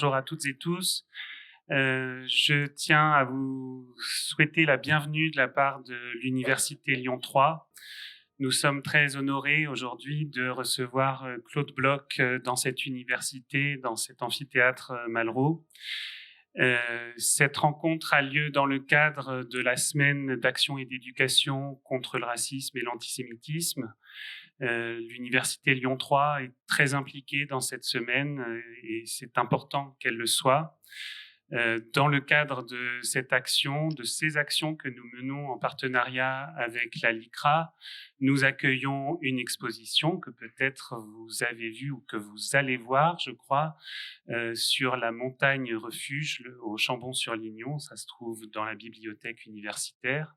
bonjour à toutes et tous. Je tiens à vous souhaiter la bienvenue de la part de l'Université Lyon 3. Nous sommes très honorés aujourd'hui de recevoir Claude Bloch dans cette université, dans cet amphithéâtre Malraux. Cette rencontre a lieu dans le cadre de la semaine d'action et d'éducation contre le racisme et l'antisémitisme. L'Université Lyon 3 est très impliquée dans cette semaine et c'est important qu'elle le soit. Dans le cadre de cette action, de ces actions que nous menons en partenariat avec la LICRA, nous accueillons une exposition que peut-être vous avez vue ou que vous allez voir, je crois, sur la montagne refuge au Chambon-sur-Lignon. Ça se trouve dans la bibliothèque universitaire.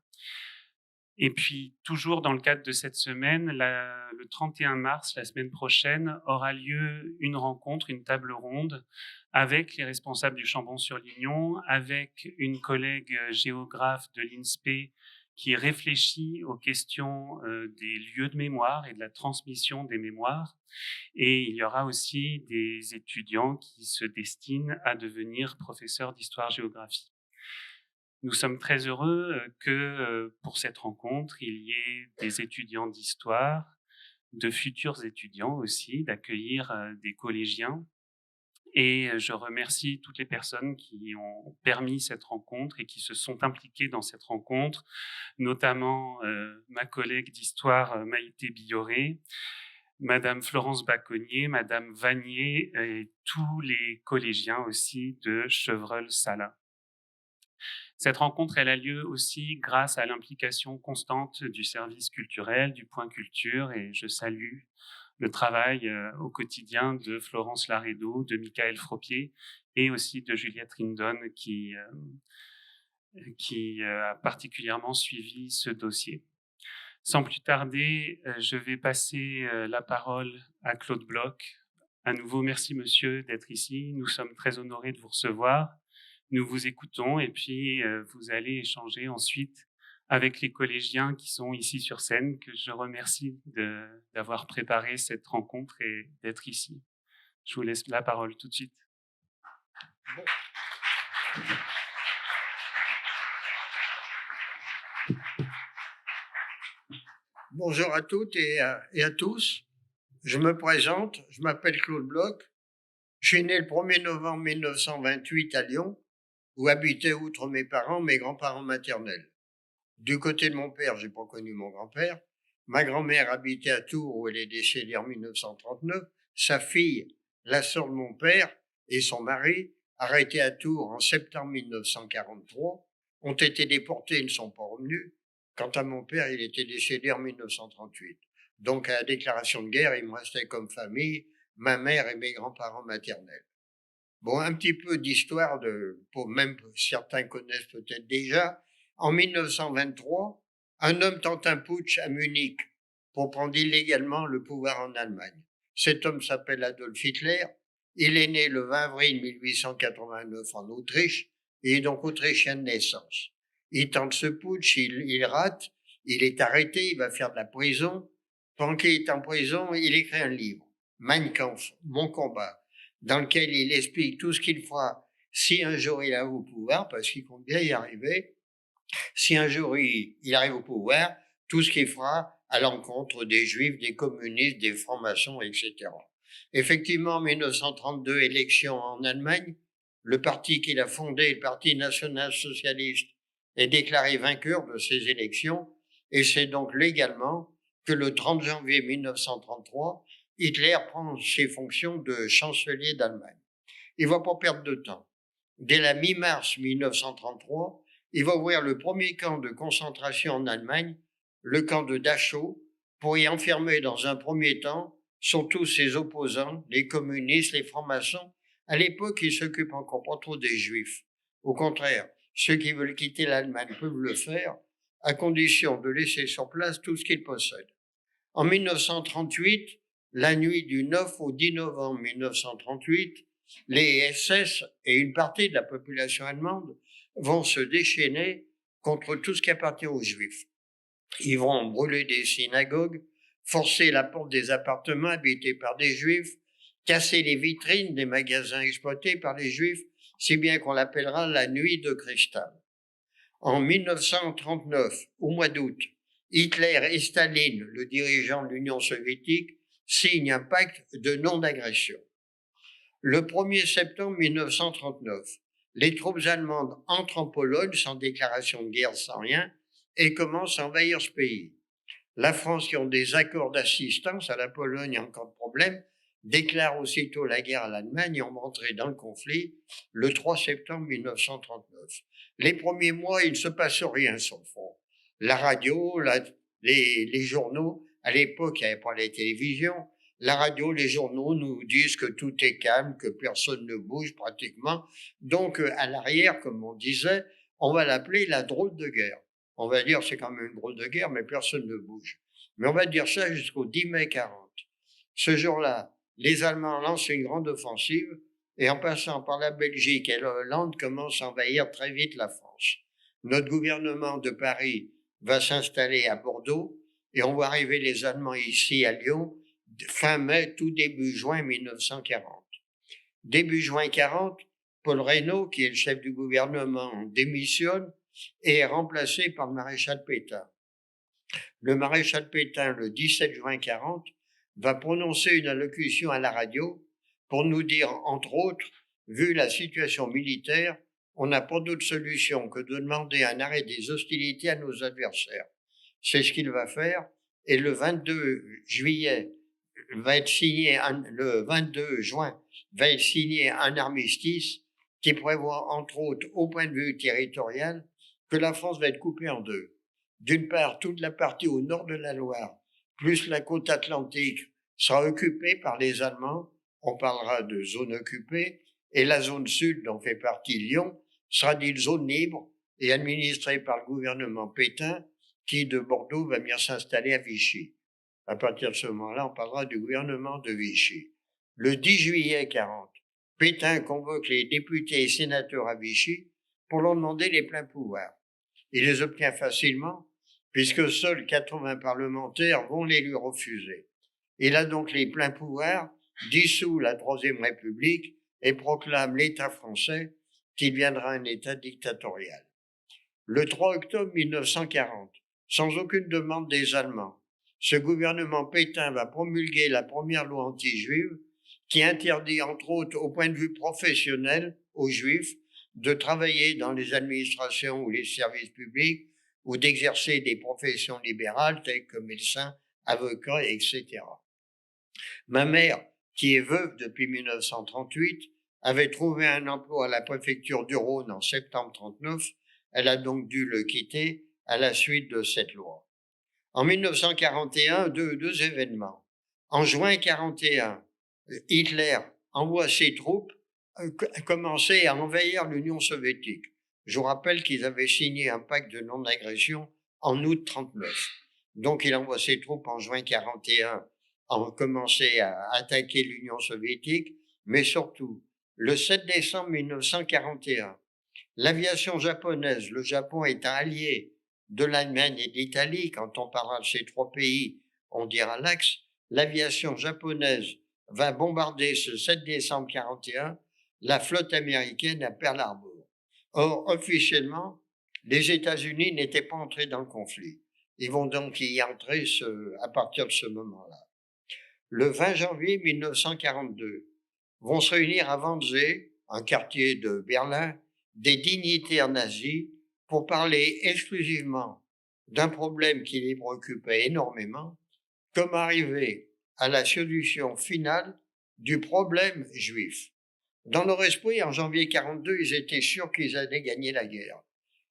Et puis, toujours dans le cadre de cette semaine, le 31 mars, la semaine prochaine, aura lieu une rencontre, une table ronde avec les responsables du Chambon-sur-Lignon, avec une collègue géographe de l'INSPE qui réfléchit aux questions des lieux de mémoire et de la transmission des mémoires. Et il y aura aussi des étudiants qui se destinent à devenir professeurs d'histoire-géographie. Nous sommes très heureux que pour cette rencontre, il y ait des étudiants d'histoire, de futurs étudiants aussi, d'accueillir des collégiens. Et je remercie toutes les personnes qui ont permis cette rencontre et qui se sont impliquées dans cette rencontre, notamment ma collègue d'histoire Maïté Bioré, Madame Florence Baconnier, Madame Vanier et tous les collégiens aussi de Chevreul-Sala. Cette rencontre, elle a lieu aussi grâce à l'implication constante du service culturel, du Point Culture, et je salue le travail au quotidien de Florence Laredo, de Michael Fropier et aussi de Juliette Rindon qui a particulièrement suivi ce dossier. Sans plus tarder, je vais passer la parole à Claude Bloch. À nouveau, merci monsieur d'être ici. Nous sommes très honorés de vous recevoir. Nous vous écoutons et puis vous allez échanger ensuite avec les collégiens qui sont ici sur scène, que je remercie d'avoir préparé cette rencontre et d'être ici. Je vous laisse la parole tout de suite. Bonjour à toutes et à tous. Je me présente, je m'appelle Claude Bloch. Je suis né le 1er novembre 1928 à Lyon, où habitaient, outre mes parents, mes grands-parents maternels. Du côté de mon père, j'ai pas connu mon grand-père. Ma grand-mère habitait à Tours, où elle est décédée en 1939. Sa fille, la sœur de mon père, et son mari, arrêtés à Tours en septembre 1943, ont été déportés et ne sont pas revenus. Quant à mon père, il était décédé en 1938. Donc, à la déclaration de guerre, il me restait comme famille ma mère et mes grands-parents maternels. Bon, un petit peu d'histoire, même certains connaissent peut-être déjà. En 1923, un homme tente un putsch à Munich pour prendre illégalement le pouvoir en Allemagne. Cet homme s'appelle Adolf Hitler. Il est né le 20 avril 1889 en Autriche et est donc autrichien de naissance. Il tente ce putsch, il rate, il est arrêté, il va faire de la prison. Pendant qu'il est en prison, il écrit un livre, Mein Kampf, Mon combat, dans lequel il explique tout ce qu'il fera si un jour il arrive au pouvoir, parce qu'il compte bien y arriver. Si un jour il arrive au pouvoir, tout ce qu'il fera à l'encontre des juifs, des communistes, des francs-maçons, etc. Effectivement, en 1932, élection en Allemagne, le parti qu'il a fondé, le Parti national-socialiste, est déclaré vainqueur de ces élections, et c'est donc légalement que le 30 janvier 1933, Hitler prend ses fonctions de chancelier d'Allemagne. Il va pas perdre de temps. Dès la mi-mars 1933, il va ouvrir le premier camp de concentration en Allemagne, le camp de Dachau, pour y enfermer dans un premier temps surtout ses opposants, les communistes, les francs-maçons. À l'époque, ils s'occupent encore pas trop des juifs. Au contraire, ceux qui veulent quitter l'Allemagne peuvent le faire, à condition de laisser sur place tout ce qu'ils possèdent. En 1938, la nuit du 9 au 10 novembre 1938, les SS et une partie de la population allemande vont se déchaîner contre tout ce qui appartient aux Juifs. Ils vont brûler des synagogues, forcer la porte des appartements habités par des Juifs, casser les vitrines des magasins exploités par les Juifs, si bien qu'on l'appellera la nuit de cristal. En 1939, au mois d'août, Hitler et Staline, le dirigeant de l'Union soviétique, signent un pacte de non-agression. Le 1er septembre 1939, les troupes allemandes entrent en Pologne sans déclaration de guerre, sans rien, et commencent à envahir ce pays. La France, qui ont des accords d'assistance à la Pologne en cas de problème, déclare aussitôt la guerre à l'Allemagne en entrée dans le conflit le 3 septembre 1939. Les premiers mois, il ne se passe rien sur le front. La radio, les journaux, à l'époque, il n'y avait pas la télévision, la radio, les journaux nous disent que tout est calme, que personne ne bouge pratiquement. Donc, à l'arrière, comme on disait, on va l'appeler la drôle de guerre. On va dire c'est quand même une drôle de guerre, mais personne ne bouge. Mais on va dire ça jusqu'au 10 mai 40. Ce jour-là, les Allemands lancent une grande offensive et en passant par la Belgique et la Hollande commencent à envahir très vite la France. Notre gouvernement de Paris va s'installer à Bordeaux et on voit arriver les Allemands ici à Lyon fin mai, tout début juin 1940. Début juin 40, Paul Reynaud, qui est le chef du gouvernement, démissionne et est remplacé par le maréchal Pétain. Le maréchal Pétain, le 17 juin 40, va prononcer une allocution à la radio pour nous dire, entre autres, vu la situation militaire, on n'a pas d'autre solution que de demander un arrêt des hostilités à nos adversaires. C'est ce qu'il va faire, et le 22 juillet va être signé, le 22 juin, va être signé un armistice qui prévoit, entre autres, au point de vue territorial, que la France va être coupée en deux. D'une part, toute la partie au nord de la Loire, plus la côte atlantique, sera occupée par les Allemands, on parlera de zone occupée, et la zone sud, dont fait partie Lyon, sera dite zone libre et administrée par le gouvernement Pétain, qui de Bordeaux va venir s'installer à Vichy. À partir de ce moment-là, on parlera du gouvernement de Vichy. Le 10 juillet 40, Pétain convoque les députés et sénateurs à Vichy pour leur demander les pleins pouvoirs. Il les obtient facilement, puisque seuls 80 parlementaires vont les lui refuser. Il a donc les pleins pouvoirs, dissout la Troisième République et proclame l'État français qui deviendra un État dictatorial. Le 3 octobre 1940, sans aucune demande des Allemands, ce gouvernement Pétain va promulguer la première loi anti-juive qui interdit, entre autres, au point de vue professionnel, aux Juifs de travailler dans les administrations ou les services publics ou d'exercer des professions libérales telles que médecin, avocat, etc. Ma mère, qui est veuve depuis 1938, avait trouvé un emploi à la préfecture du Rhône en septembre 1939. Elle a donc dû le quitter à la suite de cette loi. En 1941, deux événements. En juin 1941, Hitler envoie ses troupes commencer à envahir l'Union soviétique. Je vous rappelle qu'ils avaient signé un pacte de non-agression en août 1939. Donc il envoie ses troupes en juin 1941 en commencer à attaquer l'Union soviétique, mais surtout, le 7 décembre 1941, l'aviation japonaise, le Japon est un allié de l'Allemagne et de l'Italie, quand on parlera de ces trois pays, on dira l'Axe, l'aviation japonaise va bombarder ce 7 décembre 1941 la flotte américaine à Pearl Harbor. Or, officiellement, les États-Unis n'étaient pas entrés dans le conflit. Ils vont donc y entrer à partir de ce moment-là. Le 20 janvier 1942, vont se réunir à Wannsee, un quartier de Berlin, des dignitaires nazis pour parler exclusivement d'un problème qui les préoccupait énormément, comme arriver à la solution finale du problème juif. Dans leur esprit, en janvier 1942, ils étaient sûrs qu'ils allaient gagner la guerre.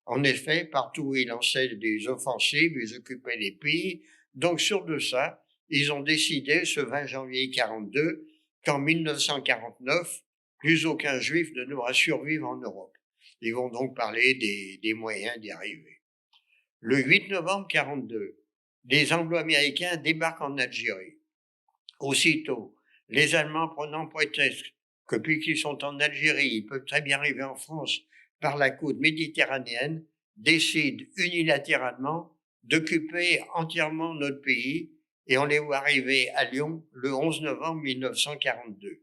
En effet, partout où ils lançaient des offensives, ils occupaient les pays. Donc, sur de ça, ils ont décidé, ce 20 janvier 1942, qu'en 1949, plus aucun juif ne devra survivre en Europe. Ils vont donc parler des moyens d'y arriver. Le 8 novembre 1942, les Anglo-Américains débarquent en Algérie. Aussitôt, les Allemands prenant prétexte que puisqu'ils sont en Algérie, ils peuvent très bien arriver en France par la côte méditerranéenne, décident unilatéralement d'occuper entièrement notre pays et on les voit arriver à Lyon le 11 novembre 1942.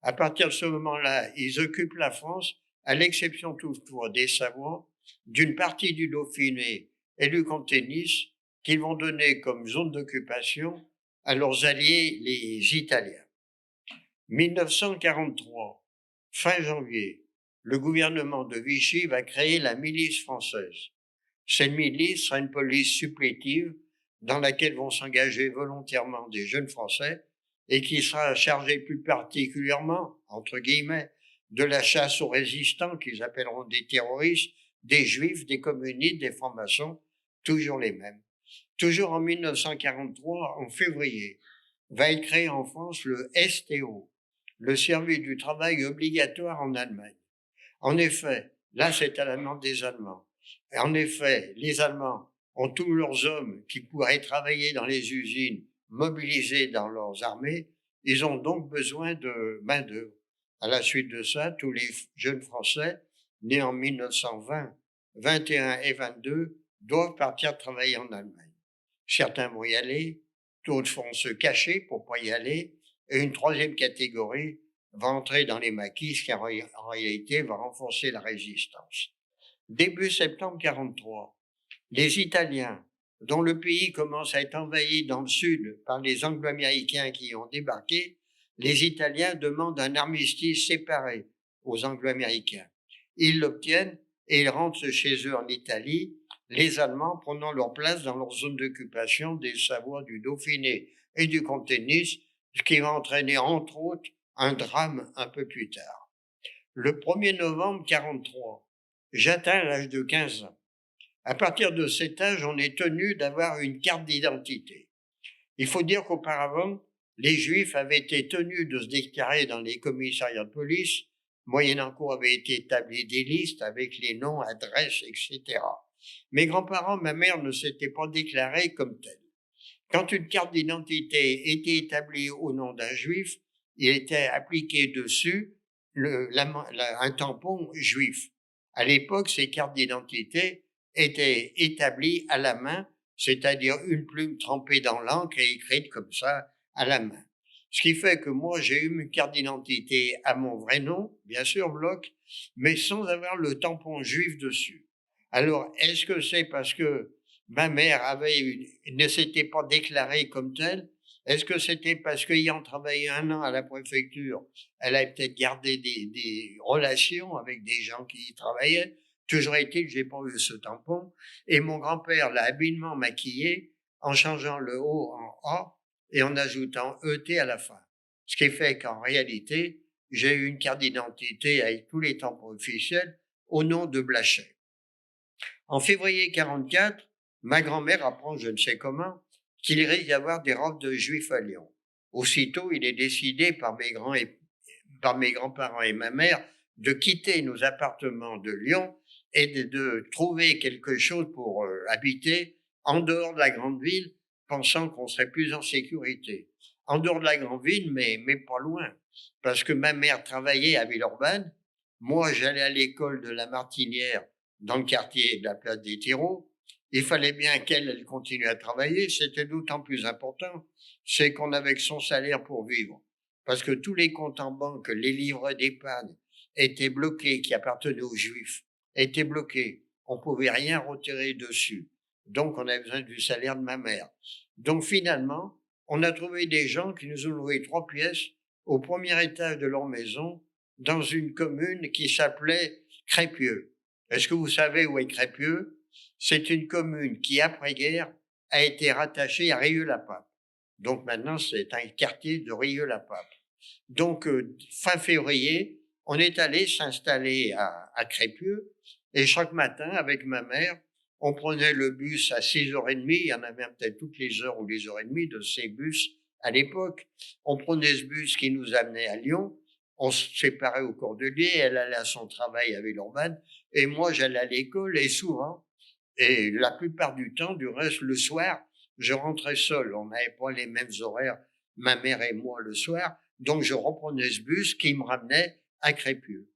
À partir de ce moment-là, ils occupent la France, à l'exception toutefois des Savoies, d'une partie du Dauphiné et du comté de Nice, qu'ils vont donner comme zone d'occupation à leurs alliés, les Italiens. 1943, fin janvier, le gouvernement de Vichy va créer la milice française. Cette milice sera une police supplétive dans laquelle vont s'engager volontairement des jeunes Français et qui sera chargée plus particulièrement, entre guillemets, de la chasse aux résistants qu'ils appelleront des terroristes, des juifs, des communistes, des francs-maçons, toujours les mêmes. Toujours en 1943, en février, va être créé en France le STO, le service du travail obligatoire en Allemagne. En effet, là c'est à la demande des Allemands. En effet, les Allemands ont tous leurs hommes qui pourraient travailler dans les usines, mobilisés dans leurs armées. Ils ont donc besoin de main-d'œuvre. À la suite de ça, tous les jeunes Français, nés en 1920, 21 et 22, doivent partir travailler en Allemagne. Certains vont y aller, d'autres vont se cacher pour pas y aller, et une troisième catégorie va entrer dans les maquis, ce qui en réalité va renforcer la résistance. Début septembre 43, les Italiens, dont le pays commence à être envahi dans le sud par les Anglo-Américains qui ont débarqué, les Italiens demandent un armistice séparé aux Anglo-Américains. Ils l'obtiennent et ils rentrent chez eux en Italie, les Allemands prenant leur place dans leur zone d'occupation des Savoies, du Dauphiné et du comté de Nice, ce qui va entraîner entre autres un drame un peu plus tard. Le 1er novembre 43, j'atteins l'âge de 15 ans. À partir de cet âge, on est tenu d'avoir une carte d'identité. Il faut dire qu'auparavant, les Juifs avaient été tenus de se déclarer dans les commissariats de police, moyennant quoi avaient été établies des listes avec les noms, adresses, etc. Mes grands-parents, ma mère ne s'étaient pas déclarés comme tels. Quand une carte d'identité était établie au nom d'un Juif, il était appliqué dessus un tampon juif. À l'époque, ces cartes d'identité étaient établies à la main, c'est-à-dire une plume trempée dans l'encre et écrite comme ça à la main. Ce qui fait que moi, j'ai eu une carte d'identité à mon vrai nom, bien sûr, Bloch, mais sans avoir le tampon juif dessus. Alors, est-ce que c'est parce que ma mère ne s'était pas déclarée comme telle? Est-ce que c'était parce qu'ayant travaillé 1 an à la préfecture, elle avait peut-être gardé des relations avec des gens qui y travaillaient? Toujours est-il que j'ai pas eu ce tampon. Et mon grand-père l'a habilement maquillé en changeant le O en A et en ajoutant ET à la fin. Ce qui fait qu'en réalité, j'ai eu une carte d'identité avec tous les tampons officiels au nom de Blachet. En février 44, ma grand-mère apprend, je ne sais comment, qu'il risque d'y avoir des robes de juifs à Lyon. Aussitôt, il est décidé par mes grands-parents et ma mère de quitter nos appartements de Lyon et de trouver quelque chose pour habiter en dehors de la grande ville, pensant qu'on serait plus en sécurité. En dehors de la grande ville, mais pas loin. Parce que ma mère travaillait à Villeurbanne, moi j'allais à l'école de la Martinière dans le quartier de la place des Terreaux. Il fallait bien qu'elle continue à travailler, c'était d'autant plus important, c'est qu'on avait que son salaire pour vivre. Parce que tous les comptes en banque, les livrets d'épargne étaient bloqués, qui appartenaient aux Juifs, étaient bloqués. On ne pouvait rien retirer dessus. Donc, on avait besoin du salaire de ma mère. Donc, finalement, on a trouvé des gens qui nous ont loué 3 pièces au premier étage de leur maison dans une commune qui s'appelait Crépieux. Est-ce que vous savez où est Crépieux? C'est une commune qui, après-guerre, a été rattachée à Rieux-la-Pape. Donc maintenant, c'est un quartier de Rieux-la-Pape. Donc, fin février, on est allé s'installer à Crépieux et chaque matin, avec ma mère, on prenait le bus à 6h30. Il y en avait peut-être toutes les heures ou les heures et demie de ces bus à l'époque. On prenait ce bus qui nous amenait à Lyon. On se séparait au Cordelier. Elle allait à son travail à Villeurbanne et moi, j'allais à l'école et souvent, et la plupart du temps, du reste, le soir, je rentrais seul. On n'avait pas les mêmes horaires, ma mère et moi, le soir. Donc, je reprenais ce bus qui me ramenait à Crépieux.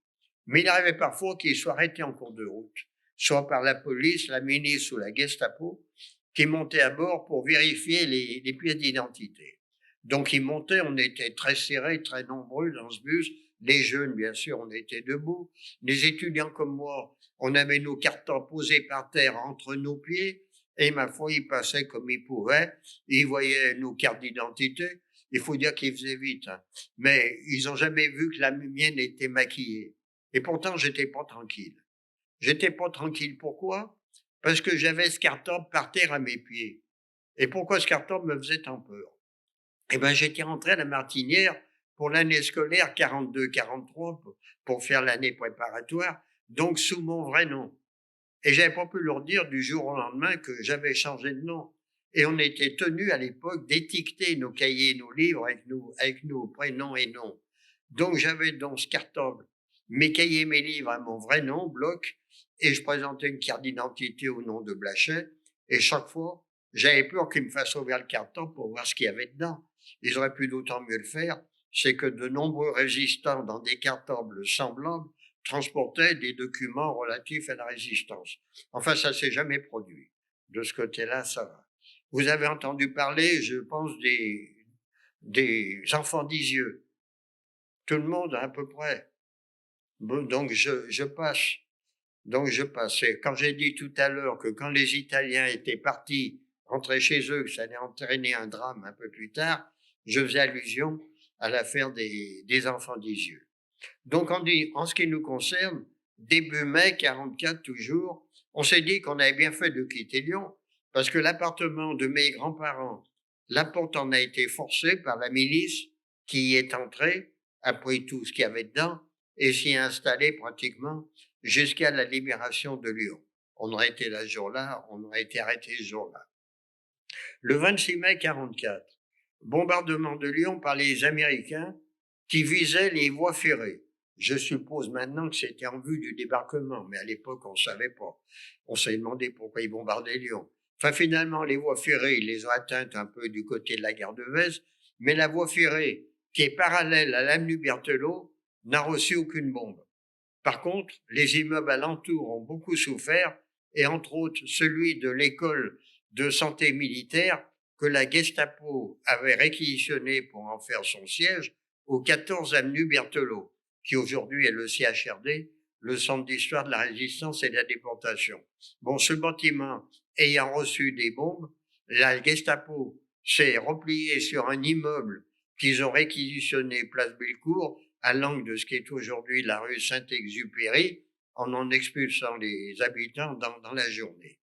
Mais il arrivait parfois qu'il soit arrêté en cours de route, soit par la police, la milice ou la Gestapo, qui montait à bord pour vérifier les pièces d'identité. Donc ils montaient, on était très serrés, très nombreux dans ce bus. Les jeunes, bien sûr, on était debout. Les étudiants comme moi, on avait nos cartons posés par terre entre nos pieds. Et ma foi, ils passaient comme ils pouvaient. Ils voyaient nos cartes d'identité. Il faut dire qu'ils faisaient vite, hein. Mais ils ont jamais vu que la mienne était maquillée. Et pourtant, j'étais pas tranquille. J'étais pas tranquille. Pourquoi? Parce que j'avais ce carton par terre à mes pieds. Et pourquoi ce carton me faisait tant peur? Eh ben, j'étais rentré à la Martinière pour l'année scolaire 42-43 pour faire l'année préparatoire, donc sous mon vrai nom. Et j'avais pas pu leur dire du jour au lendemain que j'avais changé de nom. Et on était tenu à l'époque d'étiqueter nos cahiers, nos livres avec nos prénoms et noms. Donc j'avais dans ce cartable mes cahiers, mes livres à mon vrai nom, Bloch, et je présentais une carte d'identité au nom de Blachet. Et chaque fois, j'avais peur qu'ils me fassent ouvrir le carton pour voir ce qu'il y avait dedans. Ils auraient pu d'autant mieux le faire, c'est que de nombreux résistants dans des cartables semblables transportaient des documents relatifs à la résistance. Enfin, ça s'est jamais produit. De ce côté-là, ça va. Vous avez entendu parler, je pense, des enfants d'Isieux. Tout le monde, à peu près. Bon, donc, je passe. Donc, je passe. Et quand j'ai dit tout à l'heure que quand les Italiens étaient partis rentrer chez eux, que ça allait entraîner un drame un peu plus tard, je faisais allusion à l'affaire des enfants d'Isieux. Donc, en ce qui nous concerne, début mai 44 toujours, on s'est dit qu'on avait bien fait de quitter Lyon parce que l'appartement de mes grands-parents, la porte en a été forcée par la milice qui y est entrée, après tout ce qu'il y avait dedans, et s'y est installée pratiquement jusqu'à la libération de Lyon. On aurait été là ce jour-là, on aurait été arrêté ce jour-là. Le 26 mai 44, bombardement de Lyon par les Américains qui visaient les voies ferrées. Je suppose maintenant que c'était en vue du débarquement, mais à l'époque, on ne savait pas. On s'est demandé pourquoi ils bombardaient Lyon. Enfin, finalement, les voies ferrées, ils les ont atteintes un peu du côté de la gare de Vèze, mais la voie ferrée, qui est parallèle à l'avenue Berthelot, n'a reçu aucune bombe. Par contre, les immeubles alentours ont beaucoup souffert, et entre autres celui de l'école de santé militaire que la Gestapo avait réquisitionné pour en faire son siège au 14 avenue Berthelot, qui aujourd'hui est le CHRD, le Centre d'histoire de la résistance et de la déportation. Bon, ce bâtiment ayant reçu des bombes, la Gestapo s'est repliée sur un immeuble qu'ils ont réquisitionné place Bellecour, à l'angle de ce qui est aujourd'hui la rue Saint-Exupéry, en expulsant les habitants dans la journée.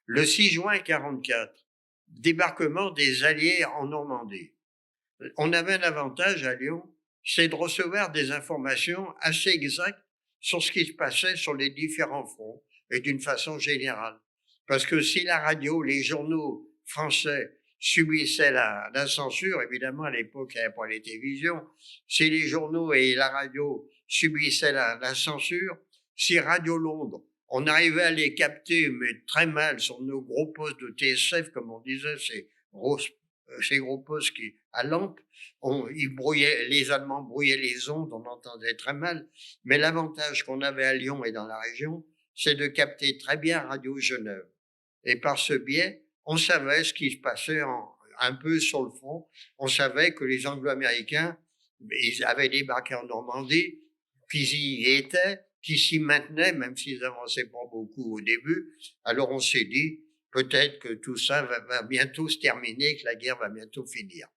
Le 6 juin 44, débarquement des Alliés en Normandie. On avait un avantage à Lyon, c'est de recevoir des informations assez exactes sur ce qui se passait sur les différents fronts et d'une façon générale. Parce que si la radio, les journaux français subissaient la censure, évidemment à l'époque il n'y avait pas les télévisions, si les journaux et la radio subissaient la censure, si Radio Londres, on arrivait à les capter, mais très mal sur nos gros postes de TSF, comme on disait, ces gros postes qui, à lampe, les Allemands brouillaient les ondes, on entendait très mal. Mais l'avantage qu'on avait à Lyon et dans la région, c'est de capter très bien Radio Genève. Et par ce biais, on savait ce qui se passait un peu sur le front. On savait que les Anglo-Américains, ils avaient débarqué en Normandie, qu'ils y étaient, qu'ils s'y maintenaient, même s'ils avançaient pas beaucoup au début. Alors on s'est dit, peut-être que tout ça va bientôt se terminer, que la guerre va bientôt finir.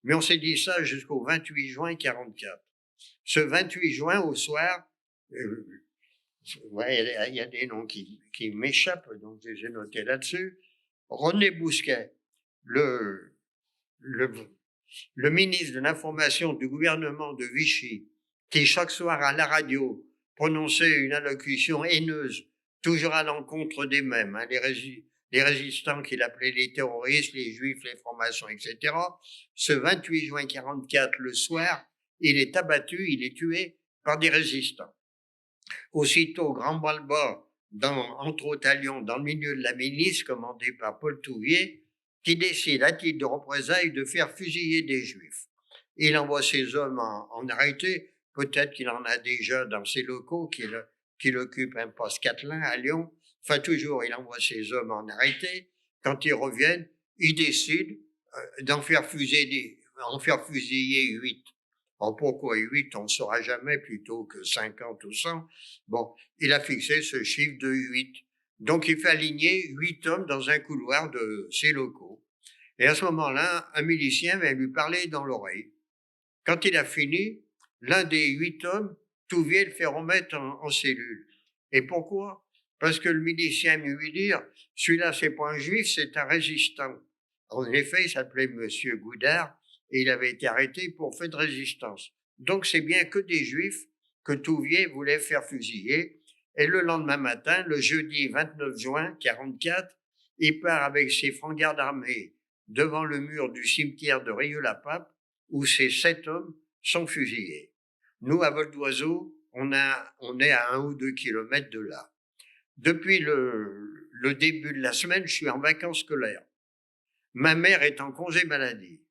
Mais on s'est dit ça jusqu'au 28 juin 44. Ce 28 juin, au soir, ouais, il y a des noms qui m'échappent, donc j'ai noté là-dessus. René Bousquet, le ministre de l'Information du gouvernement de Vichy, qui chaque soir à la radio prononçait une allocution haineuse, toujours à l'encontre des mêmes, hein, les résistants qu'il appelait les terroristes, les juifs, les francs-maçons, etc. Ce 28 juin 44, le soir, il est abattu, il est tué par des résistants. Aussitôt, grand bas-le-bas, entre autres à Lyon, dans le milieu de la milice, commandé par Paul Touvier, qui décide, à titre de représailles, de faire fusiller des juifs. Il envoie ses hommes en arrêté, peut-être qu'il en a déjà dans ses locaux, qu'il occupe un poste Catelin à Lyon. Enfin, toujours, il envoie ses hommes en arrêté. Quand ils reviennent, il décide d'en faire en faire fusiller 8. Alors pourquoi 8? On ne saura jamais, plutôt que 50 ou 100. Bon, il a fixé ce chiffre de 8. Donc il fait aligner 8 hommes dans un couloir de ses locaux. Et à ce moment-là, un milicien vient lui parler dans l'oreille. Quand il a fini, l'un des 8 hommes, tout vient le faire remettre en cellule. Et pourquoi? Parce que le milicien lui dire, celui-là, c'est pas un juif, c'est un résistant. En effet, il s'appelait Monsieur Goudard et il avait été arrêté pour fait de résistance. Donc, c'est bien que des juifs que Touvier voulait faire fusiller. Et le lendemain matin, le jeudi 29 juin 44, il part avec ses francs-gardes armés devant le mur du cimetière de Rieux-la-Pape, où ces 7 hommes sont fusillés. Nous, à vol d'oiseau, on est à 1 ou 2 kilomètres de là. Depuis le début de la semaine, je suis en vacances scolaires. Ma mère est en congé maladie.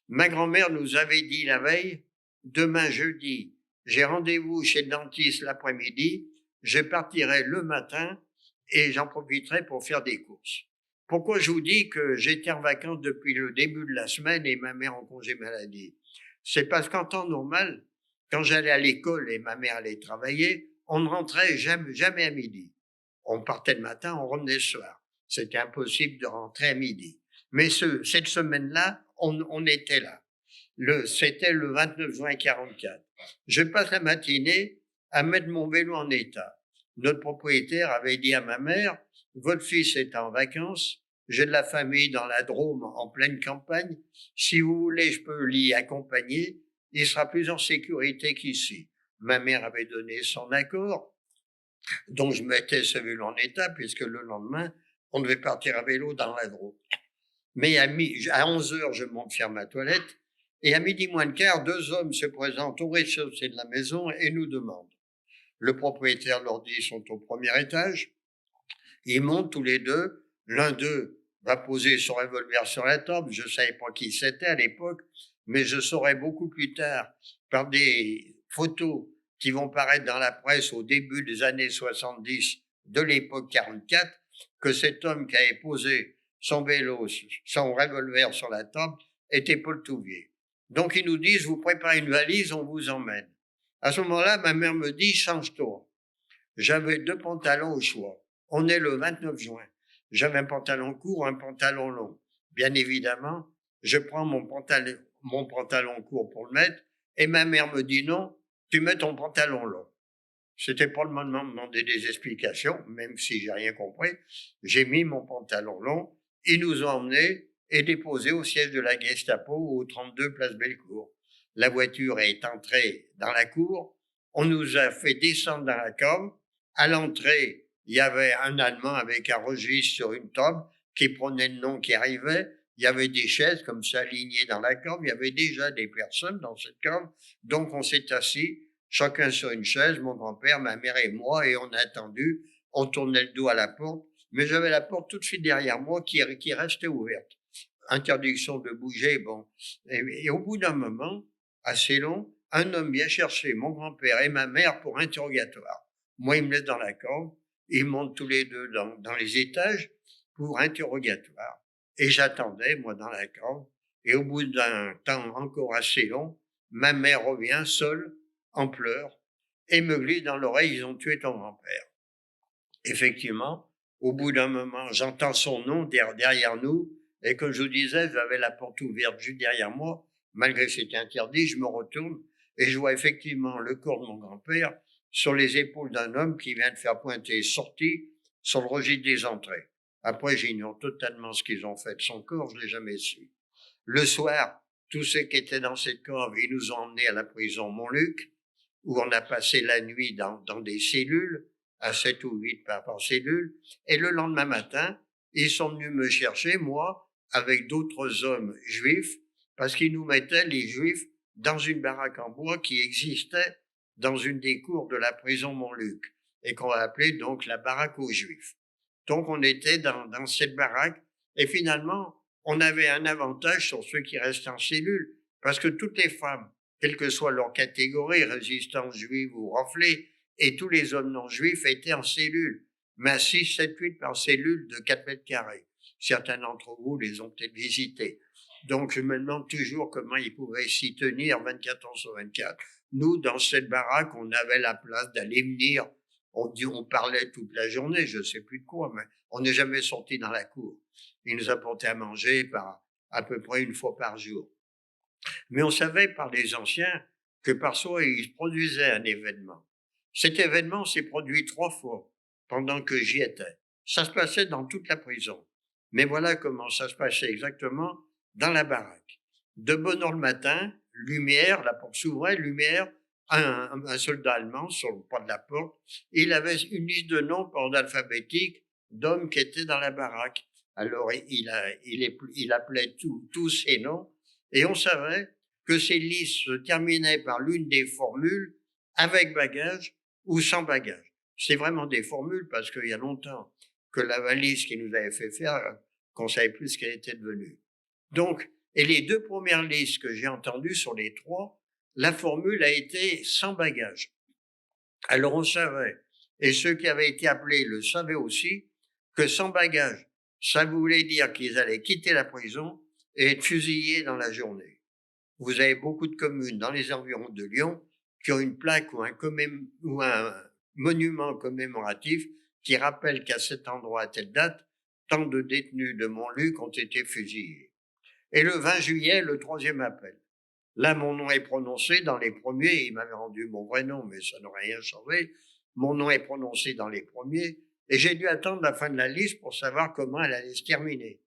Ma grand-mère nous avait dit la veille, demain jeudi, j'ai rendez-vous chez le dentiste l'après-midi, je partirai le matin et j'en profiterai pour faire des courses. Pourquoi je vous dis que j'étais en vacances depuis le début de la semaine et ma mère en congé maladie? C'est parce qu'en temps normal, quand j'allais à l'école et ma mère allait travailler, on ne rentrait jamais à midi. On partait le matin, on revenait le soir. C'était impossible de rentrer à midi. Mais cette semaine-là, on était là. C'était le 29 juin 44. Je passe la matinée à mettre mon vélo en état. Notre propriétaire avait dit à ma mère, votre fils est en vacances, j'ai de la famille dans la Drôme en pleine campagne, si vous voulez, je peux l'y accompagner, il sera plus en sécurité qu'ici. Ma mère avait donné son accord, donc je mettais ce vélo en état, puisque le lendemain, on devait partir à vélo dans la Drôme. Mais à 11 heures, je monte faire ma toilette, et à midi moins le quart, 2 hommes se présentent au rez-de-chaussée de la maison et nous demandent. Le propriétaire leur dit, ils sont au premier étage. Ils montent tous les deux. L'un d'eux va poser son revolver sur la table. Je ne savais pas qui c'était à l'époque, mais je saurai beaucoup plus tard, par des photos qui vont paraître dans la presse au début des années 70 de l'époque 44, que cet homme qui avait posé son vélo, son revolver sur la table, était Paul Touvier. Donc ils nous disent, vous préparez une valise, on vous emmène. À ce moment-là, ma mère me dit, change-toi. J'avais 2 pantalons au choix. On est le 29 juin. J'avais un pantalon court, un pantalon long. Bien évidemment, je prends mon pantalon court pour le mettre, et ma mère me dit non, tu mets ton pantalon long. C'était pas le moment de me demander des explications, même si j'ai rien compris. J'ai mis mon pantalon long. Ils nous ont emmenés et déposés au siège de la Gestapo au 32 place Bellecour. La voiture est entrée dans la cour. On nous a fait descendre dans la cave. À l'entrée, il y avait un Allemand avec un registre sur une table qui prenait le nom qui arrivait. Il y avait des chaises comme ça alignées dans la cave. Il y avait déjà des personnes dans cette cave. Donc on s'est assis, chacun sur une chaise, mon grand-père, ma mère et moi, et on a attendu. On tournait le dos à la porte, mais j'avais la porte tout de suite derrière moi qui restait ouverte. Interdiction de bouger, bon. Et au bout d'un moment, assez long, un homme vient chercher mon grand-père et ma mère pour interrogatoire. Moi, il me laisse dans la cave, ils montent tous les deux dans les étages pour interrogatoire. Et j'attendais, moi, dans la cave, et au bout d'un temps encore assez long, ma mère revient seule, en pleurs, et me glisse dans l'oreille, ils ont tué ton grand-père. Effectivement, au bout d'un moment, j'entends son nom derrière nous, et comme je vous disais, j'avais la porte ouverte juste derrière moi, malgré que c'était interdit, je me retourne, et je vois effectivement le corps de mon grand-père sur les épaules d'un homme qui vient de faire pointer sortie sur le registre des entrées. Après, j'ignore totalement ce qu'ils ont fait de son corps, je l'ai jamais su. Le soir, tous ceux qui étaient dans cette cave, ils nous ont emmenés à la prison Montluc, où on a passé la nuit dans des cellules, à 7 ou 8 par cellule, et le lendemain matin, ils sont venus me chercher, moi, avec d'autres hommes juifs, parce qu'ils nous mettaient, les juifs, dans une baraque en bois qui existait dans une des cours de la prison Montluc, et qu'on a appelée donc la baraque aux juifs. Donc on était dans cette baraque, et finalement, on avait un avantage sur ceux qui restaient en cellule, parce que toutes les femmes, quelle que soit leur catégorie, résistance juive ou raflée, et tous les hommes non juifs étaient en cellule, mais à 6, 7, 8 par cellule de 4 mètres carrés. Certains d'entre vous les ont peut-être visités. Donc, je me demande toujours comment ils pouvaient s'y tenir 24 ans sur 24. Nous, dans cette baraque, on avait la place d'aller venir. On parlait toute la journée, je sais plus de quoi, mais on n'est jamais sorti dans la cour. Ils nous apportaient à manger à peu près une fois par jour. Mais on savait par les anciens que parfois il se produisait un événement. Cet événement s'est produit 3 fois pendant que j'y étais. Ça se passait dans toute la prison. Mais voilà comment ça se passait exactement dans la baraque. De bonne heure le matin, lumière, la porte s'ouvrait, lumière, un soldat allemand sur le pas de la porte, il avait une liste de noms par ordre alphabétique d'hommes qui étaient dans la baraque. Alors il appelait tous ces noms et on savait que ces listes se terminaient par l'une des formules avec bagage ou sans bagage. C'est vraiment des formules parce qu'il y a longtemps que la valise qui nous avait fait faire, qu'on savait plus ce qu'elle était devenue. Donc, et les 2 premières listes que j'ai entendues sur les 3, la formule a été sans bagage. Alors on savait, et ceux qui avaient été appelés le savaient aussi, que sans bagage, ça voulait dire qu'ils allaient quitter la prison et être fusillés dans la journée. Vous avez beaucoup de communes dans les environs de Lyon qui ont une plaque ou un monument commémoratif qui rappelle qu'à cet endroit, à telle date, tant de détenus de Montluc ont été fusillés. Et le 20 juillet, le 3e appel. Là, mon nom est prononcé dans les premiers. Il m'avait rendu mon vrai nom, mais ça n'aurait rien changé. Mon nom est prononcé dans les premiers. Et j'ai dû attendre la fin de la liste pour savoir comment elle allait se terminer.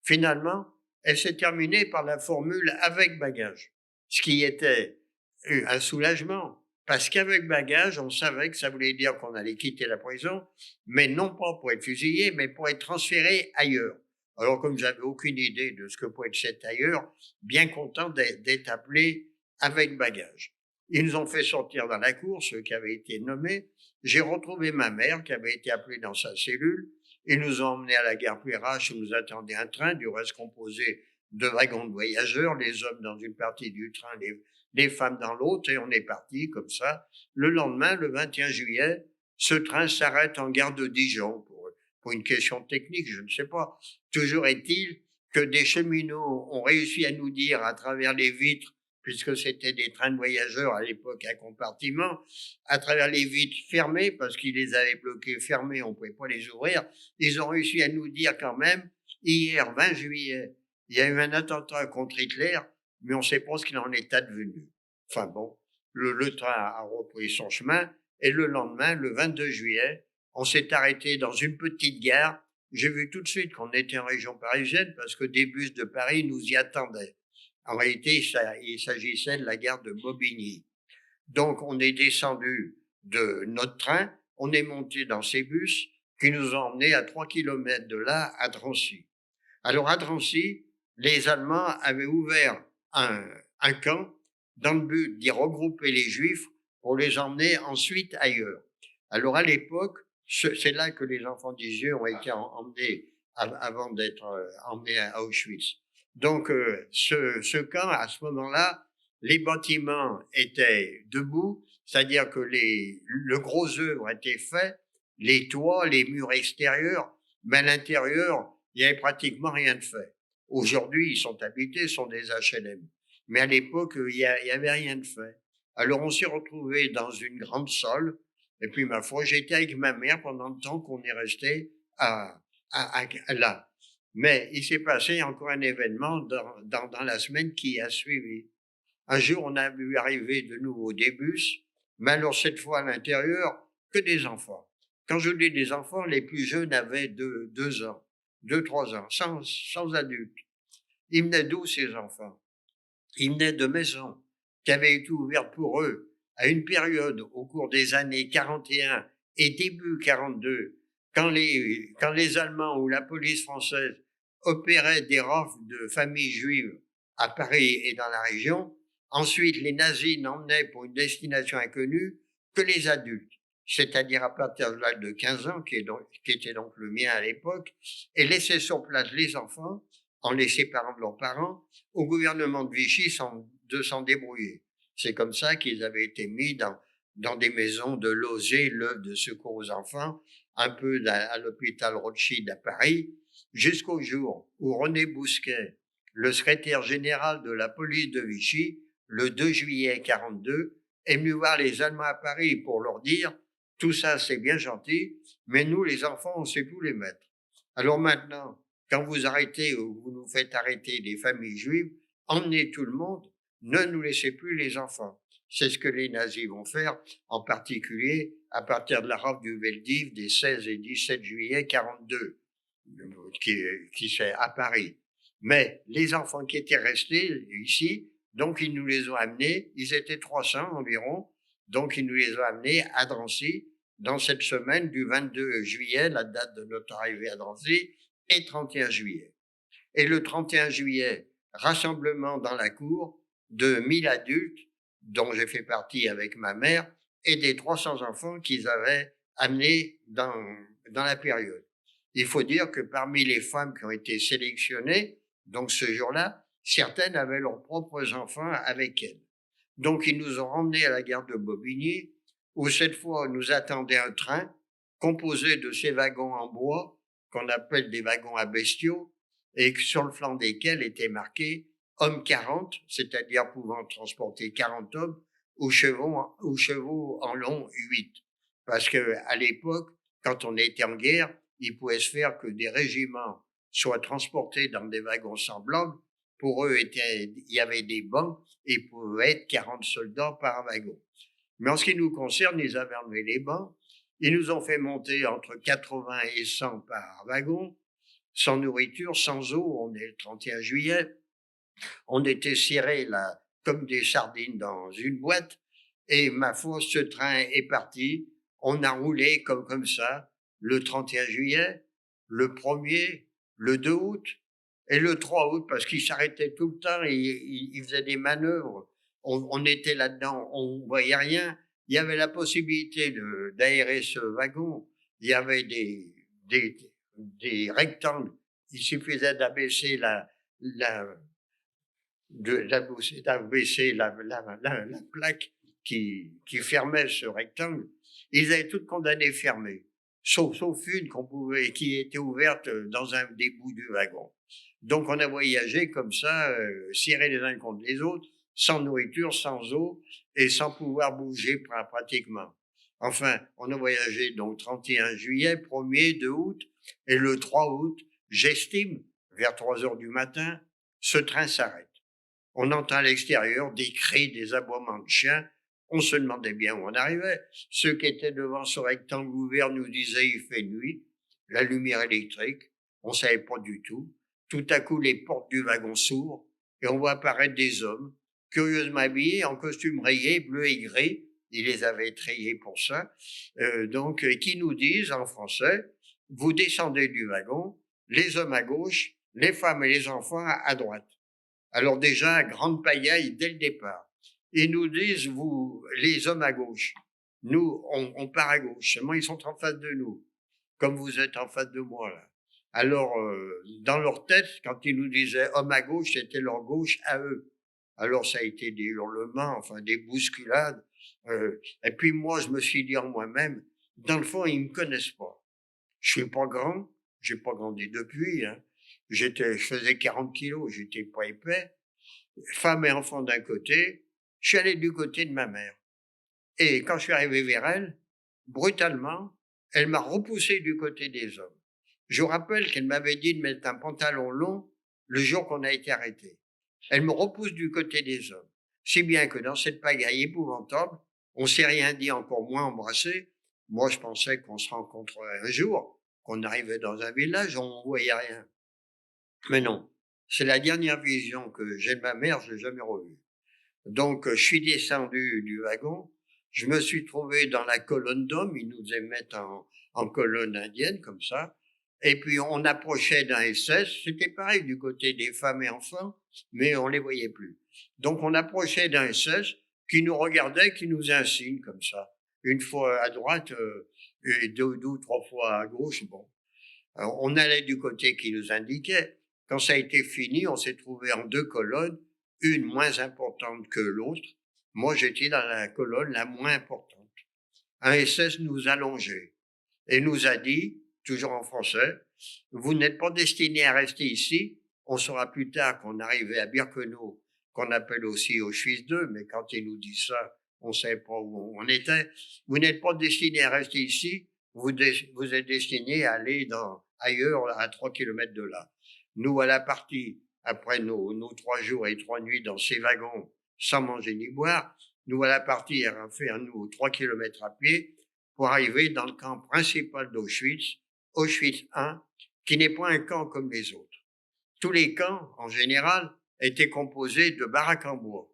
Finalement, elle s'est terminée par la formule avec bagage, ce qui était un soulagement. Parce qu'avec bagage, on savait que ça voulait dire qu'on allait quitter la prison, mais non pas pour être fusillé, mais pour être transféré ailleurs. Alors, comme j'avais aucune idée de ce que pouvait être cet ailleurs, bien content d'être appelé avec bagage. Ils nous ont fait sortir dans la cour, ceux qui avaient été nommés. J'ai retrouvé ma mère qui avait été appelée dans sa cellule. Ils nous ont emmenés à la gare Puerache où nous attendait un train, du reste composé de wagons de voyageurs, les hommes dans une partie du train, les femmes dans l'autre, et on est parti comme ça. Le lendemain, le 21 juillet, ce train s'arrête en gare de Dijon pour une question technique, je ne sais pas. Toujours est-il que des cheminots ont réussi à nous dire à travers les vitres, puisque c'était des trains de voyageurs à l'époque à compartiment, à travers les vitres fermées, parce qu'ils les avaient bloquées fermées, on ne pouvait pas les ouvrir, ils ont réussi à nous dire quand même, hier, 20 juillet, il y a eu un attentat contre Hitler, mais on ne sait pas ce qu'il en est advenu. Enfin bon, le train a repris son chemin, et le lendemain, le 22 juillet, on s'est arrêté dans une petite gare. J'ai vu tout de suite qu'on était en région parisienne parce que des bus de Paris nous y attendaient. En réalité, il s'agissait de la gare de Bobigny. Donc, on est descendu de notre train, on est monté dans ces bus qui nous ont emmenés à 3 kilomètres de là, à Drancy. Alors, à Drancy, les Allemands avaient ouvert un camp dans le but d'y regrouper les Juifs pour les emmener ensuite ailleurs. Alors, à l'époque, c'est là que les enfants d'Isieux ont été emmenés avant d'être emmenés à Auschwitz. Donc, ce camp, à ce moment-là, les bâtiments étaient debout, c'est-à-dire que le gros œuvre était fait, les toits, les murs extérieurs, mais à l'intérieur, il n'y avait pratiquement rien de fait. Aujourd'hui, ils sont habités, sont des HLM. Mais à l'époque, il y avait rien de fait. Alors, on s'est retrouvés dans une grande salle, et puis, ma foi, j'étais avec ma mère pendant le temps qu'on est resté là. Mais il s'est passé encore un événement dans la semaine qui a suivi. Un jour, on a vu arriver de nouveau des bus, mais alors cette fois à l'intérieur, que des enfants. Quand je dis des enfants, les plus jeunes avaient 2 ans, 3 ans, sans adultes. Ils venaient d'où ces enfants? Ils venaient de maisons qui avaient été ouvertes pour eux à une période au cours des années 41 et début 42, quand les Allemands ou la police française opéraient des rafles de familles juives à Paris et dans la région. Ensuite, les nazis n'emmenaient pour une destination inconnue que les adultes, c'est-à-dire à partir de l'âge de 15 ans, qui était donc le mien à l'époque, et laissaient sur place les enfants, en les séparant de leurs parents, au gouvernement de Vichy de s'en débrouiller. C'est comme ça qu'ils avaient été mis dans des maisons de logés, l'œuvre de secours aux enfants, un peu à l'hôpital Rothschild à Paris, jusqu'au jour où René Bousquet, le secrétaire général de la police de Vichy, le 2 juillet 42, est venu voir les Allemands à Paris pour leur dire « Tout ça, c'est bien gentil, mais nous, les enfants, on ne sait plus les mettre. Alors maintenant, quand vous arrêtez ou vous nous faites arrêter des familles juives, emmenez tout le monde, ne nous laissez plus les enfants. » C'est ce que les nazis vont faire, en particulier à partir de la rafle du Veldiv des 16 et 17 juillet 42, qui c'est à Paris. Mais les enfants qui étaient restés ici, donc ils nous les ont amenés, ils étaient 300 environ, donc ils nous les ont amenés à Drancy dans cette semaine du 22 juillet, la date de notre arrivée à Drancy, et 31 juillet. Et le 31 juillet, rassemblement dans la cour de 1000 adultes, dont j'ai fait partie avec ma mère, et des 300 enfants qu'ils avaient amenés dans la période. Il faut dire que parmi les femmes qui ont été sélectionnées, donc ce jour-là, certaines avaient leurs propres enfants avec elles. Donc ils nous ont ramenés à la gare de Bobigny, où cette fois nous attendait un train composé de ces wagons en bois, qu'on appelle des wagons à bestiaux, et sur le flanc desquels était marqué « Hommes 40 », c'est-à-dire pouvant transporter 40 hommes, ou chevaux en long 8. Parce que à l'époque, quand on était en guerre, il pouvait se faire que des régiments soient transportés dans des wagons semblables. Pour eux, il y avait des bancs et il pouvait être 40 soldats par wagon. Mais en ce qui nous concerne, ils avaient enlevé les bancs. Ils nous ont fait monter entre 80 et 100 par wagon, sans nourriture, sans eau. On est le 31 juillet. On était serrés là, comme des sardines dans une boîte. Et ma foi, ce train est parti. On a roulé comme ça, le 31 juillet, le 1er, le 2 août et le 3 août, parce qu'il s'arrêtait tout le temps et il faisait des manœuvres. On était là-dedans, on voyait rien. Il y avait la possibilité d'aérer ce wagon. Il y avait des rectangles. Il suffisait d'abaisser d'abaisser la plaque qui fermait ce rectangle. Ils avaient toutes condamné fermées, sauf une qui était ouverte dans un des bouts du wagon. Donc on a voyagé comme ça, serrés les uns contre les autres, sans nourriture, sans eau et sans pouvoir bouger pratiquement. Enfin, on a voyagé donc 31 juillet, 1er, 2 août et le 3 août, j'estime, vers 3 heures du matin, ce train s'arrête. On entend à l'extérieur des cris, des aboiements de chiens. On se demandait bien où on arrivait. Ceux qui étaient devant ce rectangle ouvert nous disaient il fait nuit, la lumière électrique, on savait pas du tout. Tout à coup, les portes du wagon s'ouvrent et on voit apparaître des hommes, curieusement habillés en costume rayé, bleu et gris. Ils les avaient trayés pour ça. Donc, qui nous disent en français, vous descendez du wagon, les hommes à gauche, les femmes et les enfants à droite. Alors déjà, grande pagaille dès le départ. Ils nous disent, vous, les hommes à gauche, nous, on part à gauche. Seulement, ils sont en face de nous, comme vous êtes en face de moi là. Alors, dans leur tête, quand ils nous disaient hommes à gauche, c'était leur gauche à eux. Alors, ça a été des hurlements, enfin des bousculades. Et puis moi, je me suis dit en moi-même, dans le fond, ils me connaissent pas. Je suis pas grand, j'ai pas grandi depuis, hein. Je faisais 40 kilos, j'étais pas épais. Femme et enfant d'un côté, je suis allé du côté de ma mère. Et quand je suis arrivé vers elle, brutalement, elle m'a repoussé du côté des hommes. Je vous rappelle qu'elle m'avait dit de mettre un pantalon long le jour qu'on a été arrêté. Elle me repousse du côté des hommes. Si bien que dans cette pagaille épouvantable, on s'est rien dit, encore moins embrassé. Moi, je pensais qu'on se rencontrerait un jour, qu'on arrivait dans un village, on voyait rien. Mais non, c'est la dernière vision que j'ai de ma mère, je l'ai jamais revue. Donc, je suis descendu du wagon, je me suis trouvé dans la colonne d'hommes, ils nous mettre en colonne indienne, comme ça, et puis on approchait d'un SS, c'était pareil du côté des femmes et enfants, mais on les voyait plus. Donc, on approchait d'un SS qui nous regardait, qui nous insigne comme ça, une fois à droite et deux ou trois fois à gauche, bon. Alors, on allait du côté qui nous indiquait. Quand ça a été fini, on s'est trouvé en 2 colonnes, une moins importante que l'autre. Moi, j'étais dans la colonne la moins importante. Un SS nous a longés et nous a dit, toujours en français, vous n'êtes pas destiné à rester ici, On saura plus tard qu'on arrivait à Birkenau, qu'on appelle aussi Auschwitz II, mais quand ils nous disent ça, on ne sait pas où on était. Vous n'êtes pas destiné à rester ici, vous êtes destiné à aller ailleurs, à 3 kilomètres de là. Nous, à la partie, après nos 3 jours et 3 nuits dans ces wagons, sans manger ni boire, nous, à la partie, à faire, nous, 3 kilomètres à pied, pour arriver dans le camp principal d'Auschwitz, Auschwitz I, qui n'est pas un camp comme les autres. Tous les camps, en général, étaient composés de baraques en bois.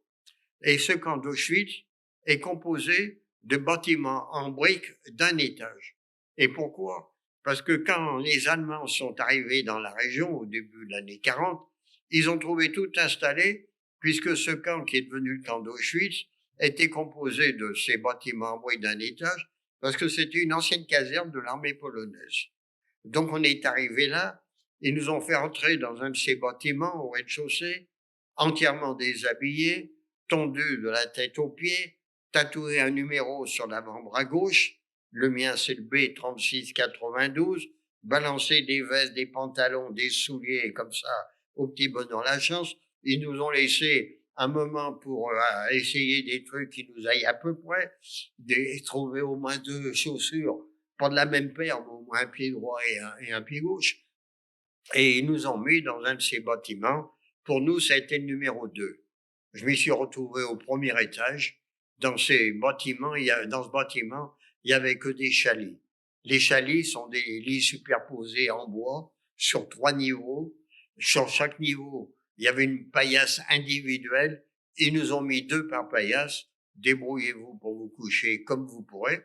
Et ce camp d'Auschwitz est composé de bâtiments en briques d'un étage. Et pourquoi? Parce que quand les Allemands sont arrivés dans la région au début de l'année 40, ils ont trouvé tout installé, puisque ce camp qui est devenu le camp d'Auschwitz était composé de ces bâtiments en briques d'un étage, parce que c'était une ancienne caserne de l'armée polonaise. Donc on est arrivé là, ils nous ont fait entrer dans un de ces bâtiments au rez-de-chaussée, entièrement déshabillés, tondus de la tête aux pieds, tatoué un numéro sur l'avant-bras gauche, le mien c'est le B3692, balancé des vestes, des pantalons, des souliers comme ça au petit bonheur la chance. Ils nous ont laissé un moment pour essayer des trucs qui nous aillent à peu près, trouver au moins 2 chaussures, pas de la même paire, mais au moins un pied droit et un pied gauche. Et ils nous ont mis dans un de ces bâtiments. Pour nous, ça a été le numéro 2. Je m'y suis retrouvé au premier étage. Dans ce bâtiment, il y avait que des chalets. Les chalets sont des lits superposés en bois sur 3 niveaux. Sur chaque niveau, il y avait une paillasse individuelle. Ils nous ont mis 2 par paillasse. Débrouillez-vous pour vous coucher comme vous pourrez.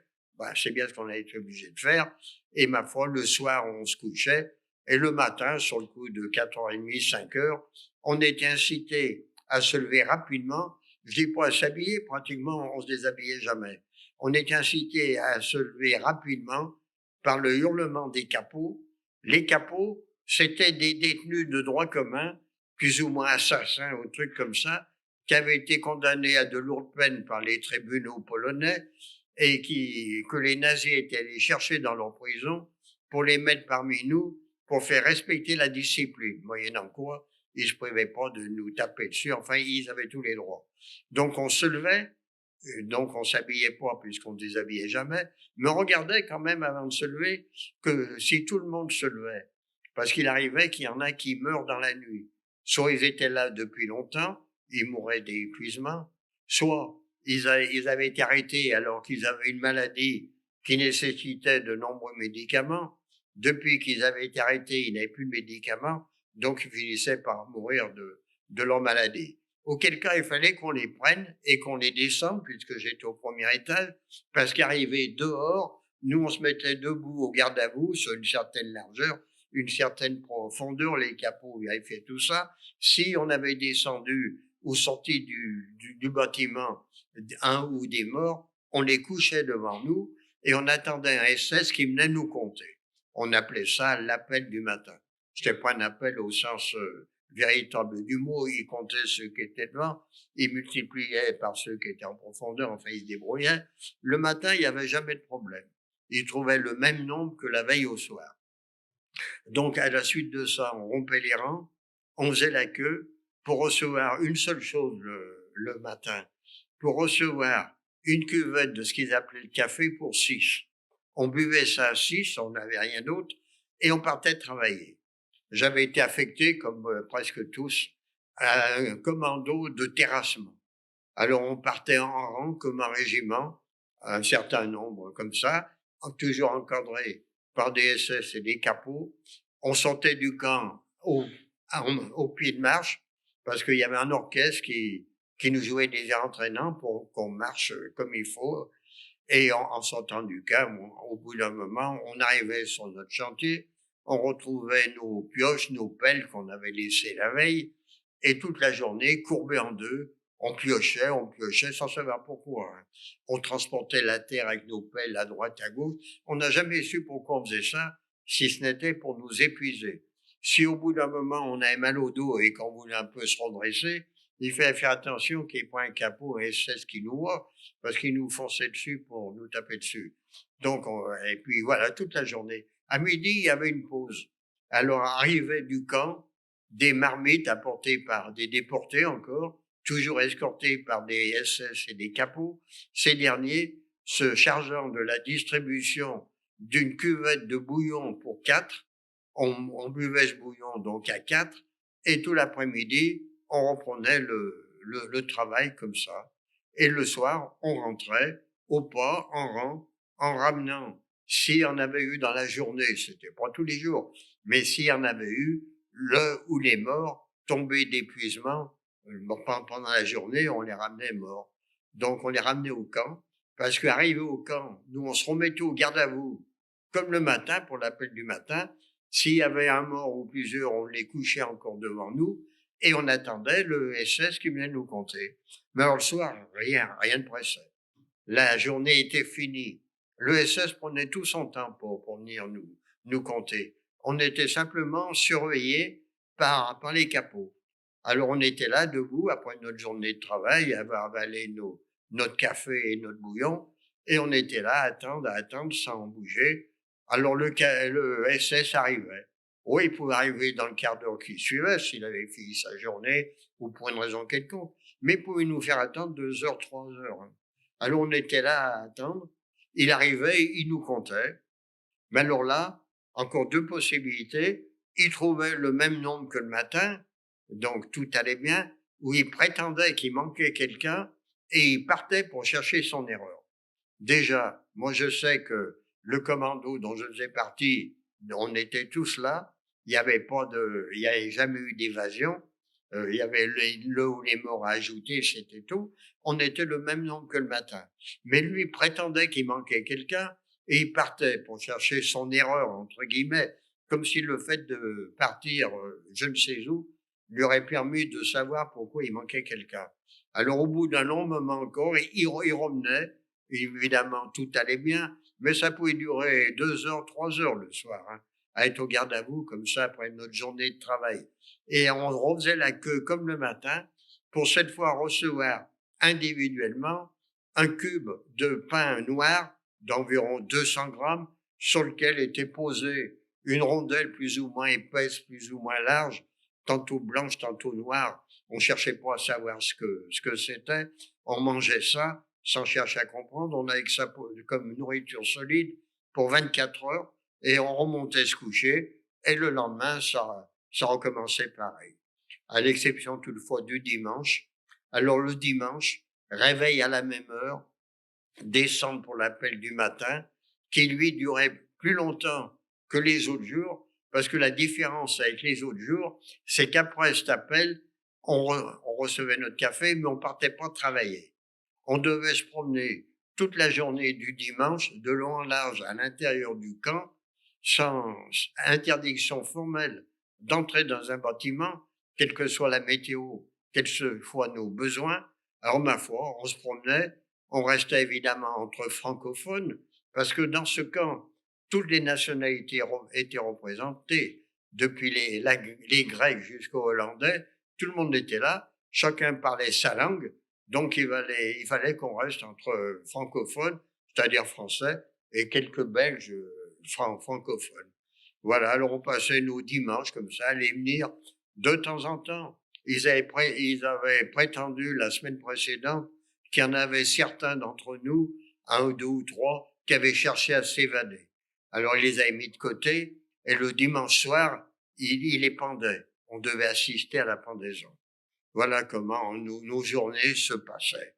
C'est bien ce qu'on a été obligé de faire. Et ma foi, le soir, on se couchait. Et le matin, sur le coup de 4h30, 5h, on était incité à se lever rapidement. Je dis pas à s'habiller, pratiquement, on se déshabillait jamais. On était incité à se lever rapidement par le hurlement des capots. Les capots, c'était des détenus de droit commun, plus ou moins assassins ou trucs comme ça, qui avaient été condamnés à de lourdes peines par les tribunaux polonais et que les nazis étaient allés chercher dans leur prison pour les mettre parmi nous, pour faire respecter la discipline, moyennant quoi ils se privaient pas de nous taper dessus. Enfin, ils avaient tous les droits. Donc, on se levait, donc on s'habillait pas puisqu'on ne déshabillait jamais, mais on regardait quand même avant de se lever que si tout le monde se levait, parce qu'il arrivait qu'il y en a qui meurent dans la nuit. Soit ils étaient là depuis longtemps, ils mouraient d'épuisement, soit ils avaient été arrêtés alors qu'ils avaient une maladie qui nécessitait de nombreux médicaments. Depuis qu'ils avaient été arrêtés, ils n'avaient plus de médicaments, donc ils finissaient par mourir de leur maladie. Auquel cas, il fallait qu'on les prenne et qu'on les descende, puisque j'étais au premier étage, parce qu'arrivé dehors, nous, on se mettait debout au garde à vous sur une certaine largeur, une certaine profondeur, les capots avaient fait tout ça. Si on avait descendu ou sorti du bâtiment un ou des morts, on les couchait devant nous et on attendait un SS qui venait nous compter. On appelait ça l'appel du matin. C'était pas un appel au sens véritable du mot. Il comptait ceux qui étaient devant, il multipliait par ceux qui étaient en profondeur, enfin il se débrouillait. Le matin, il n'y avait jamais de problème. Il trouvait le même nombre que la veille au soir. Donc à la suite de ça, on rompait les rangs, on faisait la queue pour recevoir une seule chose le matin, pour recevoir une cuvette de ce qu'ils appelaient le café pour 6. On buvait ça à 6, on n'avait rien d'autre, et on partait travailler. J'avais été affecté, comme presque tous, à un commando de terrassement. Alors on partait en rang comme un régiment, un certain nombre comme ça, toujours encadré par des SS et des capots. On sortait du camp au pied de marche, parce qu'il y avait un orchestre qui nous jouait des airs entraînants pour qu'on marche comme il faut. Et en sortant du camp, au bout d'un moment, on arrivait sur notre chantier, on retrouvait nos pioches, nos pelles qu'on avait laissées la veille, et toute la journée, courbés en deux, on piochait sans savoir pourquoi. On transportait la terre avec nos pelles à droite, à gauche. On n'a jamais su pourquoi on faisait ça, si ce n'était pour nous épuiser. Si au bout d'un moment, on avait mal au dos et qu'on voulait un peu se redresser, il fallait faire attention qu'il n'y ait pas un capot, un SS qui nous voit, parce qu'ils nous fonçaient dessus pour nous taper dessus. Donc, et puis voilà, toute la journée. À midi, il y avait une pause. Alors, arrivait du camp des marmites apportées par des déportés encore, toujours escortés par des SS et des capots, ces derniers se chargeant de la distribution d'une cuvette de bouillon pour 4. On buvait ce bouillon donc à 4, et tout l'après-midi, on reprenait le travail comme ça. Et le soir, on rentrait au pas, en rang, en ramenant, s'il y en avait eu dans la journée, c'était pas tous les jours, mais s'il y en avait eu, le ou les morts tombés d'épuisement, pendant la journée, on les ramenait morts. Donc on les ramenait au camp, parce qu'arrivé au camp, nous on se remettait au garde à vous, comme le matin, pour l'appel du matin. S'il y avait un mort ou plusieurs, on les couchait encore devant nous, et on attendait le SS qui venait nous compter. Mais alors le soir, rien de pressait. La journée était finie. Le SS prenait tout son temps pour venir nous compter. On était simplement surveillés par les capots. Alors on était là, debout, après notre journée de travail, à avaler notre café et notre bouillon, et on était là à attendre sans bouger. Alors le SS arrivait. Oui, il pouvait arriver dans le quart d'heure qui suivait, s'il avait fini sa journée, ou pour une raison quelconque, mais il pouvait nous faire attendre 2 heures, 3 heures. Alors on était là à attendre, il arrivait, il nous comptait. Mais alors là, encore 2 possibilités. Il trouvait le même nombre que le matin, donc tout allait bien, ou il prétendait qu'il manquait quelqu'un et il partait pour chercher son erreur. Déjà, moi je sais que le commando dont je faisais partie, on était tous là, il n'y avait jamais eu d'évasion, il y avait le ou les morts à ajouter, c'était tout. On était le même nombre que le matin. Mais lui prétendait qu'il manquait quelqu'un, et il partait pour chercher son erreur, entre guillemets, comme si le fait de partir je ne sais où lui aurait permis de savoir pourquoi il manquait quelqu'un. Alors au bout d'un long moment encore, il revenait. Évidemment, tout allait bien, mais ça pouvait durer 2 heures, 3 heures le soir, hein, à être au garde à vous comme ça après notre journée de travail. Et on refaisait la queue comme le matin pour cette fois recevoir individuellement un cube de pain noir d'environ 200 grammes sur lequel était posée une rondelle plus ou moins épaisse, plus ou moins large, tantôt blanche, tantôt noire. On cherchait pas à savoir ce que c'était. On mangeait ça sans chercher à comprendre. On avait que ça comme nourriture solide pour 24 heures, et on remontait se coucher, et le lendemain, ça recommençait pareil. À l'exception toutefois du dimanche. Alors le dimanche, réveil à la même heure, descendre pour l'appel du matin, qui lui durait plus longtemps que les autres jours, parce que la différence avec les autres jours, c'est qu'après cet appel, on recevait notre café, mais on partait pas travailler. On devait se promener toute la journée du dimanche, de long en large, à l'intérieur du camp, sans interdiction formelle d'entrer dans un bâtiment, quelle que soit la météo, quels que soient nos besoins. Alors, ma foi, on se promenait, on restait évidemment entre francophones, parce que dans ce camp, toutes les nationalités étaient représentées, depuis les Grecs jusqu'aux Hollandais, tout le monde était là, chacun parlait sa langue, donc il fallait qu'on reste entre francophones, c'est-à-dire français, et quelques Belges francophones. Voilà, alors on passait nos dimanches comme ça, aller venir de temps en temps. Ils avaient prétendu la semaine précédente qu'il y en avait certains d'entre nous, 1 ou 2 ou 3, qui avaient cherché à s'évader. Alors ils les avaient mis de côté, et le dimanche soir, ils les pendaient. On devait assister à la pendaison. Voilà comment nos journées se passaient.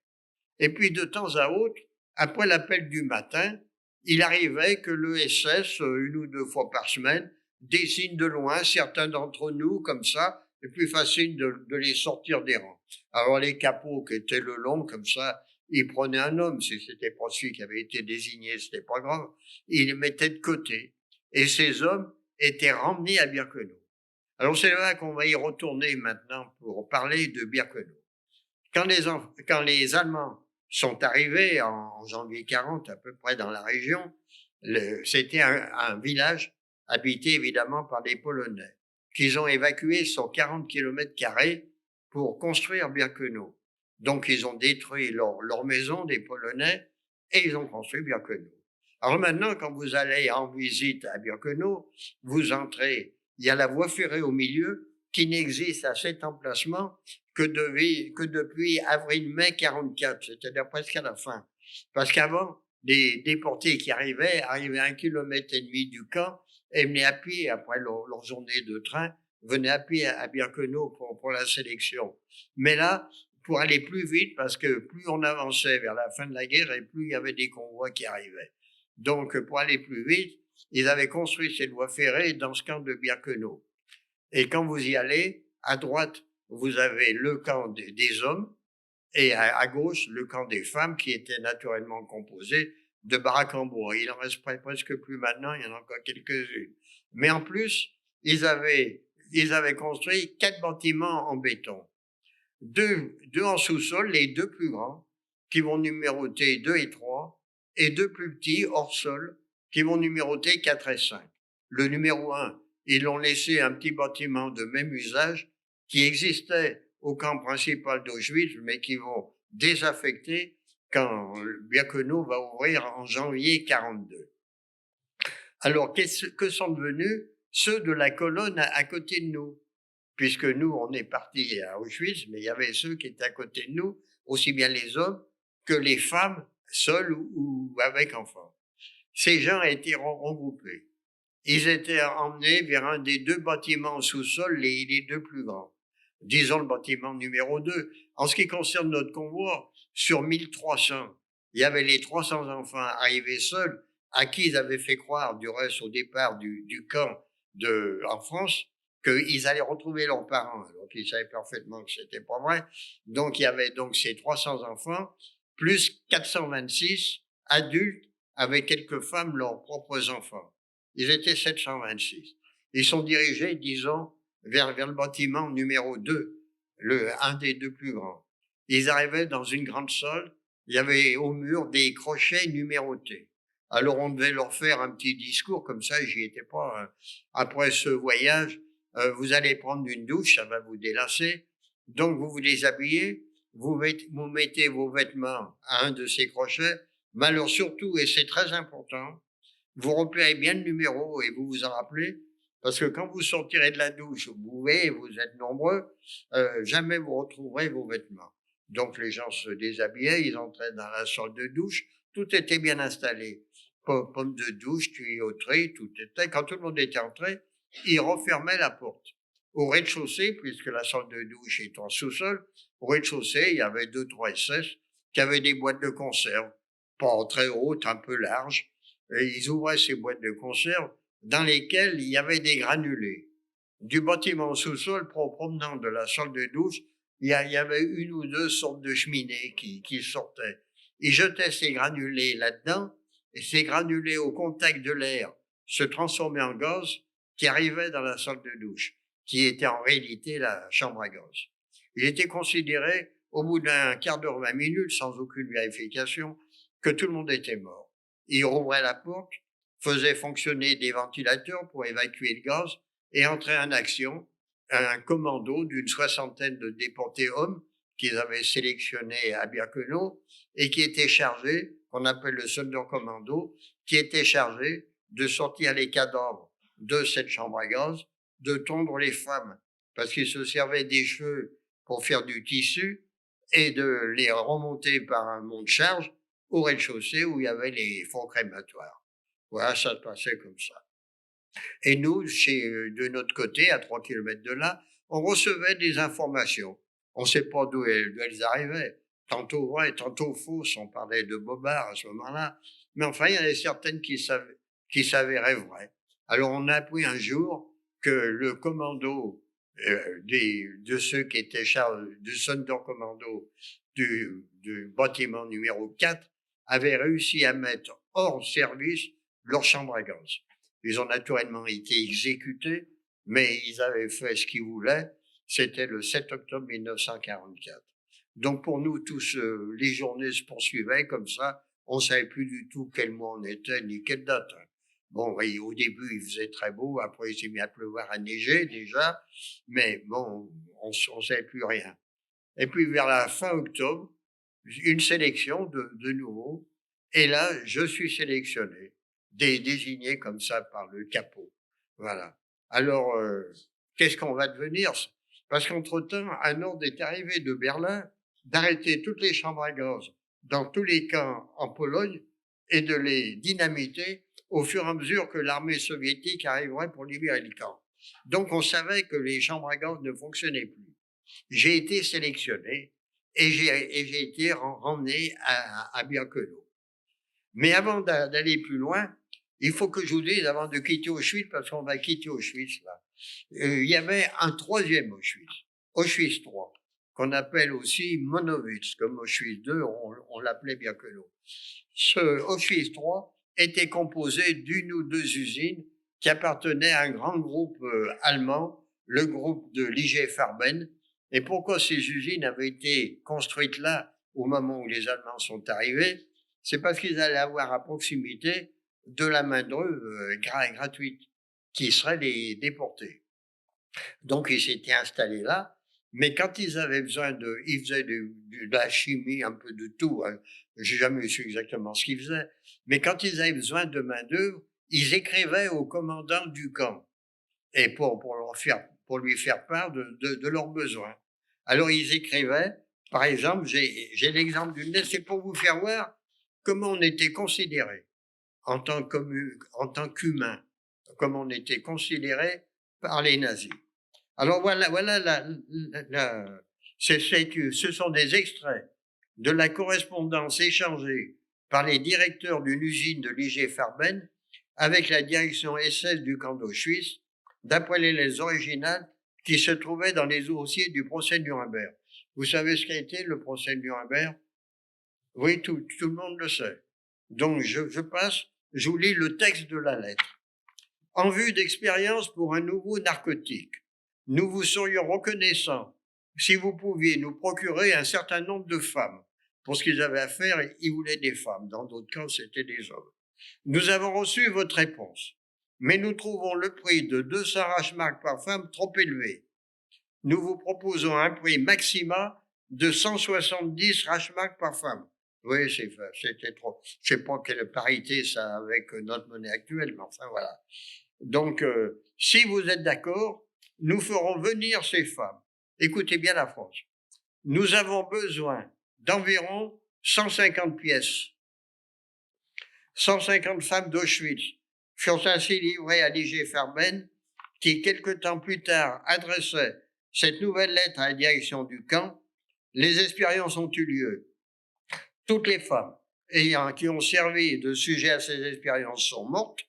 Et puis de temps à autre, après l'appel du matin, il arrivait que le SS, 1 ou 2 fois par semaine, désigne de loin certains d'entre nous comme ça, c'est plus facile de les sortir des rangs. Alors les capots qui étaient le long comme ça, ils prenaient un homme, si c'était pas celui qui avait été désigné, c'était pas grave, ils les mettaient de côté. Et ces hommes étaient ramenés à Birkenau. Alors c'est là qu'on va y retourner maintenant pour parler de Birkenau. Quand les Allemands sont arrivés en janvier 40, à peu près dans la région, c'était un village habité évidemment par les Polonais, qu'ils ont évacué sur 40 km² pour construire Birkenau. Donc ils ont détruit leur maison des Polonais et ils ont construit Birkenau. Alors maintenant, quand vous allez en visite à Birkenau, vous entrez, il y a la voie ferrée au milieu qui n'existe à cet emplacement que depuis avril-mai 44, c'est-à-dire presque à la fin. Parce qu'avant, les déportés qui arrivaient à 1,5 km du camp et venaient à pied après leur journée de train, venaient à pied à Birkenau pour la sélection. Mais là, pour aller plus vite, parce que plus on avançait vers la fin de la guerre et plus il y avait des convois qui arrivaient. Donc, pour aller plus vite, ils avaient construit ces voies ferrées dans ce camp de Birkenau. Et quand vous y allez, à droite, vous avez le camp des hommes et à gauche, le camp des femmes qui était naturellement composé de baraques en bois. Il en reste presque plus maintenant, il y en a encore quelques-unes. Mais en plus, ils avaient construit 4 bâtiments en béton. Deux en sous-sol, les 2 plus grands, qui vont numéroter 2 et 3, et 2 plus petits hors sol, qui vont numéroter 4 et 5. Le numéro 1, ils l'ont laissé un petit bâtiment de même usage qui existait au camp principal d'Auschwitz, mais qui vont désaffecter quand Birkenau va ouvrir en janvier 42. Alors, que sont devenus ceux de la colonne à côté de nous? Puisque nous, on est partis à Auschwitz, mais il y avait ceux qui étaient à côté de nous, aussi bien les hommes que les femmes, seules ou avec enfants. Ces gens étaient regroupés. Ils étaient emmenés vers un des 2 bâtiments au sous-sol, les 2 plus grands. Disons le bâtiment numéro 2. En ce qui concerne notre convoi, sur 1300, il y avait les 300 enfants arrivés seuls, à qui ils avaient fait croire, du reste, au départ du camp en France, qu'ils allaient retrouver leurs parents, alors qu'ils savaient parfaitement que c'était pas vrai. Donc, il y avait donc ces 300 enfants, plus 426 adultes avec quelques femmes, leurs propres enfants. Ils étaient 726. Ils sont dirigés, disons, vers le bâtiment numéro 2, un des 2 plus grands. Ils arrivaient dans une grande salle, il y avait au mur des crochets numérotés. Alors on devait leur faire un petit discours, comme ça, j'y étais pas. Hein. Après ce voyage, vous allez prendre une douche, ça va vous délasser. Donc vous vous déshabillez, vous mettez vos vêtements à un de ces crochets, mais alors surtout, et c'est très important, vous repérez bien le numéro et vous vous en rappelez, parce que quand vous sortirez de la douche, vous êtes nombreux, jamais vous retrouverez vos vêtements. Donc les gens se déshabillaient, ils entraient dans la salle de douche, tout était bien installé. Pomme de douche, tuyauterie, tout était. Quand tout le monde était entré, ils refermaient la porte. Au rez-de-chaussée, puisque la salle de douche est en sous-sol, au rez-de-chaussée, il y avait 2-3 SS qui avaient des boîtes de conserve, pas très hautes, un peu larges. Et ils ouvraient ces boîtes de conserve dans lesquelles il y avait des granulés. Du bâtiment au sous-sol, provenant de la salle de douche, il y avait 1 ou 2 sortes de cheminées qui sortaient. Ils jetaient ces granulés là-dedans, et ces granulés au contact de l'air se transformaient en gaz qui arrivait dans la salle de douche, qui était en réalité la chambre à gaz. Il était considéré, au bout d'un quart d'heure, 20 minutes, sans aucune vérification, que tout le monde était mort. Il rouvrait la porte, faisait fonctionner des ventilateurs pour évacuer le gaz et entrait en action un commando d'une 60aine de déportés hommes qu'ils avaient sélectionnés à Birkenau et qui était chargé, qu'on appelle le Sonderkommando, qui était chargé de sortir les cadavres de cette chambre à gaz, de tondre les femmes, parce qu'ils se servaient des cheveux pour faire du tissu et de les remonter par un monte-charge au rez-de-chaussée où il y avait les fonds crématoires. Voilà, ça se passait comme ça. Et nous, de notre côté, à 3 kilomètres de là, on recevait des informations. On ne sait pas d'où elles arrivaient. Tantôt vraies, tantôt fausses. On parlait de bobards à ce moment-là. Mais enfin, il y en avait certaines qui s'avéraient vraies. Alors, on a appris un jour que le commando de ceux qui étaient chargés du Sonderkommando du bâtiment numéro 4 avait réussi à mettre hors service leur chambre à gaz. Ils ont naturellement été exécutés, mais ils avaient fait ce qu'ils voulaient. C'était le 7 octobre 1944. Donc pour nous tous, les journées se poursuivaient comme ça. On savait plus du tout quel mois on était ni quelle date. Bon, oui, au début il faisait très beau, après il s'est mis à pleuvoir, à neiger déjà, mais bon, on savait plus rien. Et puis vers la fin octobre, une sélection de nouveau, et là je suis sélectionné, désigné comme ça par le capot. Voilà. Alors qu'est-ce qu'on va devenir? Parce qu'entre-temps, un ordre est arrivé de Berlin d'arrêter toutes les chambres à gaz dans tous les camps en Pologne et de les dynamiter au fur et à mesure que l'armée soviétique arriverait pour libérer le camp. Donc on savait que les chambres à gaz ne fonctionnaient plus. J'ai été sélectionné et j'ai été ramené à Birkenau. Mais avant d'aller plus loin, il faut que je vous dise, avant de quitter Auschwitz, parce qu'on va quitter Auschwitz là, il y avait un troisième Auschwitz, Auschwitz III, qu'on appelle aussi Monowitz, comme Auschwitz II, on l'appelait Birkenau. Ce Auschwitz III était composé d'une ou deux usines qui appartenaient à un grand groupe allemand, le groupe de l'IG Farben. Et pourquoi ces usines avaient été construites là au moment où les Allemands sont arrivés? C'est parce qu'ils allaient avoir à proximité de la main-d'œuvre gratuite qui serait les déportés. Donc ils s'étaient installés là, mais quand ils avaient besoin ils faisaient de la chimie, un peu de tout, hein. J'ai jamais su exactement ce qu'ils faisaient, mais quand ils avaient besoin de main-d'œuvre, ils écrivaient au commandant du camp et pour lui faire part de leurs besoins. Alors ils écrivaient, par exemple, j'ai l'exemple d'une lettre, c'est pour vous faire voir comment on était considéré en tant qu'humain, comment on était considéré par les nazis. Alors voilà, ce sont des extraits de la correspondance échangée par les directeurs d'une usine de l'IG Farben avec la direction SS du camp d'Auschwitz, d'après les lettres originales qui se trouvaient dans les dossiers du procès de Nuremberg. Vous savez ce qu'a été le procès de Nuremberg? Oui, tout le monde le sait. Donc je vous lis le texte de la lettre. En vue d'expérience pour un nouveau narcotique, nous vous serions reconnaissants si vous pouviez nous procurer un certain nombre de femmes. Pour ce qu'ils avaient à faire, ils voulaient des femmes. Dans d'autres cas, c'était des hommes. Nous avons reçu votre réponse, mais nous trouvons le prix de 200 Reichsmark par femme trop élevé. Nous vous proposons un prix maximum de 170 Reichsmark par femme. Oui, c'était trop. Je sais pas quelle parité ça avec notre monnaie actuelle, mais enfin voilà. Donc, si vous êtes d'accord, nous ferons venir ces femmes. Écoutez bien la France. Nous avons besoin d'environ 150 pièces. 150 femmes d'Auschwitz furent ainsi livrées à l'IG Farben, qui quelque temps plus tard adressait cette nouvelle lettre à la direction du camp. Les expériences ont eu lieu. Toutes les femmes qui ont servi de sujet à ces expériences sont mortes.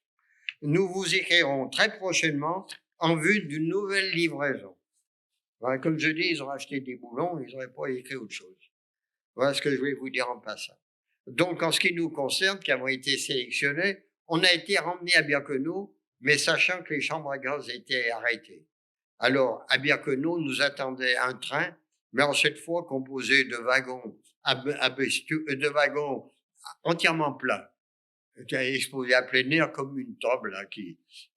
Nous vous écrirons très prochainement en vue d'une nouvelle livraison. Voilà, comme je dis, ils ont acheté des boulons, ils n'auraient pas écrit autre chose. Voilà ce que je voulais vous dire en passant. Donc, en ce qui nous concerne, qui avons été sélectionnés, on a été ramenés à Birkenau, mais sachant que les chambres à gaz étaient arrêtées. Alors, à Birkenau, nous attendait un train, mais en cette fois composé de wagons de wagons entièrement plats, exposés à plein air comme une table là,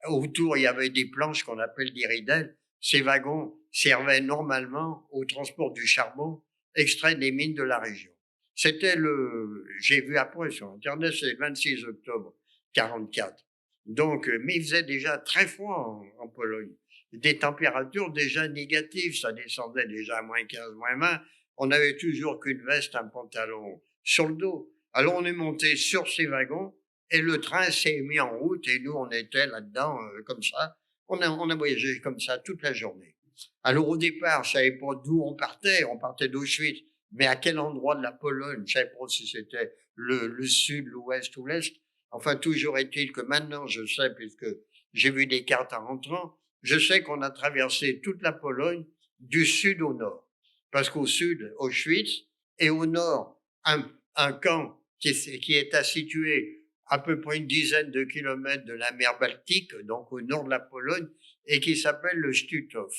autour il y avait des planches qu'on appelle des ridelles. Ces wagons servaient normalement au transport du charbon extrait des mines de la région. J'ai vu après sur internet, c'est le 26 octobre 44. Donc, mais il faisait déjà très froid en Pologne. Des températures déjà négatives, ça descendait déjà à moins 15, moins 20. On avait toujours qu'une veste, un pantalon sur le dos. Alors on est monté sur ces wagons et le train s'est mis en route et nous on était là-dedans comme ça. On a voyagé comme ça toute la journée. Alors au départ, je savais pas d'où on partait d'Auschwitz, mais à quel endroit de la Pologne, je savais pas si c'était le sud, l'ouest ou l'est. Enfin, toujours est-il que maintenant je sais, puisque j'ai vu des cartes en rentrant, je sais qu'on a traversé toute la Pologne du sud au nord. Parce qu'au sud, Auschwitz, et au nord, un camp qui est situé à peu près une dizaine de kilomètres de la mer Baltique, donc au nord de la Pologne, et qui s'appelle le Stutthof.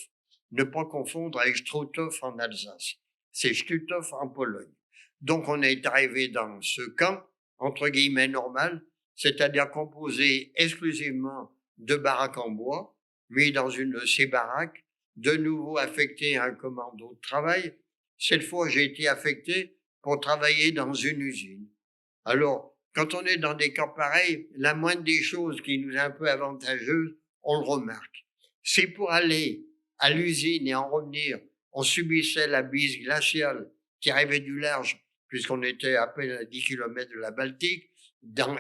Ne pas confondre avec Struthof en Alsace. C'est Stutthof en Pologne. Donc on est arrivé dans ce camp, entre guillemets normal, c'est-à-dire composé exclusivement de baraques en bois, mis dans une de ces baraques, de nouveau affecté à un commando de travail. Cette fois, j'ai été affecté pour travailler dans une usine. Alors, quand on est dans des camps pareils, la moindre des choses qui nous est un peu avantageuse, on le remarque. C'est pour aller à l'usine et en revenir, on subissait la bise glaciale qui arrivait du large, puisqu'on était à peine à 10 kilomètres de la Baltique,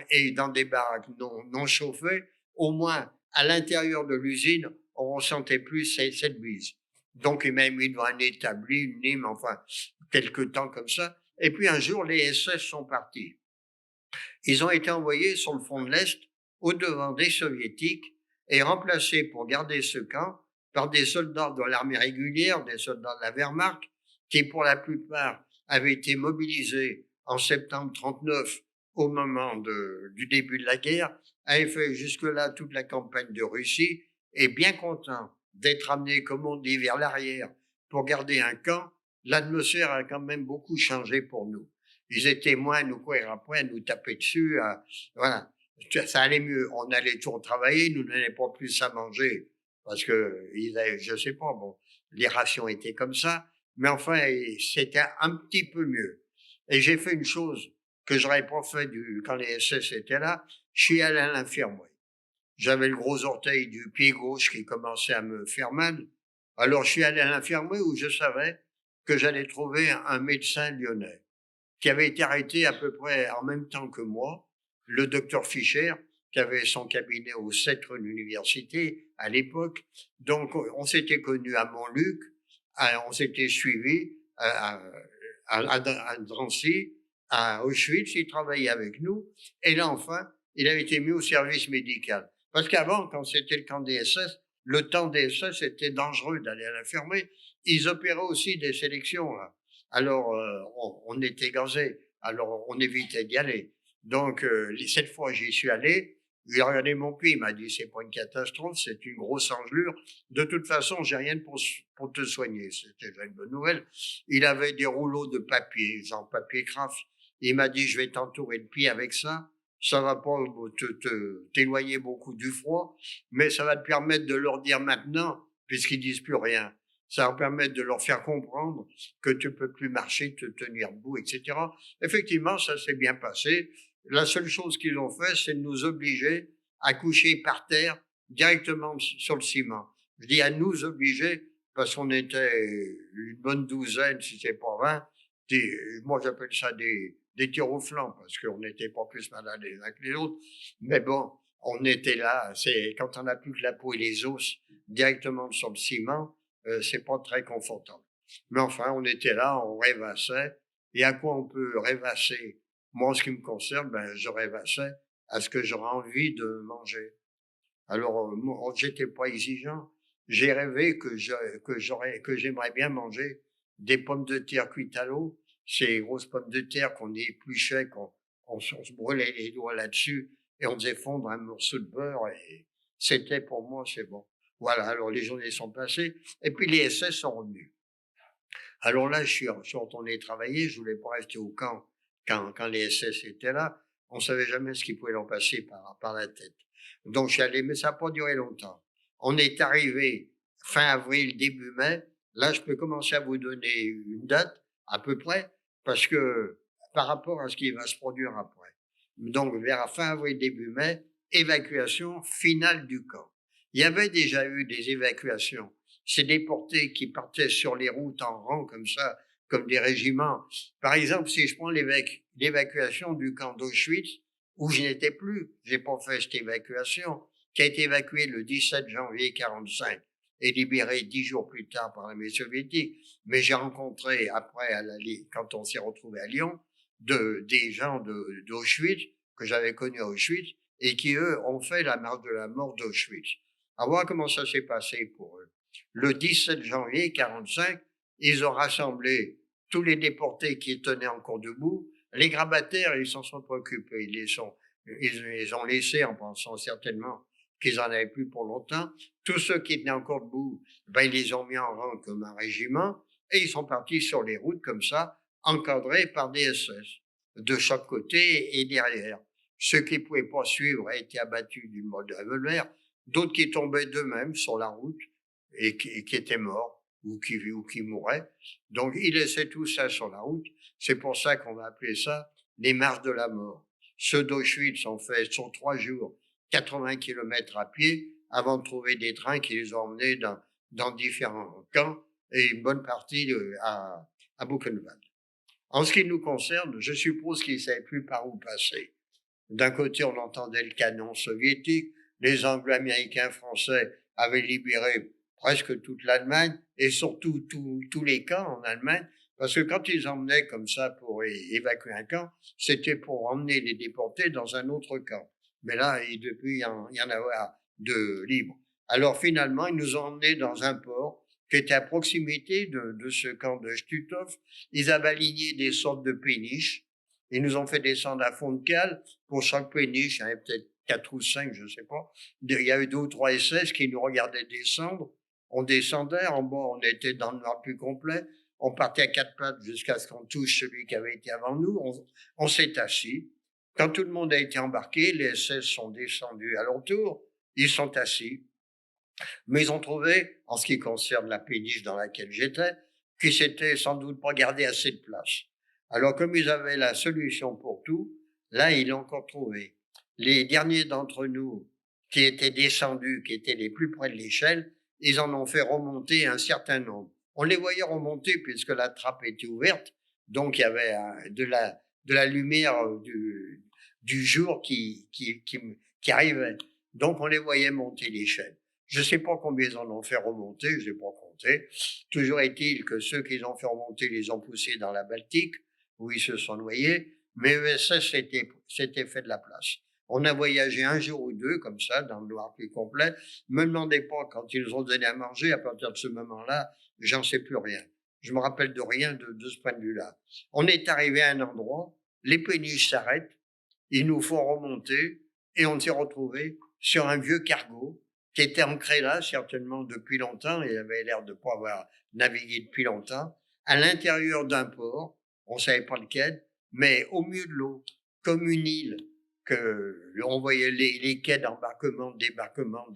et dans des baraques non chauffées, au moins à l'intérieur de l'usine, on ressentait plus cette bise. Donc, il m'a mis devant un établi, une Nîmes, enfin, quelques temps comme ça. Et puis un jour, les SS sont partis. Ils ont été envoyés sur le front de l'Est, au-devant des Soviétiques, et remplacés pour garder ce camp par des soldats de l'armée régulière, des soldats de la Wehrmacht, qui pour la plupart avaient été mobilisés en septembre 39 au moment du début de la guerre, avaient fait jusque-là toute la campagne de Russie, et bien contents d'être amenés, comme on dit, vers l'arrière pour garder un camp, l'atmosphère a quand même beaucoup changé pour nous. Ils étaient moins à nous courir après, à nous taper dessus. Voilà, ça allait mieux. On allait toujours travailler, nous n'avions pas plus à manger parce que ils avaient, je sais pas, bon, les rations étaient comme ça, mais enfin c'était un petit peu mieux. Et j'ai fait une chose que j'aurais pas fait quand les SS étaient là. Je suis allé à l'infirmerie. J'avais le gros orteil du pied gauche qui commençait à me faire mal. Alors je suis allé à l'infirmerie où je savais que j'allais trouver un médecin lyonnais qui avait été arrêté à peu près en même temps que moi, le docteur Fischer, qui avait son cabinet au 7 rue de l'université à l'époque. Donc, on s'était connus à Montluc, on s'était suivis à Drancy, à Auschwitz, il travaillait avec nous. Et là, enfin, il avait été mis au service médical. Parce qu'avant, quand c'était le camp des SS, le temps des SS, c'était dangereux d'aller à l'infirmerie. Ils opéraient aussi des sélections, là. Alors, on était gazés. Alors, on évitait d'y aller. Donc, cette fois, j'y suis allé. Il a regardé mon pied. Il m'a dit, c'est pas une catastrophe, c'est une grosse engelure. De toute façon, j'ai rien pour te soigner. C'était déjà une bonne nouvelle. Il avait des rouleaux de papier, genre papier craft. Il m'a dit, je vais t'entourer le pied avec ça. Ça va pas t'éloigner beaucoup du froid, mais ça va te permettre de leur dire maintenant, puisqu'ils disent plus rien. Ça va permettre de leur faire comprendre que tu peux plus marcher, te tenir debout, etc. Effectivement, ça s'est bien passé. La seule chose qu'ils ont fait, c'est de nous obliger à coucher par terre directement sur le ciment. Je dis à nous obliger parce qu'on était une bonne douzaine, si c'est pas 20. Moi, j'appelle ça des tirs au flanc parce qu'on n'était pas plus malades les uns que les autres. Mais bon, on était là. C'est quand on n'a plus que la peau et les os directement sur le ciment, c'est pas très confortable. Mais enfin, on était là, on rêvassait. Et à quoi on peut rêvasser? Moi, en ce qui me concerne, ben, je rêvassais à ce que j'aurais envie de manger. Alors, moi, j'étais pas exigeant. J'ai rêvé que j'aimerais bien manger des pommes de terre cuites à l'eau, ces grosses pommes de terre qu'on épluchait, on se brûlait les doigts là-dessus et on faisait fondre un morceau de beurre et c'était pour moi, c'est bon. Voilà, alors les journées sont passées et puis les SS sont revenus. Alors là, je suis retourné travailler, je voulais pas rester au camp quand les SS étaient là. On savait jamais ce qui pouvait leur passer par la tête. Donc je suis allé, mais ça n'a pas duré longtemps. On est arrivé fin avril, début mai. Là, je peux commencer à vous donner une date à peu près, parce que par rapport à ce qui va se produire après. Donc vers fin avril, début mai, évacuation finale du camp. Il y avait déjà eu des évacuations. Ces déportés qui partaient sur les routes en rang comme ça, comme des régiments. Par exemple, si je prends l'évacuation du camp d'Auschwitz, où je n'étais plus, j'ai pas fait cette évacuation, qui a été évacué le 17 janvier 45 et libéré 10 jours plus tard par l'armée soviétique. Mais j'ai rencontré après, quand on s'est retrouvé à Lyon, des gens d'Auschwitz que j'avais connus à Auschwitz et qui eux ont fait la marche de la mort d'Auschwitz. À voir comment ça s'est passé pour eux. Le 17 janvier 45, ils ont rassemblé tous les déportés qui tenaient encore debout. Les grabataires, ils s'en sont préoccupés. Ils les ont laissés en pensant certainement qu'ils en avaient plus pour longtemps. Tous ceux qui étaient encore debout, ben, ils les ont mis en rang comme un régiment et ils sont partis sur les routes comme ça, encadrés par des SS, de chaque côté et derrière. Ceux qui pouvaient pas suivre étaient abattus d'une balle de revolver, d'autres qui tombaient d'eux-mêmes sur la route et qui étaient morts ou qui mouraient. Donc, ils laissaient tout ça sur la route. C'est pour ça qu'on va appeler ça les marches de la mort. Ceux d'Auschwitz ont fait sur 3 jours 80 kilomètres à pied avant de trouver des trains qui les ont emmenés dans différents camps et une bonne partie à Buchenwald. En ce qui nous concerne, je suppose qu'ils ne savaient plus par où passer. D'un côté, on entendait le canon soviétique, les Anglo-Américains français avaient libéré presque toute l'Allemagne et surtout tous les camps en Allemagne, parce que quand ils emmenaient comme ça pour évacuer un camp, c'était pour emmener les déportés dans un autre camp. Mais là, depuis, il y en a de libres. Alors finalement, ils nous ont emmenés dans un port qui était à proximité de ce camp de Stutthof. Ils avaient aligné des sortes de péniches. Ils nous ont fait descendre à fond de cale. Pour chaque péniche, il y en avait peut-être 4 ou 5, je ne sais pas. Il y avait 2 ou 3 SS qui nous regardaient descendre. On descendait, en bas, on était dans le noir plus complet. On partait à 4 pattes jusqu'à ce qu'on touche celui qui avait été avant nous. On s'est assis. Quand tout le monde a été embarqué, les SS sont descendus à leur tour. Ils sont assis. Mais ils ont trouvé, en ce qui concerne la péniche dans laquelle j'étais, qu'ils s'étaient sans doute pas gardé assez de place. Alors, comme ils avaient la solution pour tout, là, ils l'ont encore trouvé. Les derniers d'entre nous qui étaient descendus, qui étaient les plus près de l'échelle, ils en ont fait remonter un certain nombre. On les voyait remonter puisque la trappe était ouverte, donc il y avait de la lumière du jour qui arrivait. Donc on les voyait monter l'échelle. Je ne sais pas combien ils en ont fait remonter, je n'ai pas compté. Toujours est-il que ceux qu'ils ont fait remonter les ont poussés dans la Baltique, où ils se sont noyés, mais l'ESS s'était fait de la place. On a voyagé un jour ou deux, comme ça, dans le noir plus complet. Me demandez pas quand ils ont donné à manger, à partir de ce moment-là, j'en sais plus rien. Je me rappelle de rien de ce point de vue-là. On est arrivé à un endroit, les péniches s'arrêtent, ils nous font remonter, et on s'est retrouvé sur un vieux cargo qui était ancré là, certainement depuis longtemps, il avait l'air de ne pas avoir navigué depuis longtemps, à l'intérieur d'un port, on ne savait pas lequel, mais au milieu de l'eau, comme une île, que on voyait les quais d'embarquement, débarquement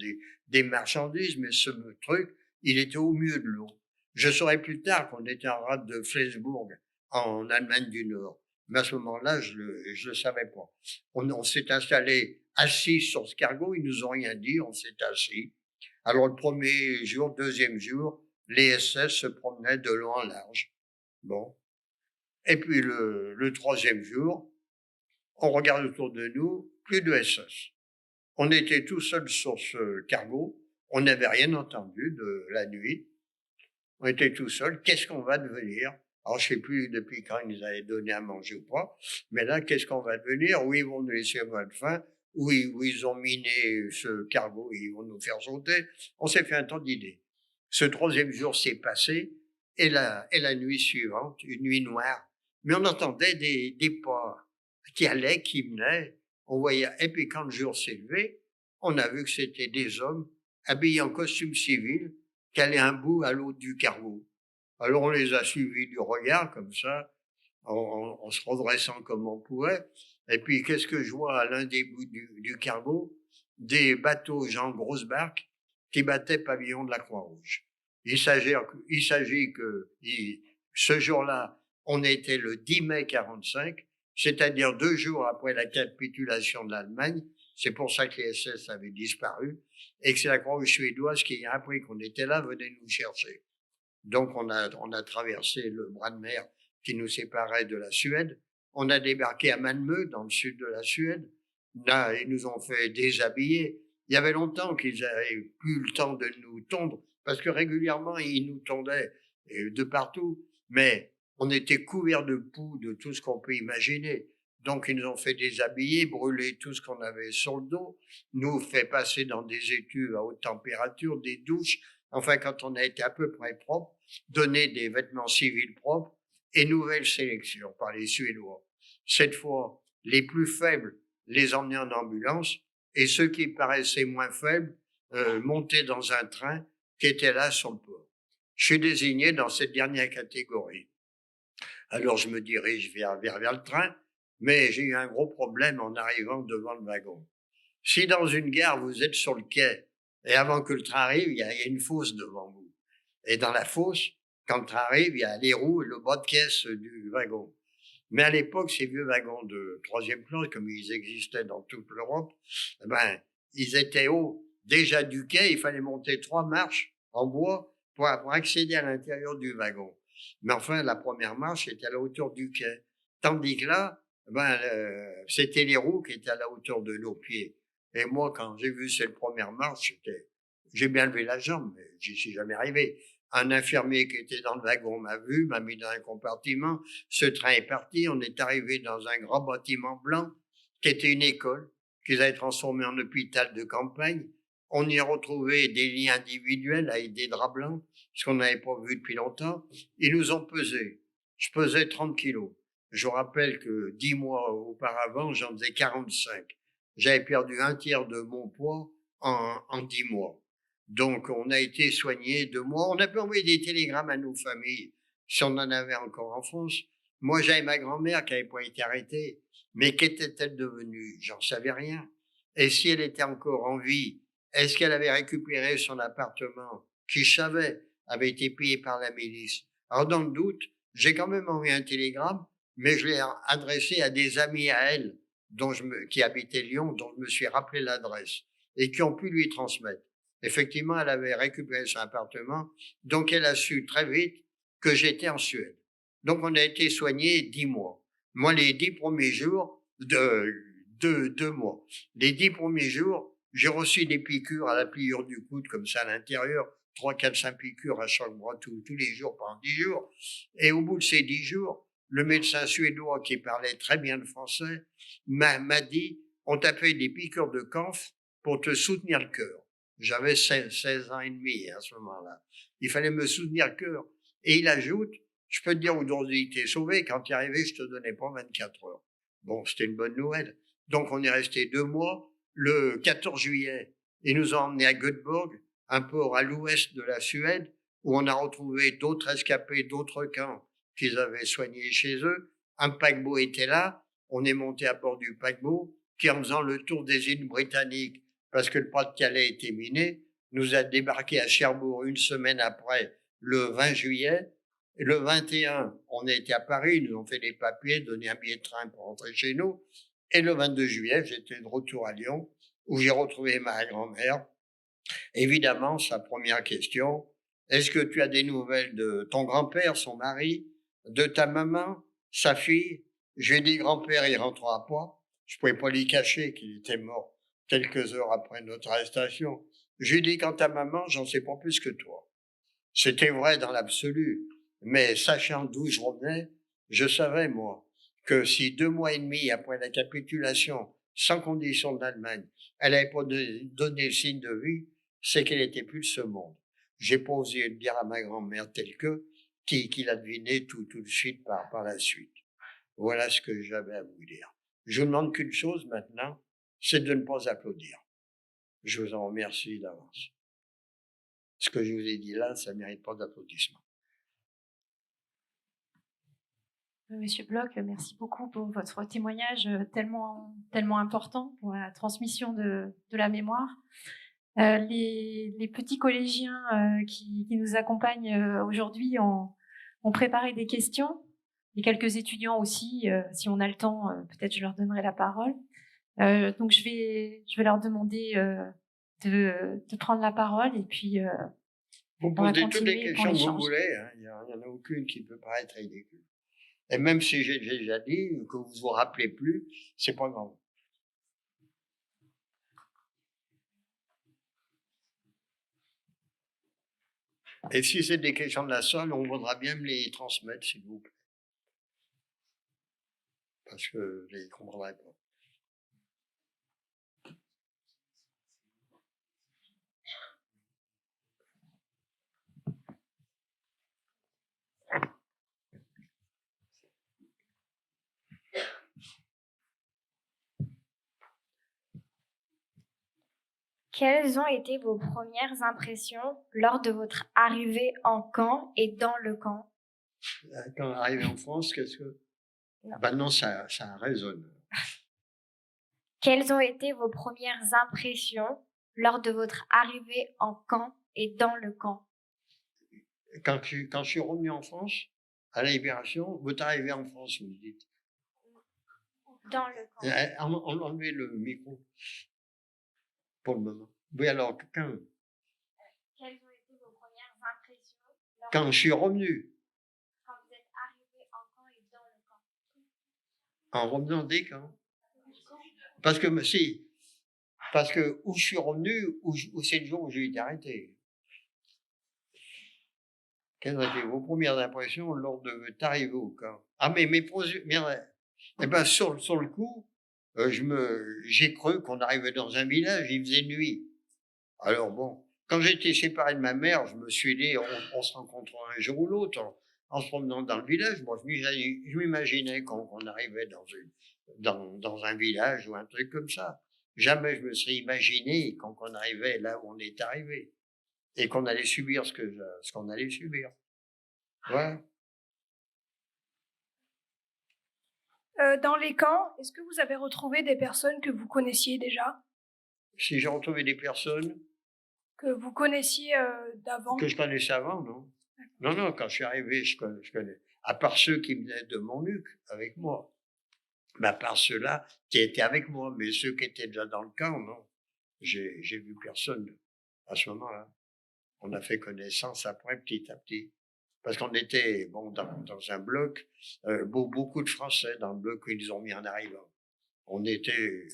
des marchandises, mais ce truc, il était au milieu de l'eau. Je saurais plus tard qu'on était en rade de Flensbourg, en Allemagne du Nord. Mais à ce moment-là, je le savais pas. On s'est installé assis sur ce cargo, ils nous ont rien dit, on s'est assis. Alors le premier jour, deuxième jour, les SS se promenaient de long en large. Bon. Et puis le troisième jour, on regarde autour de nous, plus de SS. On était tout seuls sur ce cargo, on n'avait rien entendu de la nuit. On était tout seuls, qu'est-ce qu'on va devenir? Alors, je sais plus depuis quand ils nous avaient donné à manger ou pas, mais là, qu'est-ce qu'on va devenir? Où ils vont nous laisser avoir de faim, où ils ont miné ce cargo, ils vont nous faire sauter. On s'est fait un temps d'idées. Ce troisième jour s'est passé, et la nuit suivante, une nuit noire. Mais on entendait des pas qui allaient, qui venaient. On voyait, et puis quand le jour s'est levé, on a vu que c'était des hommes habillés en costume civil, qui allaient un bout à l'autre du cargo. Alors on les a suivis du regard comme ça, en se redressant comme on pouvait. Et puis qu'est-ce que je vois à l'un des bouts du cargo? Des bateaux, genre grosses barques, qui battaient pavillon de la Croix-Rouge. Il s'agit que ce jour-là, on était le 10 mai 45, c'est-à-dire 2 jours après la capitulation de l'Allemagne. C'est pour ça que les SS avaient disparu et que c'est la Croix-Rouge suédoise qui a appris qu'on était là, venait nous chercher. Donc on a traversé le bras de mer qui nous séparait de la Suède. On a débarqué à Malmö, dans le sud de la Suède. Là, ils nous ont fait déshabiller. Il y avait longtemps qu'ils avaient plus le temps de nous tondre, parce que régulièrement, ils nous tondaient de partout. Mais on était couverts de poux, de tout ce qu'on peut imaginer. Donc, ils nous ont fait déshabiller, brûler tout ce qu'on avait sur le dos, nous fait passer dans des étuves à haute température, des douches. Enfin, quand on a été à peu près propre, donner des vêtements civils propres et nouvelle sélection par les Suédois. Cette fois, les plus faibles les emmenaient en ambulance et ceux qui paraissaient moins faibles montaient dans un train qui était là sur le port. Je suis désigné dans cette dernière catégorie. Alors je me dirige vers le train, mais j'ai eu un gros problème en arrivant devant le wagon. Si dans une gare vous êtes sur le quai et avant que le train arrive, il y a une fosse devant vous. Et dans la fosse, quand le train arrive, il y a les roues et le bas de caisse du wagon. Mais à l'époque, ces vieux wagons de troisième classe, comme ils existaient dans toute l'Europe, ils étaient hauts. Déjà du quai, il fallait monter 3 marches en bois pour accéder à l'intérieur du wagon. Mais enfin, la première marche était à la hauteur du quai. Tandis que là, c'était les roues qui étaient à la hauteur de nos pieds. Et moi, quand j'ai vu cette première marche, j'ai bien levé la jambe, mais j'y suis jamais arrivé. Un infirmier qui était dans le wagon m'a vu, m'a mis dans un compartiment. Ce train est parti. On est arrivé dans un grand bâtiment blanc qui était une école qu'ils avaient transformé en hôpital de campagne. On y a retrouvé des lits individuels avec des draps blancs, ce qu'on n'avait pas vu depuis longtemps. Ils nous ont pesé. Je pesais 30 kilos. Je vous rappelle que 10 mois auparavant, j'en faisais 45. J'avais perdu un tiers de mon poids en 10 mois. Donc, on a été soigné 2 mois. On a pu envoyer des télégrammes à nos familles, si on en avait encore en France. Moi, j'avais ma grand-mère qui n'avait pas été arrêtée. Mais qu'était-elle devenue? J'en savais rien. Et si elle était encore en vie, est-ce qu'elle avait récupéré son appartement, qui, je savais, avait été payé par la milice? Alors, dans le doute, j'ai quand même envoyé un télégramme, mais je l'ai adressé à des amis à elle, qui habitaient Lyon, dont je me suis rappelé l'adresse, et qui ont pu lui transmettre. Effectivement, elle avait récupéré son appartement, donc elle a su très vite que j'étais en Suède. Donc, on a été soigné 10 mois. Moi, les 10 premiers jours de 2 mois, les 10 premiers jours, j'ai reçu des piqûres à la pliure du coude, comme ça à l'intérieur, 3, 4, 5 piqûres à chaque bras tous les jours pendant 10 jours. Et au bout de ces 10 jours, le médecin suédois qui parlait très bien le français m'a dit, on t'a fait des piqûres de camphre pour te soutenir le cœur. J'avais 16 ans et demi à ce moment-là. Il fallait me soutenir le cœur. Et il ajoute, je peux te dire aujourd'hui, t'es sauvé, quand tu es arrivé, je te donnais pas 24 heures. Bon, c'était une bonne nouvelle. Donc, on est resté 2 mois. Le 14 juillet, ils nous ont emmenés à Göteborg, un port à l'ouest de la Suède, où on a retrouvé d'autres escapés, d'autres camps qu'ils avaient soignés chez eux. Un paquebot était là. On est monté à bord du paquebot, qui, en faisant le tour des îles britanniques, parce que le Pas-de-Calais était miné, nous a débarqué à Cherbourg une semaine après, le 20 juillet. Et le 21, on a été à Paris, ils nous ont fait les papiers, donné un billet de train pour rentrer chez nous. Et le 22 juillet, j'étais de retour à Lyon, où j'ai retrouvé ma grand-mère. Évidemment, sa première question, est-ce que tu as des nouvelles de ton grand-père, son mari, de ta maman, sa fille? Je lui ai dit, grand-père, il rentrera pas. Je pouvais pas lui cacher qu'il était mort quelques heures après notre arrestation. Je lui ai dit, quant à maman, j'en sais pas plus que toi. C'était vrai dans l'absolu, mais sachant d'où je revenais, je savais, moi, que si 2 mois et demi après la capitulation, sans condition de l'Allemagne, elle n'avait pas donné signe de vie, c'est qu'elle était plus de ce monde. J'ai pas osé le dire à ma grand-mère tel que, qui l'a deviné tout de suite par la suite. Voilà ce que j'avais à vous dire. Je vous demande qu'une chose maintenant, c'est de ne pas applaudir. Je vous en remercie d'avance. Ce que je vous ai dit là, ça ne mérite pas d'applaudissements. Monsieur Bloch, merci beaucoup pour votre témoignage tellement important pour la transmission de la mémoire. Les petits collégiens qui nous accompagnent aujourd'hui ont préparé des questions. Et quelques étudiants aussi, si on a le temps, peut-être je leur donnerai la parole. Donc je vais leur demander de prendre la parole et puis vous posez toutes les questions que vous voulez, hein. Il n'y en a aucune qui peut paraître ridicule. Et même si j'ai déjà dit que vous vous rappelez plus, c'est pas grave. Et si c'est des questions de la salle, on voudra bien me les transmettre, s'il vous plaît. Parce que je les comprendrai pas. Quelles ont été vos premières impressions lors de votre arrivée en camp et dans le camp? Quand arrivé en France, qu'est-ce que... Non. Ben non, ça résonne. Quelles ont été vos premières impressions lors de votre arrivée en camp et dans le camp? Quand je suis revenu en France, à la Libération, vous êtes arrivé en France, vous me dites. Dans le camp. On enlevait le micro pour le moment. Oui, alors, Quelles ont été vos premières Quand je suis revenu, Quand vous êtes arrivé en camp et dans le camp. en revenant des camps. Parce que où je suis revenu, où c'est le jour où j'ai été arrêté. Quelles ont été vos premières impressions lors de votre arrivée au camp? Ah, mais eh ben, sur le coup, j'ai cru qu'on arrivait dans un village, il faisait nuit. Alors bon, quand j'étais séparé de ma mère, je me suis dit, on se rencontrera un jour ou l'autre en se promenant dans le village. Moi, je m'imaginais qu'on arrivait dans un village ou un truc comme ça. Jamais je me serais imaginé qu'on arrivait là où on est arrivé et qu'on allait subir ce qu'on allait subir. Ouais. Dans les camps, est-ce que vous avez retrouvé des personnes que vous connaissiez déjà, Si j'ai retrouvé des personnes que vous connaissiez d'avant? que je connaissais avant, non. Non, quand je suis arrivé, je connais. À part ceux qui venaient de Montluc avec moi. Mais à part ceux-là qui étaient avec moi, mais ceux qui étaient déjà dans le camp, non. J'ai vu personne à ce moment-là. On a fait connaissance après, petit à petit. Parce qu'on était dans un bloc, beaucoup de Français dans le bloc qu'ils ont mis en arrivant. On était,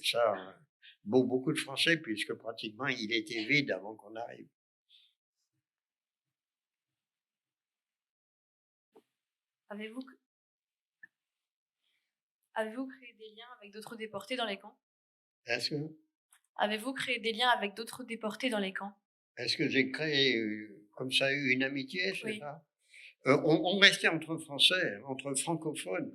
beaucoup de Français, puisque pratiquement il était vide avant qu'on arrive. Avez-vous créé des liens avec d'autres déportés dans les camps? Est-ce que, Avez-vous créé des liens avec d'autres déportés dans les camps? est-ce que j'ai créé comme ça une amitié, c'est Oui. ça? On restait entre Français, entre francophones.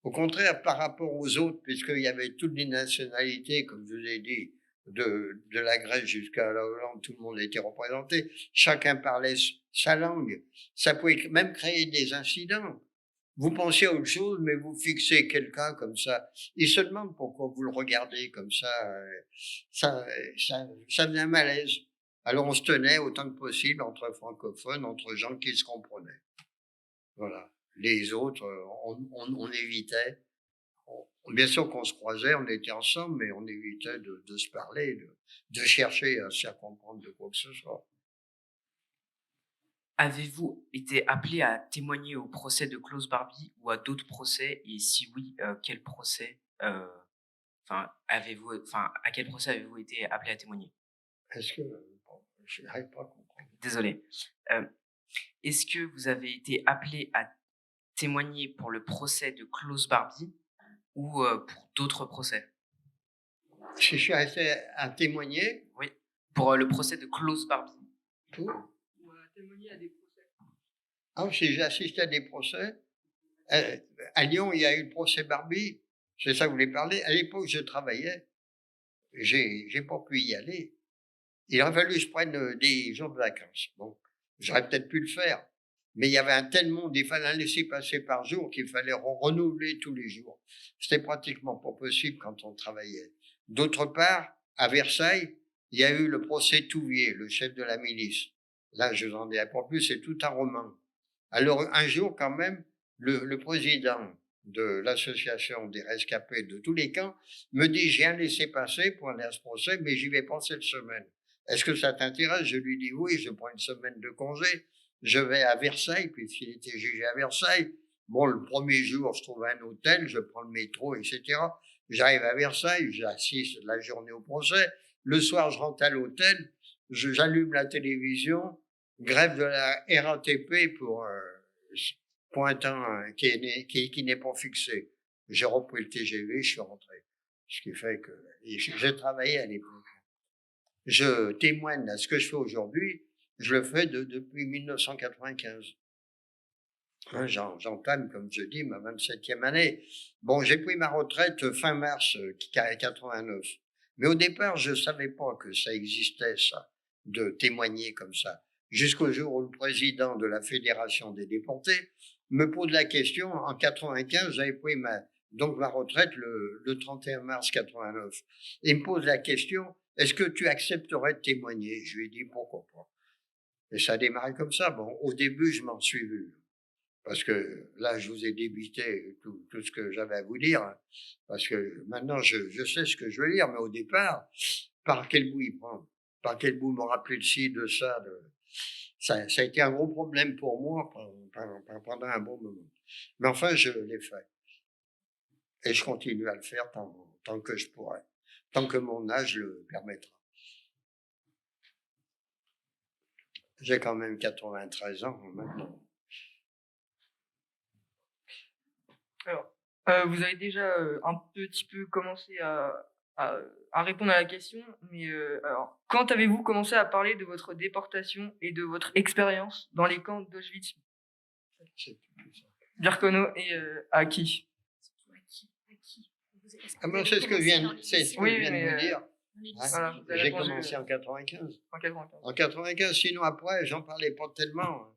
Au contraire, par rapport aux autres, puisqu'il y avait toutes les nationalités, comme je vous ai dit, de la Grèce jusqu'à la Hollande, tout le monde était représenté. Chacun parlait sa langue. Ça pouvait même créer des incidents. Vous pensez à autre chose, mais vous fixez quelqu'un comme ça. Il se demande pourquoi vous le regardez comme ça. Ça faisait un malaise. Alors on se tenait autant que possible entre francophones, entre gens qui se comprenaient. Voilà. Les autres, on évitait. Bien sûr qu'on se croisait, on était ensemble, mais on évitait de se parler, de chercher à se faire comprendre de quoi que ce soit. Avez-vous été appelé à témoigner au procès de Klaus Barbie ou à d'autres procès? Et si oui, quel procès à quel procès avez-vous été appelé à témoigner? Est-ce que je n'arrive pas à comprendre. Désolé. Est-ce que vous avez été appelé à témoigner pour le procès de Klaus Barbie ou pour d'autres procès? Si je suis resté à témoigner. Oui, pour le procès de Klaus Barbie. Pour Témoigner à des procès. Ah, si j'ai assisté à des procès. À Lyon, il y a eu le procès Barbie. C'est ça que vous voulez parler. À l'époque, je travaillais. J'ai pas pu y aller. Il aurait fallu que je prenne des jours de vacances. Bon, j'aurais peut-être pu le faire. Mais il y avait un tel monde, il fallait un laisser-passer par jour qu'il fallait renouveler tous les jours. C'était pratiquement pas possible quand on travaillait. D'autre part, à Versailles, il y a eu le procès Touvier, le chef de la milice. Là, je vous en dis pas plus, c'est tout un roman. Alors, un jour, quand même, le président de l'association des rescapés de tous les camps me dit, j'ai un laissez-passer pour aller à ce procès, mais j'y vais pas cette semaine. Est-ce que ça t'intéresse? Je lui dis oui, je prends une semaine de congé. Je vais à Versailles, puisqu'il était jugé à Versailles. Bon, le premier jour, je trouve un hôtel, je prends le métro, etc. J'arrive à Versailles, j'assiste la journée au procès. Le soir, je rentre à l'hôtel, j'allume la télévision, grève de la RATP pour un temps qui n'est pas fixé. J'ai repris le TGV, je suis rentré. Ce qui fait que j'ai travaillé à l'époque. Je témoigne à ce que je fais aujourd'hui, je le fais depuis 1995. Hein, j'entame, comme je dis, ma 27e année. Bon, j'ai pris ma retraite fin mars 89. Mais au départ, je savais pas que ça existait, ça, de témoigner comme ça. Jusqu'au jour où le président de la Fédération des déportés me pose la question. En 95, j'avais pris ma retraite le 31 mars 89. Il me pose la question, est-ce que tu accepterais de témoigner? Je lui ai dit, pourquoi pas. Et ça a démarré comme ça. Bon, au début, je m'en suis vu. Parce que là, je vous ai débité tout ce que j'avais à vous dire. Parce que maintenant, je sais ce que je veux dire. Mais au départ, par quel bout il prend? Par quel bout me rappeler de ci, de ça, Ça a été un gros problème pour moi pendant un bon moment. Mais enfin, je l'ai fait. Et je continue à le faire tant que je pourrai, tant que mon âge le permettra. J'ai quand même 93 ans maintenant. Alors, vous avez déjà un petit peu commencé à répondre à la question, mais alors, quand avez-vous commencé à parler de votre déportation et de votre expérience dans les camps d'Auschwitz, Birkenau et à qui? Ah ben, c'est ce que je viens de vous dire. Voilà, vous avez J'ai répondu, commencé en 95. en 95. En 95, sinon après, j'en parlais pas tellement.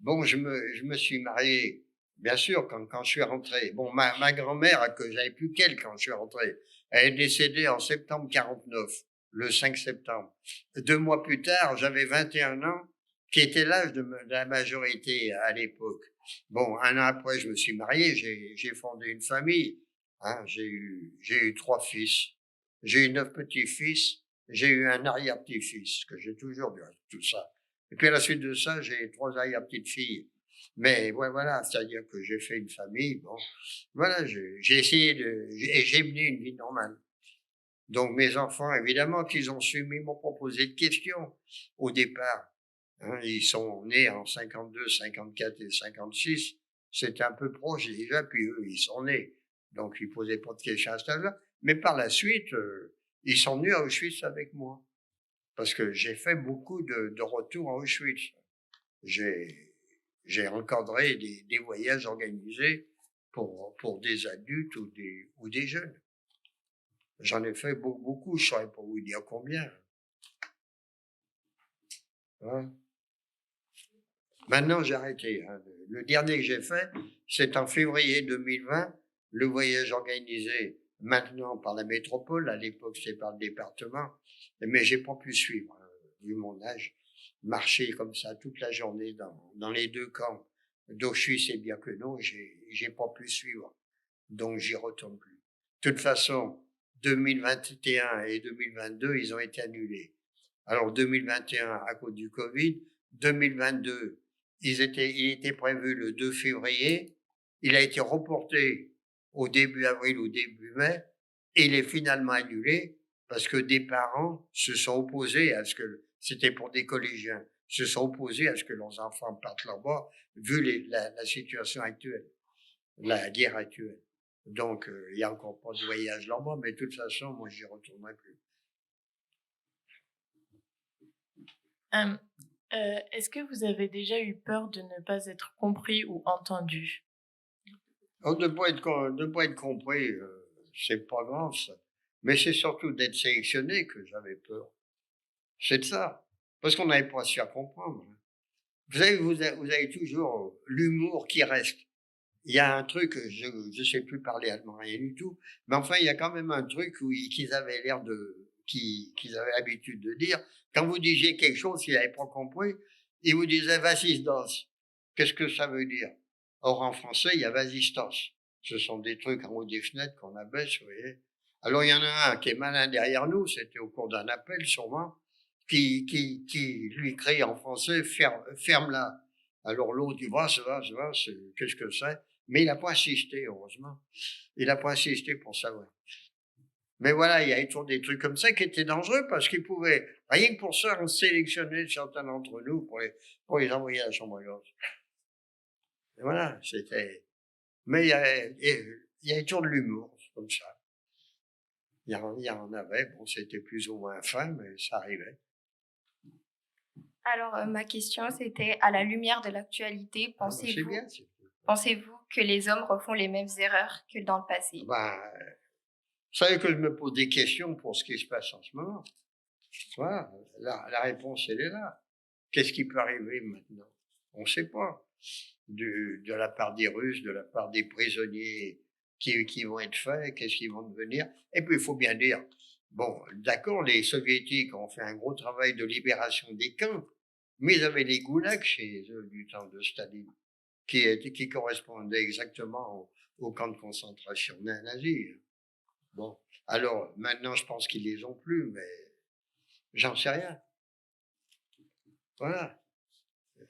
Bon, je me suis marié, bien sûr, quand je suis rentré. Bon, ma grand-mère, que j'avais plus qu'elle quand je suis rentré, elle est décédée en septembre 49, le 5 septembre. 2 mois plus tard, j'avais 21 ans, qui était l'âge de la majorité à l'époque. Bon, 1 an après, je me suis marié, j'ai fondé une famille. Hein, j'ai eu 3 fils. J'ai eu 9 petits-fils. J'ai eu un arrière-petit-fils, que j'ai toujours eu, tout ça. Et puis à la suite de ça, j'ai 3 arrière-petites-filles. Mais voilà, c'est-à-dire que j'ai fait une famille, bon. Voilà, j'ai essayé et j'ai mené une vie normale. Donc mes enfants, évidemment qu'ils ont su, mais ils m'ont proposé de questions au départ. Hein, ils sont nés en 52, 54 et 56. C'était un peu proche déjà, puis eux, ils sont nés. Donc ils posaient pas de questions à cet âge-là. Mais par la suite, ils sont venus à Auschwitz avec moi. Parce que j'ai fait beaucoup de retours à Auschwitz. J'ai encadré des voyages organisés pour des adultes ou des jeunes. J'en ai fait beaucoup, je ne saurais pas vous dire combien. Hein? Maintenant, j'ai arrêté. Hein. Le dernier que j'ai fait, c'est en février 2020, le voyage organisé maintenant par la métropole. À l'époque, c'était par le département. Mais j'ai pas pu suivre, hein, vu mon âge. Marcher comme ça toute la journée dans les 2 camps d'Auschwitz et Birkenau, j'ai pas pu suivre. Donc, j'y retourne plus. De toute façon, 2021 et 2022, ils ont été annulés. Alors, 2021 à cause du Covid, 2022, il était prévu le 2 février, il a été reporté au début avril ou début mai, et il est finalement annulé parce que des parents se sont opposés à ce que, c'était pour des collégiens, se sont opposés à ce que leurs enfants partent là-bas, vu la situation actuelle, la guerre actuelle. Donc, il n'y a encore pas de voyage là-bas, mais de toute façon, moi, j'y retournerai plus. Est-ce que vous avez déjà eu peur de ne pas être compris ou entendu? Alors, de ne pas être compris, c'est pas grave, ça. Mais c'est surtout d'être sélectionné que j'avais peur. C'est de ça. Parce qu'on n'avait pas à se faire comprendre. Vous savez, vous avez toujours l'humour qui reste. Il y a un truc, je sais plus parler allemand, rien du tout, mais enfin, il y a quand même un truc qu'ils avaient l'air qu'ils avaient l'habitude de dire. Quand vous disiez quelque chose, s'ils n'avaient pas compris, ils vous disaient vasistas. Qu'est-ce que ça veut dire? Or, en français, il y a vasistas. Ce sont des trucs en haut des fenêtres qu'on abaisse, vous voyez. Alors, il y en a un qui est malin derrière nous, c'était au cours d'un appel, sûrement, qui lui crie en français, ferme-la. Alors, l'autre, il va, qu'est-ce que c'est? Mais il n'a pas insisté, heureusement. Il n'a pas insisté pour savoir. Mais voilà, il y a toujours des trucs comme ça qui étaient dangereux parce qu'ils pouvaient, rien que pour ça, on sélectionnait certains d'entre nous pour les envoyer à la chambre haute. Et voilà, c'était. Mais il y a toujours de l'humour, comme ça. Il y en avait, bon, c'était plus ou moins fin, mais ça arrivait. Alors, ma question, c'était, à la lumière de l'actualité, pensez-vous que les hommes refont les mêmes erreurs que dans le passé? Vous savez que je me pose des questions pour ce qui se passe en ce moment. Voilà, la réponse, elle est là. Qu'est-ce qui peut arriver maintenant? On ne sait pas. De la part des Russes, de la part des prisonniers qui vont être faits, qu'est-ce qu'ils vont devenir. Et puis, il faut bien dire, bon, d'accord, les Soviétiques ont fait un gros travail de libération des camps, mais ils avaient des goulags chez eux du temps de Staline, qui correspondaient exactement au camp de concentration nazi. Bon, alors maintenant, je pense qu'ils les ont plus, mais j'en sais rien. Voilà.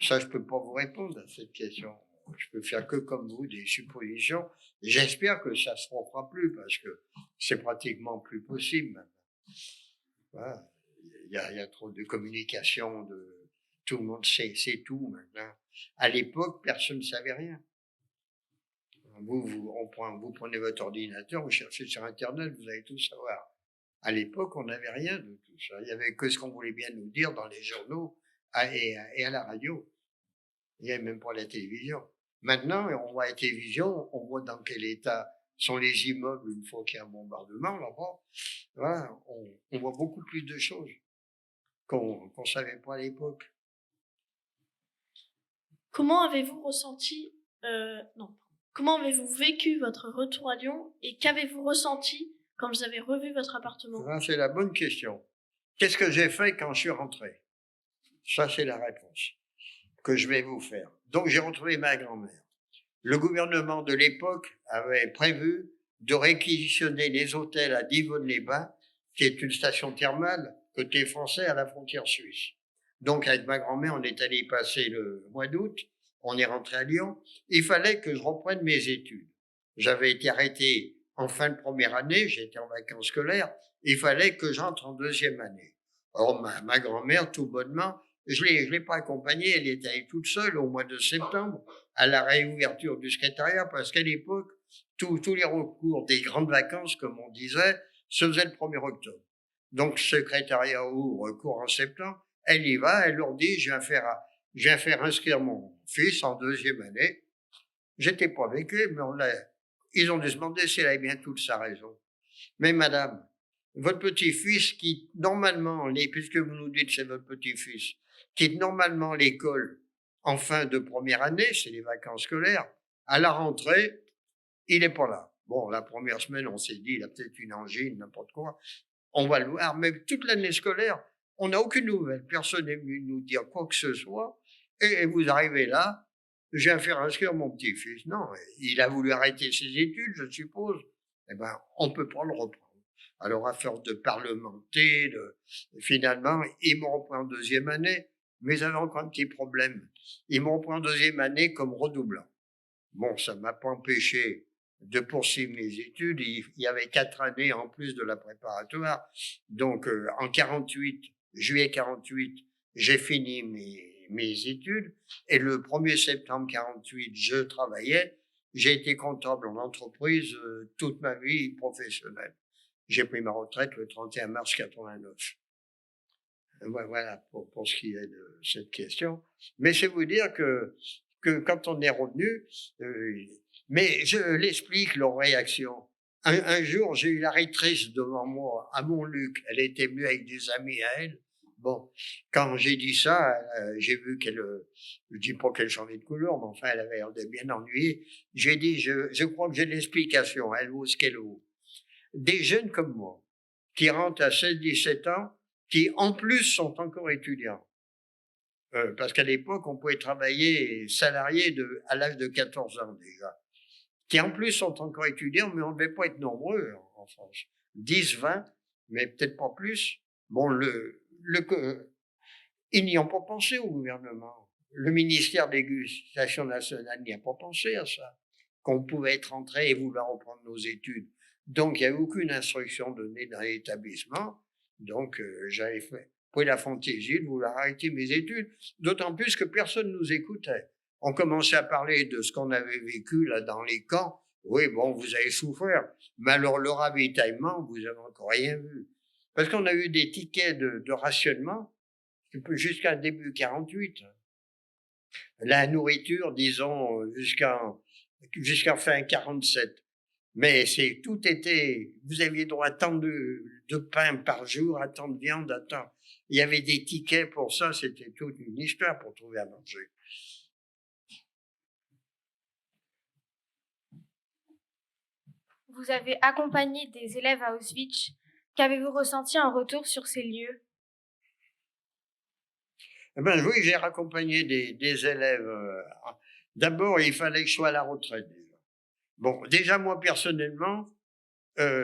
Ça, je peux pas vous répondre à cette question. Je peux faire que comme vous des suppositions. J'espère que ça se refera plus parce que c'est pratiquement plus possible maintenant. Voilà. Il y a trop de communication, tout le monde sait tout maintenant. À l'époque, personne ne savait rien. Vous prenez votre ordinateur, vous cherchez sur Internet, vous allez tout savoir. À l'époque, on n'avait rien de tout ça. Il y avait que ce qu'on voulait bien nous dire dans les journaux et à la radio. Il n'y avait même pas la télévision. Maintenant, on voit la télévision, on voit dans quel état sont les immeubles une fois qu'il y a un bombardement là-bas. Voilà, on voit beaucoup plus de choses qu'on savait pas à l'époque. Comment avez-vous Comment avez-vous vécu votre retour à Lyon et qu'avez-vous ressenti quand vous avez revu votre appartement? C'est la bonne question. Qu'est-ce que j'ai fait quand je suis rentré? Ça, c'est la réponse que je vais vous faire. Donc, j'ai retrouvé ma grand-mère. Le gouvernement de l'époque avait prévu de réquisitionner les hôtels à Divonne-les-Bains, qui est une station thermale côté français à la frontière suisse. Donc, avec ma grand-mère, on est allé y passer le mois d'août. On est rentré à Lyon. Il fallait que je reprenne mes études. J'avais été arrêté en fin de première année. J'étais en vacances scolaires. Il fallait que j'entre en deuxième année. Or, ma grand-mère, tout bonnement, je l'ai pas accompagnée. Elle était allée toute seule au mois de septembre à la réouverture du secrétariat parce qu'à l'époque, tous les recours des grandes vacances, comme on disait, se faisaient le 1er octobre. Donc, le secrétariat ouvre recours en septembre. Elle y va, elle leur dit, je viens faire inscrire mon fils en deuxième année. J'étais pas avec eux, mais ils ont dû se demander si elle avait bien toute sa raison. Mais madame, votre petit-fils quitte normalement, puisque vous nous dites c'est votre petit-fils, quitte normalement l'école en fin de première année, c'est les vacances scolaires. À la rentrée, il est pas là. Bon, la première semaine, on s'est dit, il a peut-être une angine, n'importe quoi. On va le voir, mais toute l'année scolaire, on n'a aucune nouvelle. Personne n'est venu nous dire quoi que ce soit. Et vous arrivez là, je viens faire inscrire mon petit-fils. Non, il a voulu arrêter ses études, je suppose. Eh ben, on peut pas le reprendre. Alors, à force de parlementer, finalement, ils m'ont repris en deuxième année, mais j'avais encore un petit problème. Ils m'ont repris en deuxième année comme redoublant. Bon, ça m'a pas empêché de poursuivre mes études. Il y avait 4 années en plus de la préparatoire. Donc, en juillet 48, j'ai fini mes études. Et le 1er septembre 48, je travaillais. J'ai été comptable en entreprise toute ma vie professionnelle. J'ai pris ma retraite le 31 mars 89. Voilà pour ce qui est de cette question. Mais c'est vous dire que quand on est revenu, mais je l'explique leur réaction. Un jour, j'ai eu la rectrice devant moi à Montluc. Elle était venue avec des amis à elle. Bon, quand j'ai dit ça, j'ai vu je dis pas qu'elle changeait de couleur, mais enfin, elle avait l'air de bien ennuyée. J'ai dit, je crois que j'ai l'explication. Elle vaut ce qu'elle vaut. Des jeunes comme moi, qui rentrent à 16-17 ans, qui en plus sont encore étudiants. Parce qu'à l'époque, on pouvait travailler salarié à l'âge de 14 ans déjà. Qui en plus sont encore étudiants, mais on ne devait pas être nombreux en France. 10, 20, mais peut-être pas plus. Bon, ils n'y ont pas pensé au gouvernement. Le ministère de l'Éducation nationale n'y a pas pensé à ça. Qu'on pouvait être rentré et vouloir reprendre nos études. Donc, il n'y avait aucune instruction donnée dans l'établissement. Donc, j'avais pris la fantaisie de vouloir arrêter mes études, d'autant plus que personne ne nous écoutait. On commençait à parler de ce qu'on avait vécu là dans les camps. Oui, bon, vous avez souffert, mais alors le ravitaillement, vous avez encore rien vu. Parce qu'on a eu des tickets de rationnement jusqu'à début 48. La nourriture, disons, jusqu'à fin 47. Mais tout était, vous aviez droit à tant de pain par jour, à tant de viande, à tant. Il y avait des tickets pour ça, c'était toute une histoire pour trouver à manger. Vous avez accompagné des élèves à Auschwitz. Qu'avez-vous ressenti en retour sur ces lieux? Eh ben oui, j'ai raccompagné des élèves. D'abord, il fallait que je sois à la retraite déjà. Bon, déjà moi personnellement,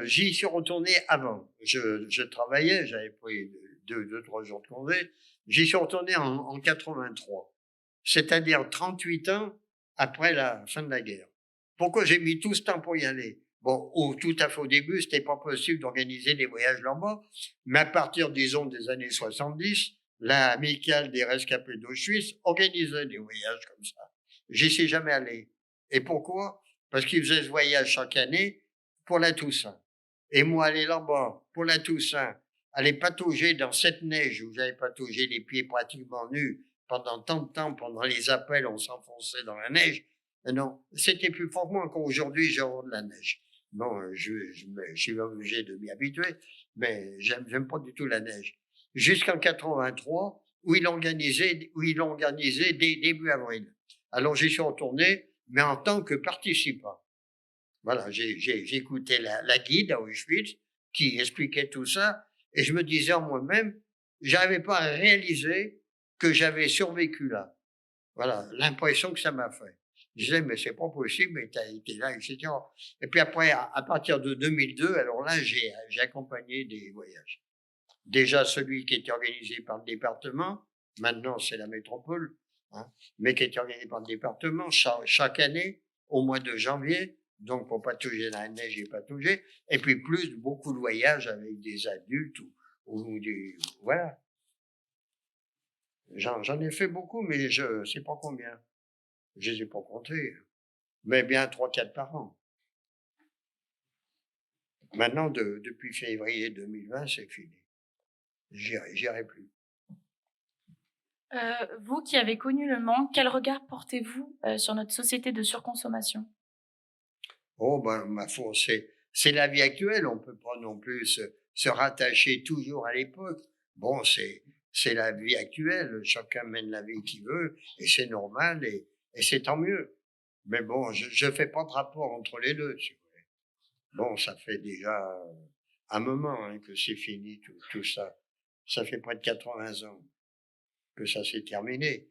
j'y suis retourné avant. Je travaillais, j'avais pris 2-3 jours de congé. J'y suis retourné en 83. c'est-à-dire 38 ans après la fin de la guerre. Pourquoi j'ai mis tout ce temps pour y aller? Bon, tout à fait au début, c'était pas possible d'organiser des voyages là-bas, mais à partir, disons, des années 70, l'amicale des rescapés d'Auschwitz organisait des voyages comme ça. J'y suis jamais allé. Et pourquoi? Parce qu'ils faisaient ce voyage chaque année pour la Toussaint. Et moi, aller là-bas pour la Toussaint, aller patauger dans cette neige où j'avais pataugé les pieds pratiquement nus pendant tant de temps, pendant les appels, on s'enfonçait dans la neige. Non, c'était plus fort moi qu'aujourd'hui, j'ai horreur de la neige. Bon, je suis obligé de m'y habituer, mais j'aime pas du tout la neige. Jusqu'en 83, où ils l'ont organisé début avril. Alors, j'y suis retourné, mais en tant que participant. Voilà, j'ai écouté la guide à Auschwitz qui expliquait tout ça, et je me disais en moi-même, j'arrivais pas à réaliser que j'avais survécu là. Voilà, l'impression que ça m'a fait. Je disais, mais c'est pas possible, mais t'as été là, etc. Et puis après, à partir de 2002, alors là, j'ai accompagné des voyages. Déjà celui qui était organisé par le département, maintenant c'est la métropole, hein, mais qui était organisé par le département chaque année, au mois de janvier, donc pour patauger dans la neige et patauger, et puis plus beaucoup de voyages avec des adultes ou des... Voilà. J'en ai fait beaucoup, mais je sais pas combien. Je les ai pas comptés. Mais bien 3-4 par an. Maintenant, depuis février 2020, c'est fini. J'irai plus. Vous qui avez connu le manque, quel regard portez-vous sur notre société de surconsommation? Oh, ben, ma foi, c'est la vie actuelle. On peut pas non plus se rattacher toujours à l'époque. Bon, c'est la vie actuelle. Chacun mène la vie qu'il veut et c'est normal et c'est tant mieux. Mais bon, je fais pas de rapport entre les deux, si vous voulez. Bon, ça fait déjà un moment hein, que c'est fini tout ça. Ça fait près de 80 ans que ça s'est terminé.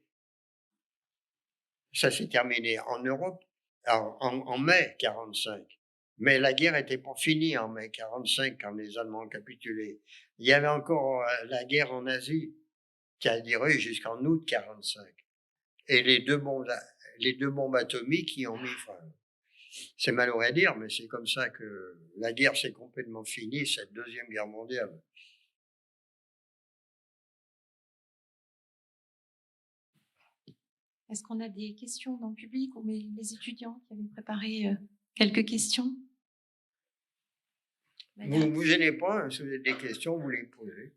Ça s'est terminé en Europe en mai 45. Mais la guerre était pas finie en mai 45 quand les Allemands ont capitulé. Il y avait encore la guerre en Asie qui a duré jusqu'en août 45. Et les deux bombes atomiques y ont mis fin. C'est malheureux à dire, mais c'est comme ça que la guerre s'est complètement finie, cette deuxième guerre mondiale. Est-ce qu'on a des questions dans le public ou les étudiants qui avaient préparé quelques questions? Vous ne vous gênez pas, hein, si vous avez des questions, vous les posez.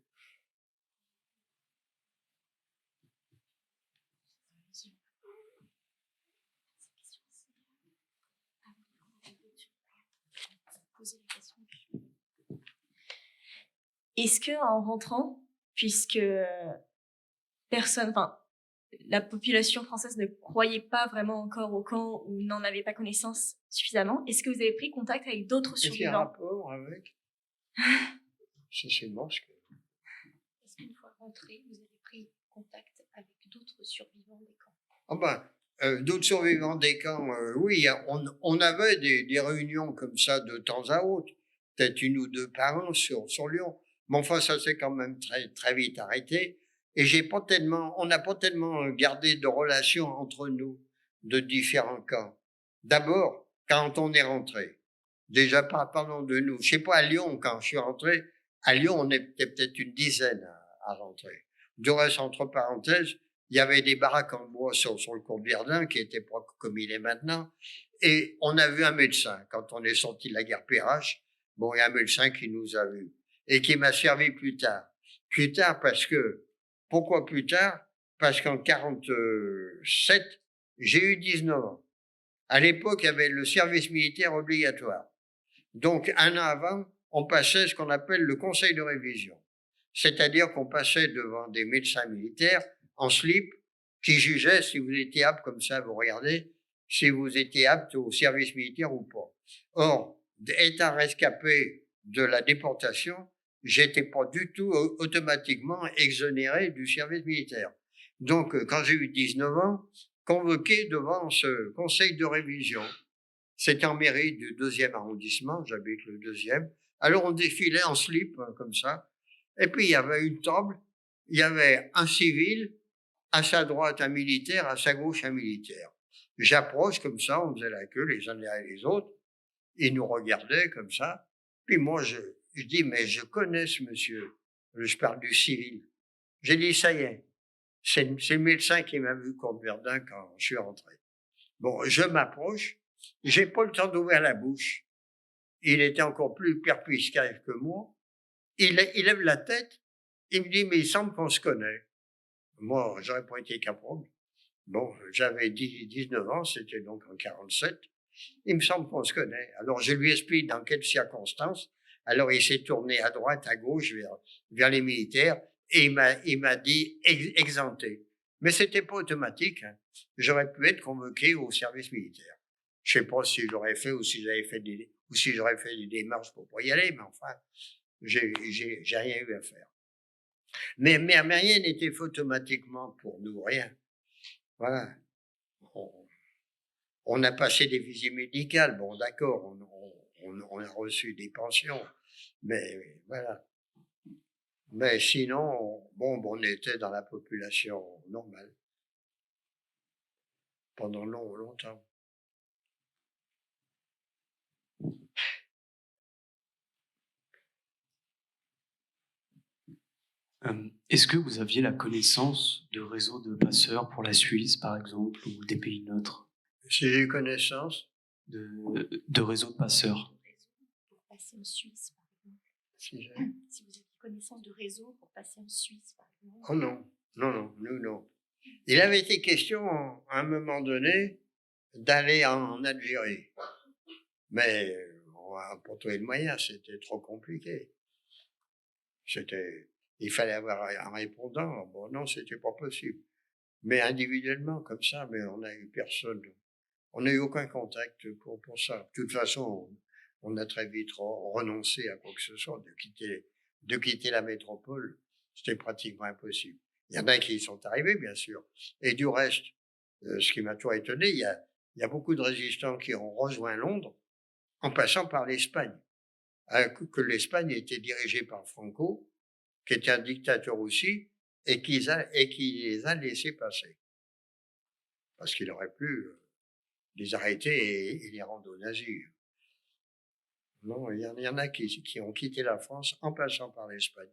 Est-ce que en rentrant, puisque la population française ne croyait pas vraiment encore au camp ou n'en avait pas connaissance suffisamment, est-ce que vous avez pris contact avec d'autres survivants? Est-ce qu'il y a un rapport avec c'est monstre. Est-ce qu'une fois rentré, vous avez pris contact avec d'autres survivants des camps? Ah ben, d'autres survivants des camps, oui, on avait des réunions comme ça de temps à autre, peut-être 1 ou 2 par an sur Lyon. Mais enfin, ça s'est quand même très vite arrêté. Et on n'a pas tellement gardé de relations entre nous de différents camps. D'abord, quand on est rentré. Déjà, parlons de nous. Je sais pas, à Lyon, quand je suis rentré, à Lyon, on était peut-être une dizaine à rentrer. Du reste, entre parenthèses, il y avait des baraques en bois sur le cours de Verdun qui étaient pas comme il est maintenant. Et on a vu un médecin. Quand on est sorti de la guerre Perrache, bon, il y a un médecin qui nous a vus. Et qui m'a servi plus tard. Plus tard pourquoi plus tard? Parce qu'en 47, j'ai eu 19 ans. À l'époque, il y avait le service militaire obligatoire. Donc, 1 an avant, on passait ce qu'on appelle le conseil de révision. C'est-à-dire qu'on passait devant des médecins militaires en slip qui jugeaient si vous étiez apte, comme ça, vous regardez, si vous étiez apte au service militaire ou pas. Or, étant rescapé de la déportation, j'étais pas du tout automatiquement exonéré du service militaire. Donc, quand j'ai eu 19 ans, convoqué devant ce conseil de révision. C'était en mairie du 2e arrondissement, j'habite le 2e. Alors, on défilait en slip, comme ça. Et puis, il y avait une table, il y avait un civil, à sa droite un militaire, à sa gauche un militaire. J'approche comme ça, on faisait la queue les uns derrière les autres. Ils nous regardaient comme ça. Puis moi, je dis, mais je connais ce monsieur. Je parle du civil. J'ai dit, ça y est, c'est le médecin qui m'a vu contre Verdun quand je suis rentré. Bon, je m'approche, j'ai pas le temps d'ouvrir la bouche. Il était encore plus perspicace que moi. Il lève la tête, il me dit, mais il semble qu'on se connaît. Moi, j'aurais pas été capable. Bon, j'avais 19 ans, c'était donc en 47. Il me semble qu'on se connaît. Alors, je lui explique dans quelles circonstances. Alors, il s'est tourné à droite, à gauche, vers les militaires, et il m'a dit exempté. Mais c'était pas automatique, hein. J'aurais pu être convoqué au service militaire. Je sais pas si j'aurais fait ou si j'aurais fait des démarches pour y aller, mais enfin, j'ai rien eu à faire. Mais rien n'était fait automatiquement pour nous, rien. Voilà. On a passé des visites médicales, bon d'accord, on a reçu des pensions, mais voilà. Mais sinon, on était dans la population normale pendant longtemps. Est-ce que vous aviez la connaissance de réseaux de passeurs pour la Suisse, par exemple, ou des pays neutres? Si j'ai eu connaissance de réseaux de passeurs. Pour passer en Suisse, par exemple. Si vous aviez connaissance de réseaux pour passer en Suisse, par exemple. Oh non, nous non. Il avait été question, à un moment donné, d'aller en Algérie. Mais pour trouver le moyen, c'était trop compliqué. Il fallait avoir un répondant. Bon, non, c'était pas possible. Mais individuellement, comme ça, mais on n'a eu personne. On n'a eu aucun contact pour ça. De toute façon, on a très vite renoncé à quoi que ce soit, de quitter la métropole. C'était pratiquement impossible. Il y en a qui y sont arrivés, bien sûr. Et du reste, ce qui m'a toujours étonné, il y a beaucoup de résistants qui ont rejoint Londres en passant par l'Espagne. Que l'Espagne était dirigée par Franco, qui était un dictateur aussi, et qui les a laissés passer. Parce qu'il aurait pu les arrêter et les rendre aux nazis. Non, il y en a qui ont quitté la France en passant par l'Espagne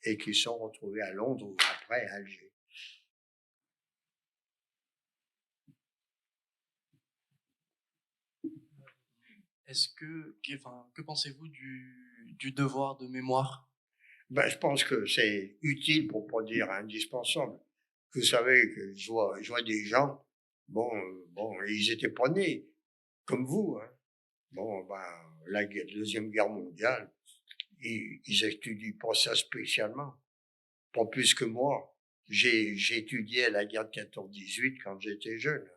et qui sont retrouvés à Londres ou après à Alger. Que pensez-vous du devoir de mémoire? Je pense que c'est utile, pour pas dire indispensable. Vous savez que je vois des gens, ils étaient pas nés comme vous, hein. La Deuxième Guerre mondiale, ils étudient pas ça spécialement. Pas plus que moi. J'ai étudié la guerre de 14-18 quand j'étais jeune.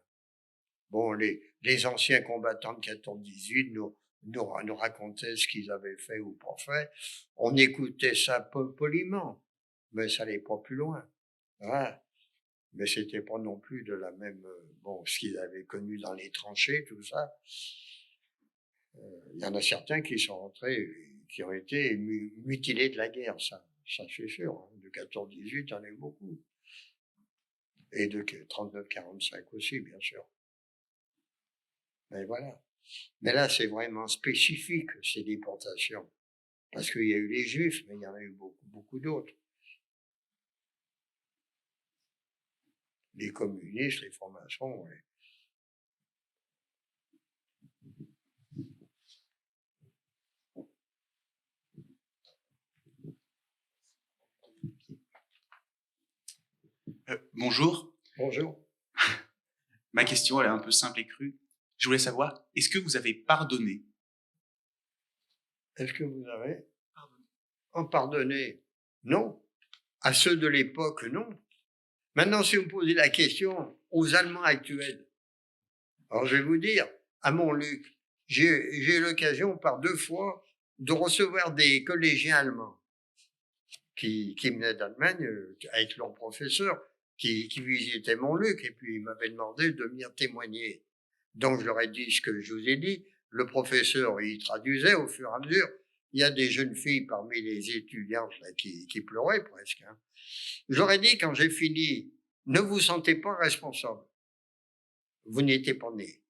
Les anciens combattants de 14-18 nous racontaient ce qu'ils avaient fait ou pas fait. On écoutait ça poliment, mais ça n'allait pas plus loin. Hein. Mais c'était pas non plus de la même, ce qu'ils avaient connu dans les tranchées, tout ça. Il y en a certains qui sont rentrés, qui ont été mutilés de la guerre, ça c'est sûr. Hein. De 14-18, il y en a eu beaucoup. Et de 39-45 aussi, bien sûr. Mais voilà. Mais là, c'est vraiment spécifique, ces déportations. Parce qu'il y a eu les Juifs, mais il y en a eu beaucoup d'autres. Les communistes, les francs-maçons, ouais. Bonjour. Bonjour. Ma question, elle est un peu simple et crue. Je voulais savoir, est-ce que vous avez pardonné? Est-ce que vous avez pardonné? Non. À ceux de l'époque, non. Maintenant, si vous me posez la question aux Allemands actuels, alors je vais vous dire, à Montluc, j'ai eu l'occasion par 2 fois de recevoir des collégiens allemands qui venaient d'Allemagne avec leurs professeurs qui visitaient Montluc et puis ils m'avaient demandé de venir témoigner. Donc je leur ai dit ce que je vous ai dit. Le professeur, il traduisait au fur et à mesure. Il y a des jeunes filles parmi les étudiantes là, qui pleuraient presque. Hein. Je leur ai dit quand j'ai fini ne vous sentez pas responsable. Vous n'étiez pas né.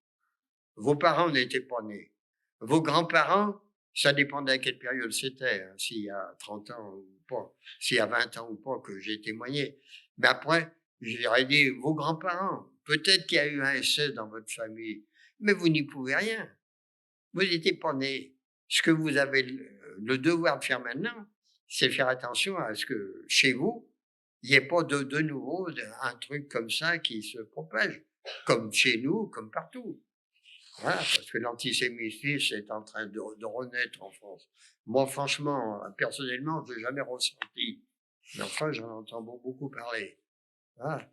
Vos parents n'étaient pas nés. Vos grands-parents, ça dépendait à quelle période c'était, hein, s'il y a 30 ans ou pas, s'il y a 20 ans ou pas que j'ai témoigné. Mais après, j'aurais dit, vos grands-parents, peut-être qu'il y a eu un SS dans votre famille, mais vous n'y pouvez rien. Vous n'étiez pas nés. Ce que vous avez le devoir de faire maintenant, c'est faire attention à ce que chez vous, il n'y ait pas de nouveau un truc comme ça qui se propage, comme chez nous, comme partout. Voilà, parce que l'antisémitisme est en train de renaître en France. Moi, franchement, personnellement, je l'ai jamais ressenti. Mais enfin, j'en entends beaucoup parler. Voilà.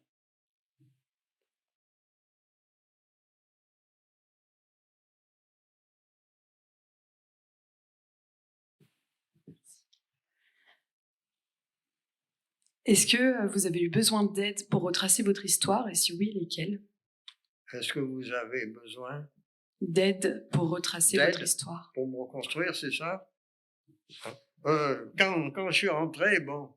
Est-ce que vous avez eu besoin d'aide pour retracer votre histoire et si oui, lesquelles? Est-ce que vous avez besoin d'aide pour retracer votre histoire? Pour me reconstruire, c'est ça? Quand je suis rentré, bon,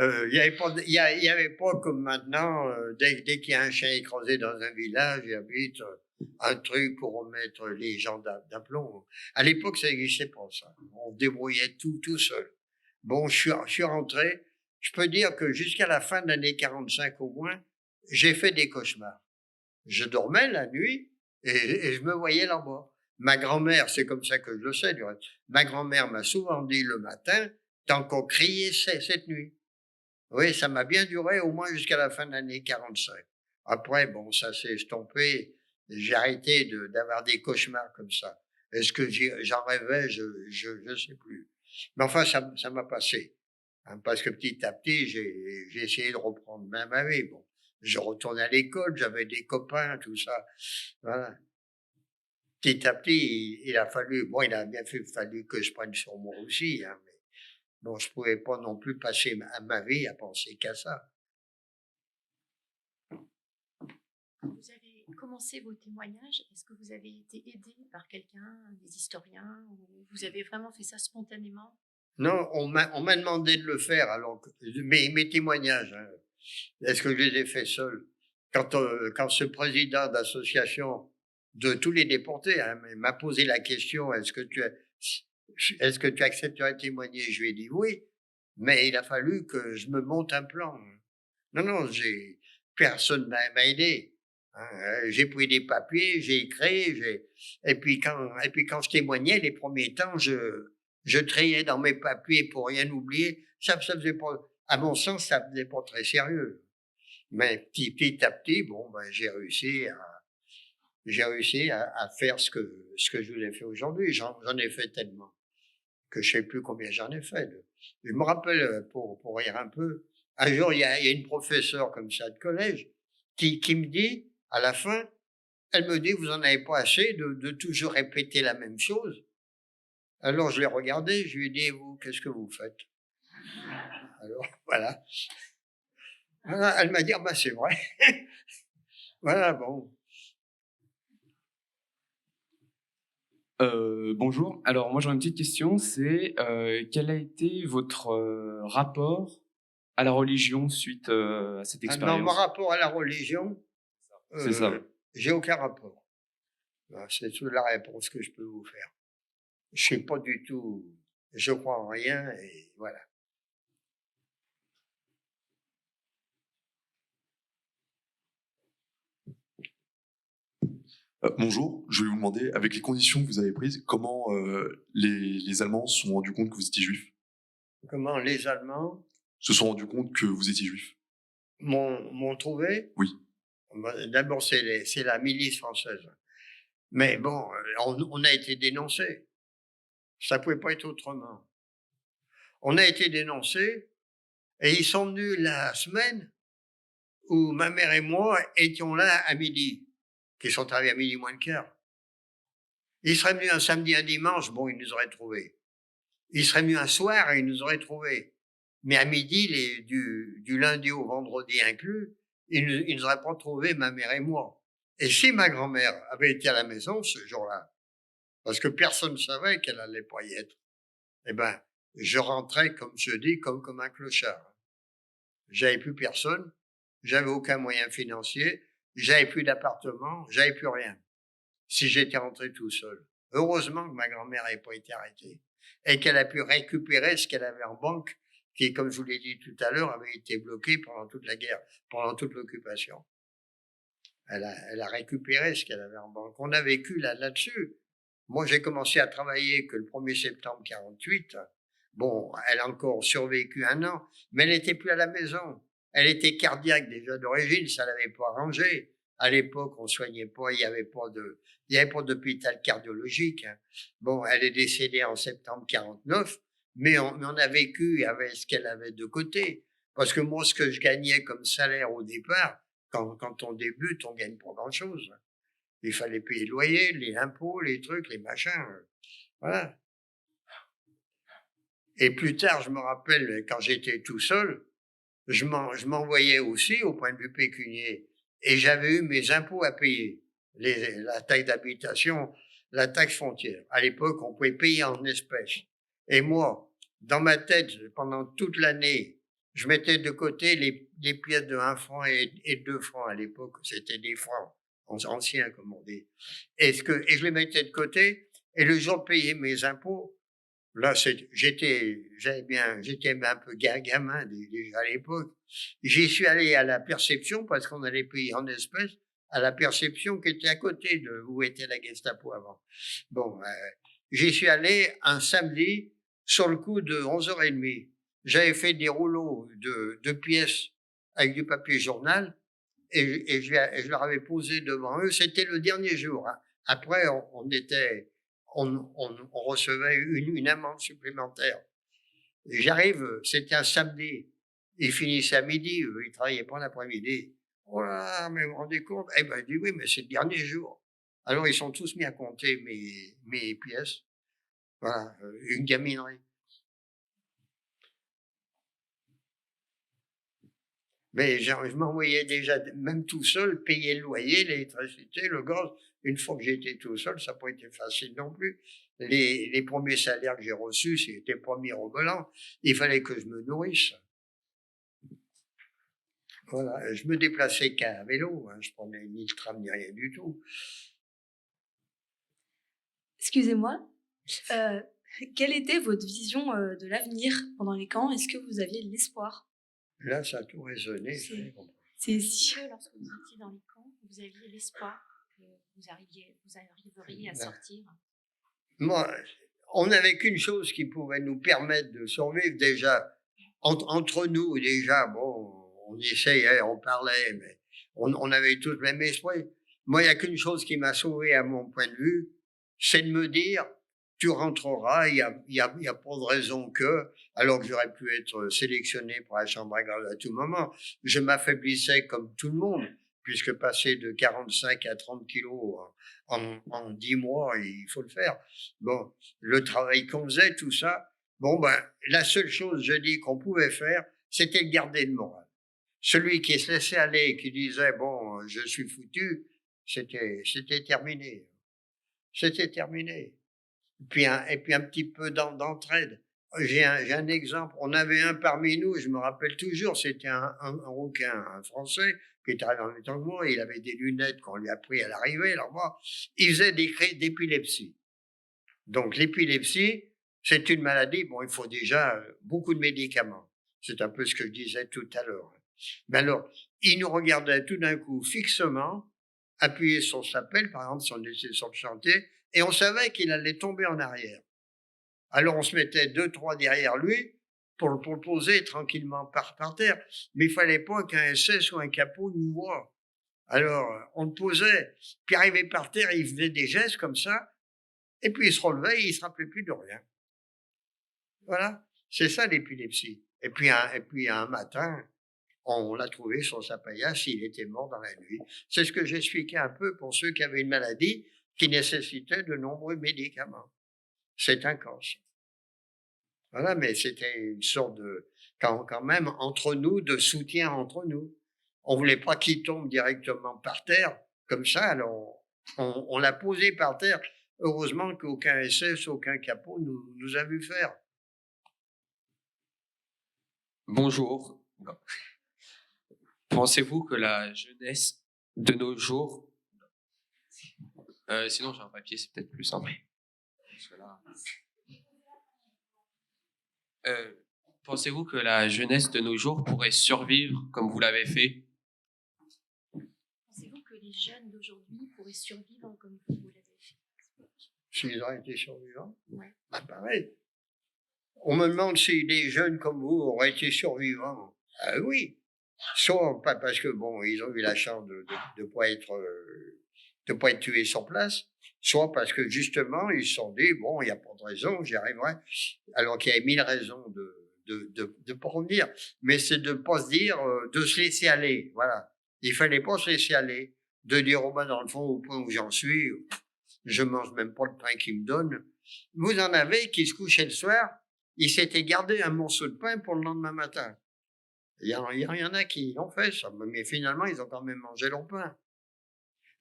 il y avait pas comme maintenant, dès qu'il y a un chien écrasé dans un village, il y a vite un truc pour remettre les gens d'aplomb. À l'époque, ça n'existait pas, ça. On débrouillait tout seul. Bon, je suis rentré. Je peux dire que jusqu'à la fin de l'année 45 au moins, j'ai fait des cauchemars. Je dormais la nuit et je me voyais là-bas. Ma grand-mère, c'est comme ça que je le sais, du reste. Ma grand-mère m'a souvent dit le matin, tant qu'on criait cette nuit. Oui, ça m'a bien duré au moins jusqu'à la fin de l'année 45. Après, bon, ça s'est estompé. J'ai arrêté d'avoir des cauchemars comme ça. Est-ce que j'en rêvais? Je sais plus. Mais enfin, ça m'a passé. Hein, parce que petit à petit, j'ai essayé de reprendre ma vie. Bon, je retournais à l'école, j'avais des copains, tout ça. Voilà. Petit à petit, il a fallu, bon, il a bien fallu que je prenne sur moi aussi, hein, mais bon, je pouvais pas non plus passer ma vie à penser qu'à ça. Vous avez commencé vos témoignages. Est-ce que vous avez été aidé par quelqu'un, des historiens, ou vous avez vraiment fait ça spontanément? Non, on m'a demandé de le faire, alors que mes témoignages, hein, est-ce que je les ai faits seuls? Quand ce président d'association de tous les déportés hein, m'a posé la question, est-ce que tu accepterais de témoigner? Je lui ai dit oui, mais il a fallu que je me monte un plan. Non, personne m'a aidé. Hein, j'ai pris des papiers, j'ai écrit, et puis quand je témoignais les premiers temps, je triais dans mes papiers pour rien oublier. Ça faisait pas, à mon sens, ça faisait pas très sérieux. Mais petit à petit, bon, ben, j'ai réussi à faire ce que je vous ai fait aujourd'hui. J'en ai fait tellement que je sais plus combien j'en ai fait. Je me rappelle, pour rire un peu, un jour, il y a une professeure comme ça de collège qui me dit, à la fin, elle me dit, vous en avez pas assez de toujours répéter la même chose. Alors, je l'ai regardé, je lui ai dit, vous, qu'est-ce que vous faites? Alors, voilà. Elle m'a dit, ah ben, c'est vrai. Voilà, bon. Bonjour. Alors, moi, j'aurais une petite question. C'est quel a été votre rapport à la religion suite à cette expérience? Non, mon rapport à la religion, c'est ça. J'ai aucun rapport. C'est toute la réponse que je peux vous faire. Je sais pas du tout, je crois en rien et voilà. Bonjour, je vais vous demander, avec les conditions que vous avez prises, comment les Allemands se sont rendus compte que vous étiez juif? Comment les Allemands se sont rendus compte que vous étiez juif? M'ont trouvé? Oui. D'abord, c'est la milice française. Mais bon, on a été dénoncés. Ça pouvait pas être autrement. On a été dénoncés et ils sont venus la semaine où ma mère et moi étions là à midi, qui sont arrivés à midi moins le quart. Ils seraient venus un samedi, un dimanche, bon, ils nous auraient trouvés. Ils seraient venus un soir et ils nous auraient trouvés. Mais à midi, du lundi au vendredi inclus, ils nous auraient pas trouvés, ma mère et moi. Et si ma grand-mère avait été à la maison ce jour-là, parce que personne ne savait qu'elle allait pas y être, eh ben, je rentrais, comme je dis, comme un clochard. J'avais plus personne. j'avais aucun moyen financier, j'avais plus d'appartement, j'avais plus rien. Si j'étais rentré tout seul. Heureusement que ma grand-mère n'avait pas été arrêtée et qu'elle a pu récupérer ce qu'elle avait en banque, qui, comme je vous l'ai dit tout à l'heure, avait été bloqué pendant toute la guerre, pendant toute l'occupation. Elle a récupéré ce qu'elle avait en banque. On a vécu là-dessus. Moi, j'ai commencé à travailler que le 1er septembre 48. Bon, elle a encore survécu 1 an, mais elle n'était plus à la maison. Elle était cardiaque déjà d'origine, ça l'avait pas arrangé. À l'époque, on soignait pas, il y avait pas d'hôpital cardiologique. Bon, elle est décédée en septembre 49, mais on a vécu avec ce qu'elle avait de côté. Parce que moi, ce que je gagnais comme salaire au départ, quand on débute, on gagne pas grand-chose. Il fallait payer le loyer, les impôts, les trucs, les machins. Voilà. Et plus tard, je me rappelle, quand j'étais tout seul, je m'envoyais aussi au point de vue pécunier. Et j'avais eu mes impôts à payer. La taxe d'habitation, la taxe foncière. À l'époque, on pouvait payer en espèces. Et moi, dans ma tête, pendant toute l'année, je mettais de côté les pièces de 1 franc et 2 francs à l'époque. C'était des francs anciens, comme on dit. Et je les mettais de côté. Et le jour de payer mes impôts, là, j'étais un peu gamin déjà à l'époque. J'y suis allé à la perception parce qu'on allait payer en espèces à la perception qui était à côté de où était la Gestapo avant. Bon, j'y suis allé un samedi sur le coup de 11h30. J'avais fait des rouleaux de pièces avec du papier journal et je leur avais posé devant eux. C'était le dernier jour. Hein. Après, on recevait une amende supplémentaire. J'arrive, c'était un samedi. Ils finissaient à midi, ils travaillaient pas l'après-midi. Oh là, mais vous vous rendez compte? Eh ben, je dis oui, mais c'est le dernier jour. Alors, ils sont tous mis à compter mes pièces. Voilà, une gaminerie. Mais je m'envoyais déjà, même tout seul, payer le loyer, l'électricité, le gaz. Une fois que j'étais tout seul, ça n'a pas été facile non plus. Les premiers salaires que j'ai reçus, c'était pas mirobolant. Il fallait que je me nourrisse. Voilà, je me déplaçais qu'à vélo, hein. Je prenais ni le tram ni rien du tout. Excusez-moi, quelle était votre vision de l'avenir pendant les camps? Est-ce que vous aviez de l'espoir? Là, ça a tout résonné. C'est si. Lorsque vous étiez dans les camps, vous aviez l'espoir que vous arriveriez à sortir? Moi, on n'avait qu'une chose qui pouvait nous permettre de survivre déjà. Entre nous, déjà, bon, on essayait, on parlait, mais on avait tous le même esprit. Moi, il n'y a qu'une chose qui m'a sauvé à mon point de vue, c'est de me dire, tu rentreras, il y a pas de raison que, alors que j'aurais pu être sélectionné pour la chambre à garde à tout moment, je m'affaiblissais comme tout le monde, puisque passer de 45 à 30 kilos en 10 mois, il faut le faire. Bon, le travail qu'on faisait, tout ça, bon, ben, la seule chose, je dis, qu'on pouvait faire, c'était de garder le moral. Celui qui se laissait aller, qui disait, bon, je suis foutu, c'était terminé. C'était terminé. Et puis un petit peu d'entraide. J'ai un exemple. On avait un parmi nous, je me rappelle toujours, c'était un Rouquin, un Français, qui était arrivé en même temps que moi. Il avait des lunettes qu'on lui a pris à l'arrivée. Alors moi, il faisait des crises d'épilepsie. Donc l'épilepsie, c'est une maladie. Bon, il faut déjà beaucoup de médicaments. C'est un peu ce que je disais tout à l'heure. Mais alors, il nous regardait tout d'un coup fixement, appuyé sur sa pelle, par exemple, si on était sur le chantier, et on savait qu'il allait tomber en arrière. Alors on se mettait 2-3 derrière lui pour le poser tranquillement par terre, mais il fallait pas qu'un SS ou un capot nous voie. Alors on le posait, puis arrivé par terre, il faisait des gestes comme ça, et puis il se relevait et il se rappelait plus de rien. Voilà, c'est ça l'épilepsie. Et puis un matin, on l'a trouvé sur sa paillasse, il était mort dans la nuit. C'est ce que j'expliquais un peu pour ceux qui avaient une maladie qui nécessitait de nombreux médicaments. C'est un cancer. Voilà, mais c'était une sorte de, quand même, entre nous, de soutien entre nous. On voulait pas qu'il tombe directement par terre, comme ça, alors on l'a posé par terre. Heureusement qu'aucun SS, aucun capot nous a vu faire. Bonjour. Pensez-vous que la jeunesse de nos jours... sinon, j'ai un papier, c'est peut-être plus simple. Pensez-vous que la jeunesse de nos jours pourrait survivre comme vous l'avez fait? Pensez-vous que les jeunes d'aujourd'hui pourraient survivre comme vous l'avez fait? S'ils auraient été survivants? Ouais. Bah, pareil. On me demande si des jeunes comme vous auraient été survivants. Oui. Soit pas parce que, bon, ils ont eu la chance de pas être tués sur place, soit parce que, justement, ils se sont dit, bon, il n'y a pas de raison, j'y arriverai. Alors qu'il y avait 1000 raisons de pas revenir. Mais c'est de pas se dire, de se laisser aller. Voilà. Il fallait pas se laisser aller. De dire, oh ben, dans le fond, au point où j'en suis, je mange même pas le pain qu'ils me donnent. Vous en avez qui se couchaient le soir, ils s'étaient gardé un morceau de pain pour le lendemain matin. Il y en a qui l'ont fait, ça, mais finalement, ils ont quand même mangé leur pain.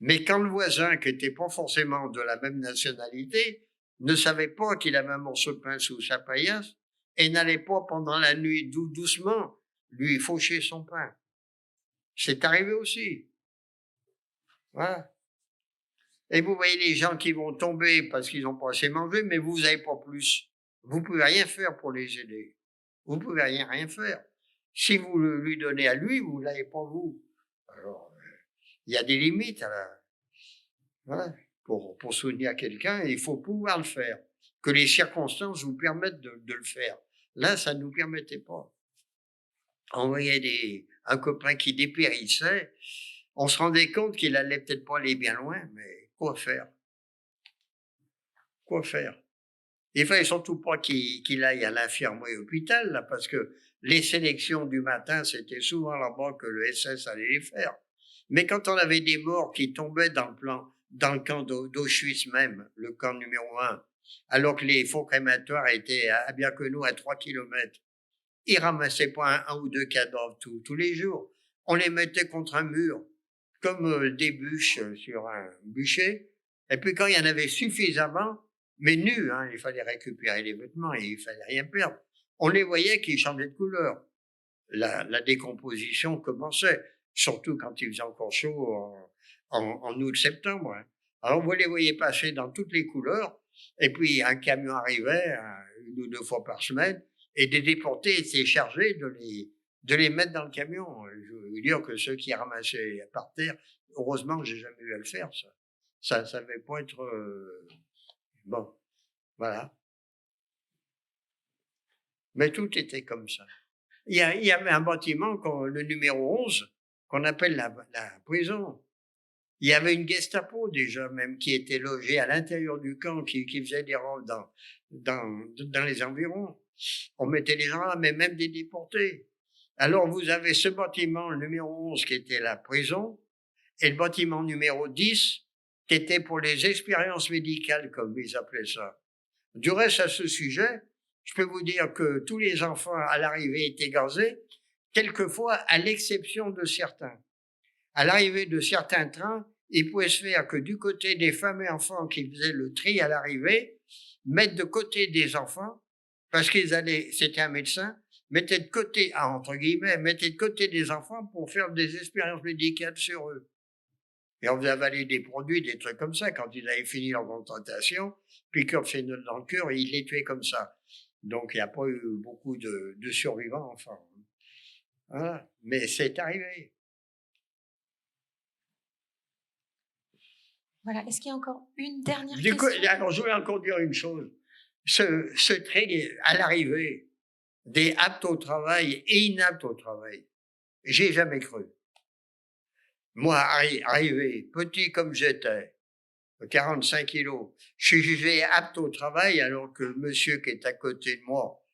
Mais quand le voisin, qui n'était pas forcément de la même nationalité, ne savait pas qu'il avait un morceau de pain sous sa paillasse et n'allait pas pendant la nuit doucement lui faucher son pain. C'est arrivé aussi. Voilà. Et vous voyez les gens qui vont tomber parce qu'ils n'ont pas assez mangé, mais vous n'avez pas plus. Vous ne pouvez rien faire pour les aider. Vous ne pouvez rien faire. Si vous le lui donnez à lui, vous ne l'avez pas vous. Alors, il y a des limites à la... Voilà. Pour soutenir quelqu'un, il faut pouvoir le faire. Que les circonstances vous permettent de le faire. Là, ça ne nous permettait pas. On voyait un copain qui dépérissait. On se rendait compte qu'il allait peut-être pas aller bien loin, mais quoi faire? Quoi faire? Il fallait surtout pas qu'il aille à l'infirmerie hôpital, là, parce que les sélections du matin, c'était souvent là-bas que le SS allait les faire. Mais quand on avait des morts qui tombaient dans le camp d'Auschwitz même, le camp numéro 1, alors que les fours crématoires étaient à Birkenau à 3 kilomètres, ils ramassaient pas un ou deux cadavres tous les jours. On les mettait contre un mur, comme des bûches sur un bûcher. Et puis quand il y en avait suffisamment, mais nus, hein, il fallait récupérer les vêtements et il fallait rien perdre. On les voyait qui changeaient de couleur. La décomposition commençait, surtout quand il faisait encore chaud en août-septembre. Hein. Alors vous les voyez passer dans toutes les couleurs, et puis un camion arrivait 1 ou 2 fois par semaine, et des déportés étaient chargés de les mettre dans le camion. Je veux dire que ceux qui ramassaient par terre, heureusement que j'ai jamais eu à le faire, ça. Ça ne devait pas être... Bon, voilà. Mais tout était comme ça. Il y avait un bâtiment, le numéro 11, qu'on appelle la prison. Il y avait une Gestapo déjà, même, qui était logée à l'intérieur du camp, qui faisait des rôles dans les environs. On mettait les gens là, mais même des déportés. Alors, vous avez ce bâtiment, le numéro 11, qui était la prison, et le bâtiment numéro 10, qui était pour les expériences médicales, comme ils appelaient ça. Du reste, à ce sujet, je peux vous dire que tous les enfants à l'arrivée étaient gazés, quelquefois à l'exception de certains. À l'arrivée de certains trains, il pouvait se faire que du côté des femmes et enfants qui faisaient le tri à l'arrivée, mettre de côté des enfants, parce c'était un médecin, mettait de côté, entre guillemets, mettait de côté des enfants pour faire des expériences médicales sur eux. Et on faisait avaler des produits, des trucs comme ça, quand ils avaient fini leur consultation, piqûre phénol dans le cœur, et ils les tuaient comme ça. Donc, il n'y a pas eu beaucoup de survivants, enfin. Voilà. Mais c'est arrivé. Voilà. Est-ce qu'il y a encore une dernière question? Alors, je voulais encore dire une chose. Ce trait, à l'arrivée, des aptes au travail et inaptes au travail, j'ai jamais cru. Moi, arrivé, petit comme j'étais, 45 kilos, je suis jugé apte au travail alors que le monsieur qui est à côté de moi,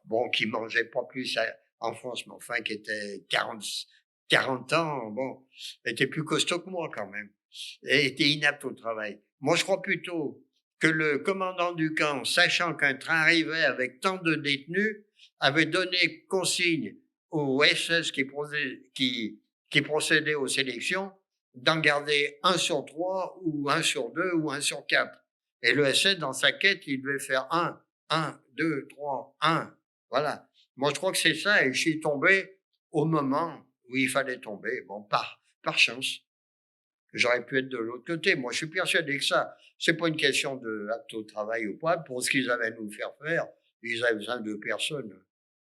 bon, qui mangeait pas plus en France, mais enfin, qui était 40 ans, bon, était plus costaud que moi quand même, et était inapte au travail. Moi, je crois plutôt que le commandant du camp, sachant qu'un train arrivait avec tant de détenus, avait donné consigne au SS qui procédait aux sélections, d'en garder 1 sur 3 ou 1 sur 2 ou 1 sur 4. Et le SS, dans sa quête, il devait faire 1, 2, 3, 1. Voilà. Moi, je crois que c'est ça, et je suis tombé au moment où il fallait tomber. Bon, par chance. J'aurais pu être de l'autre côté. Moi, je suis persuadé que ça, c'est pas une question de apte au travail ou pas. Pour ce qu'ils avaient à nous faire faire, ils avaient besoin de personne,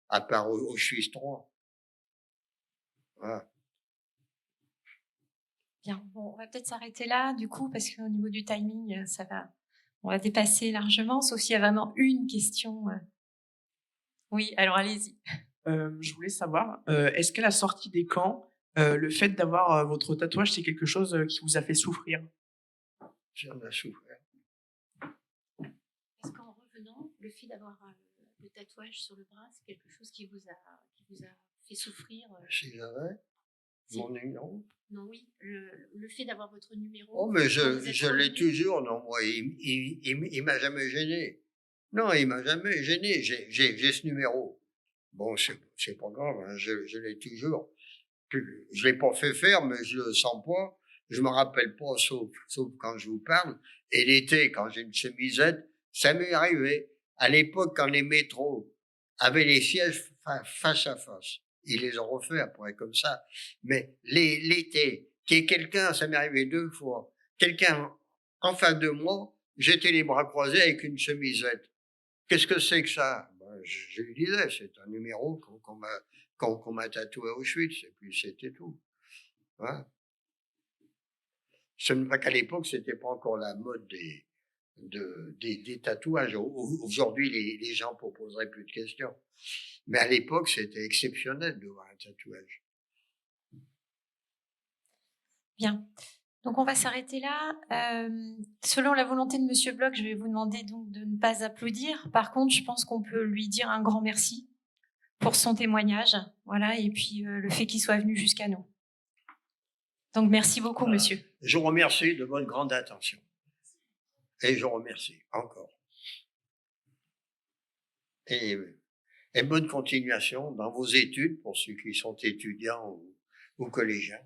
à part Auschwitz 3. Voilà. Bien, bon, on va peut-être s'arrêter là, du coup, parce qu'au niveau du timing, on va dépasser largement, sauf s'il y a vraiment une question. Oui, alors allez-y. Je voulais savoir, est-ce qu'à la sortie des camps, le fait d'avoir votre tatouage, c'est quelque chose qui vous a fait souffrir? J'en ai souffert. Est-ce qu'en revenant, le fait d'avoir le tatouage sur le bras, c'est quelque chose qui vous a fait souffrir? Si j'avais mon numéro? Non, oui, le fait d'avoir votre numéro. Oh, mais je l'ai toujours, non, moi, il m'a jamais gêné. Non, il m'a jamais gêné, j'ai ce numéro. Bon, c'est pas grave, hein, je l'ai toujours. Je l'ai pas fait faire, mais je le sens pas. Je me rappelle pas, sauf quand je vous parle. Et l'été, quand j'ai une chemisette, ça m'est arrivé. À l'époque, quand les métros avaient les sièges face à face. Ils les ont refaits après comme ça. Mais l'été, qu'il y ait quelqu'un, ça m'est arrivé 2 fois. Quelqu'un en face de moi, j'étais les bras croisés avec une chemisette. Qu'est-ce que c'est que ça? Ben, je lui disais, c'est un numéro qu'on m'a tatoué à Auschwitz, et puis c'était tout. Hein? Ce n'est pas qu'à l'époque, c'était pas encore la mode des tatouages. Aujourd'hui, les gens ne proposeraient plus de questions. Mais à l'époque, c'était exceptionnel de voir un tatouage. Bien. Donc, on va s'arrêter là. Selon la volonté de Monsieur Bloch, je vais vous demander donc de ne pas applaudir. Par contre, je pense qu'on peut lui dire un grand merci pour son témoignage. Voilà, et puis le fait qu'il soit venu jusqu'à nous. Donc, merci beaucoup, monsieur. Je vous remercie de votre grande attention. Et je vous remercie encore. Et bonne continuation dans vos études pour ceux qui sont étudiants ou collégiens.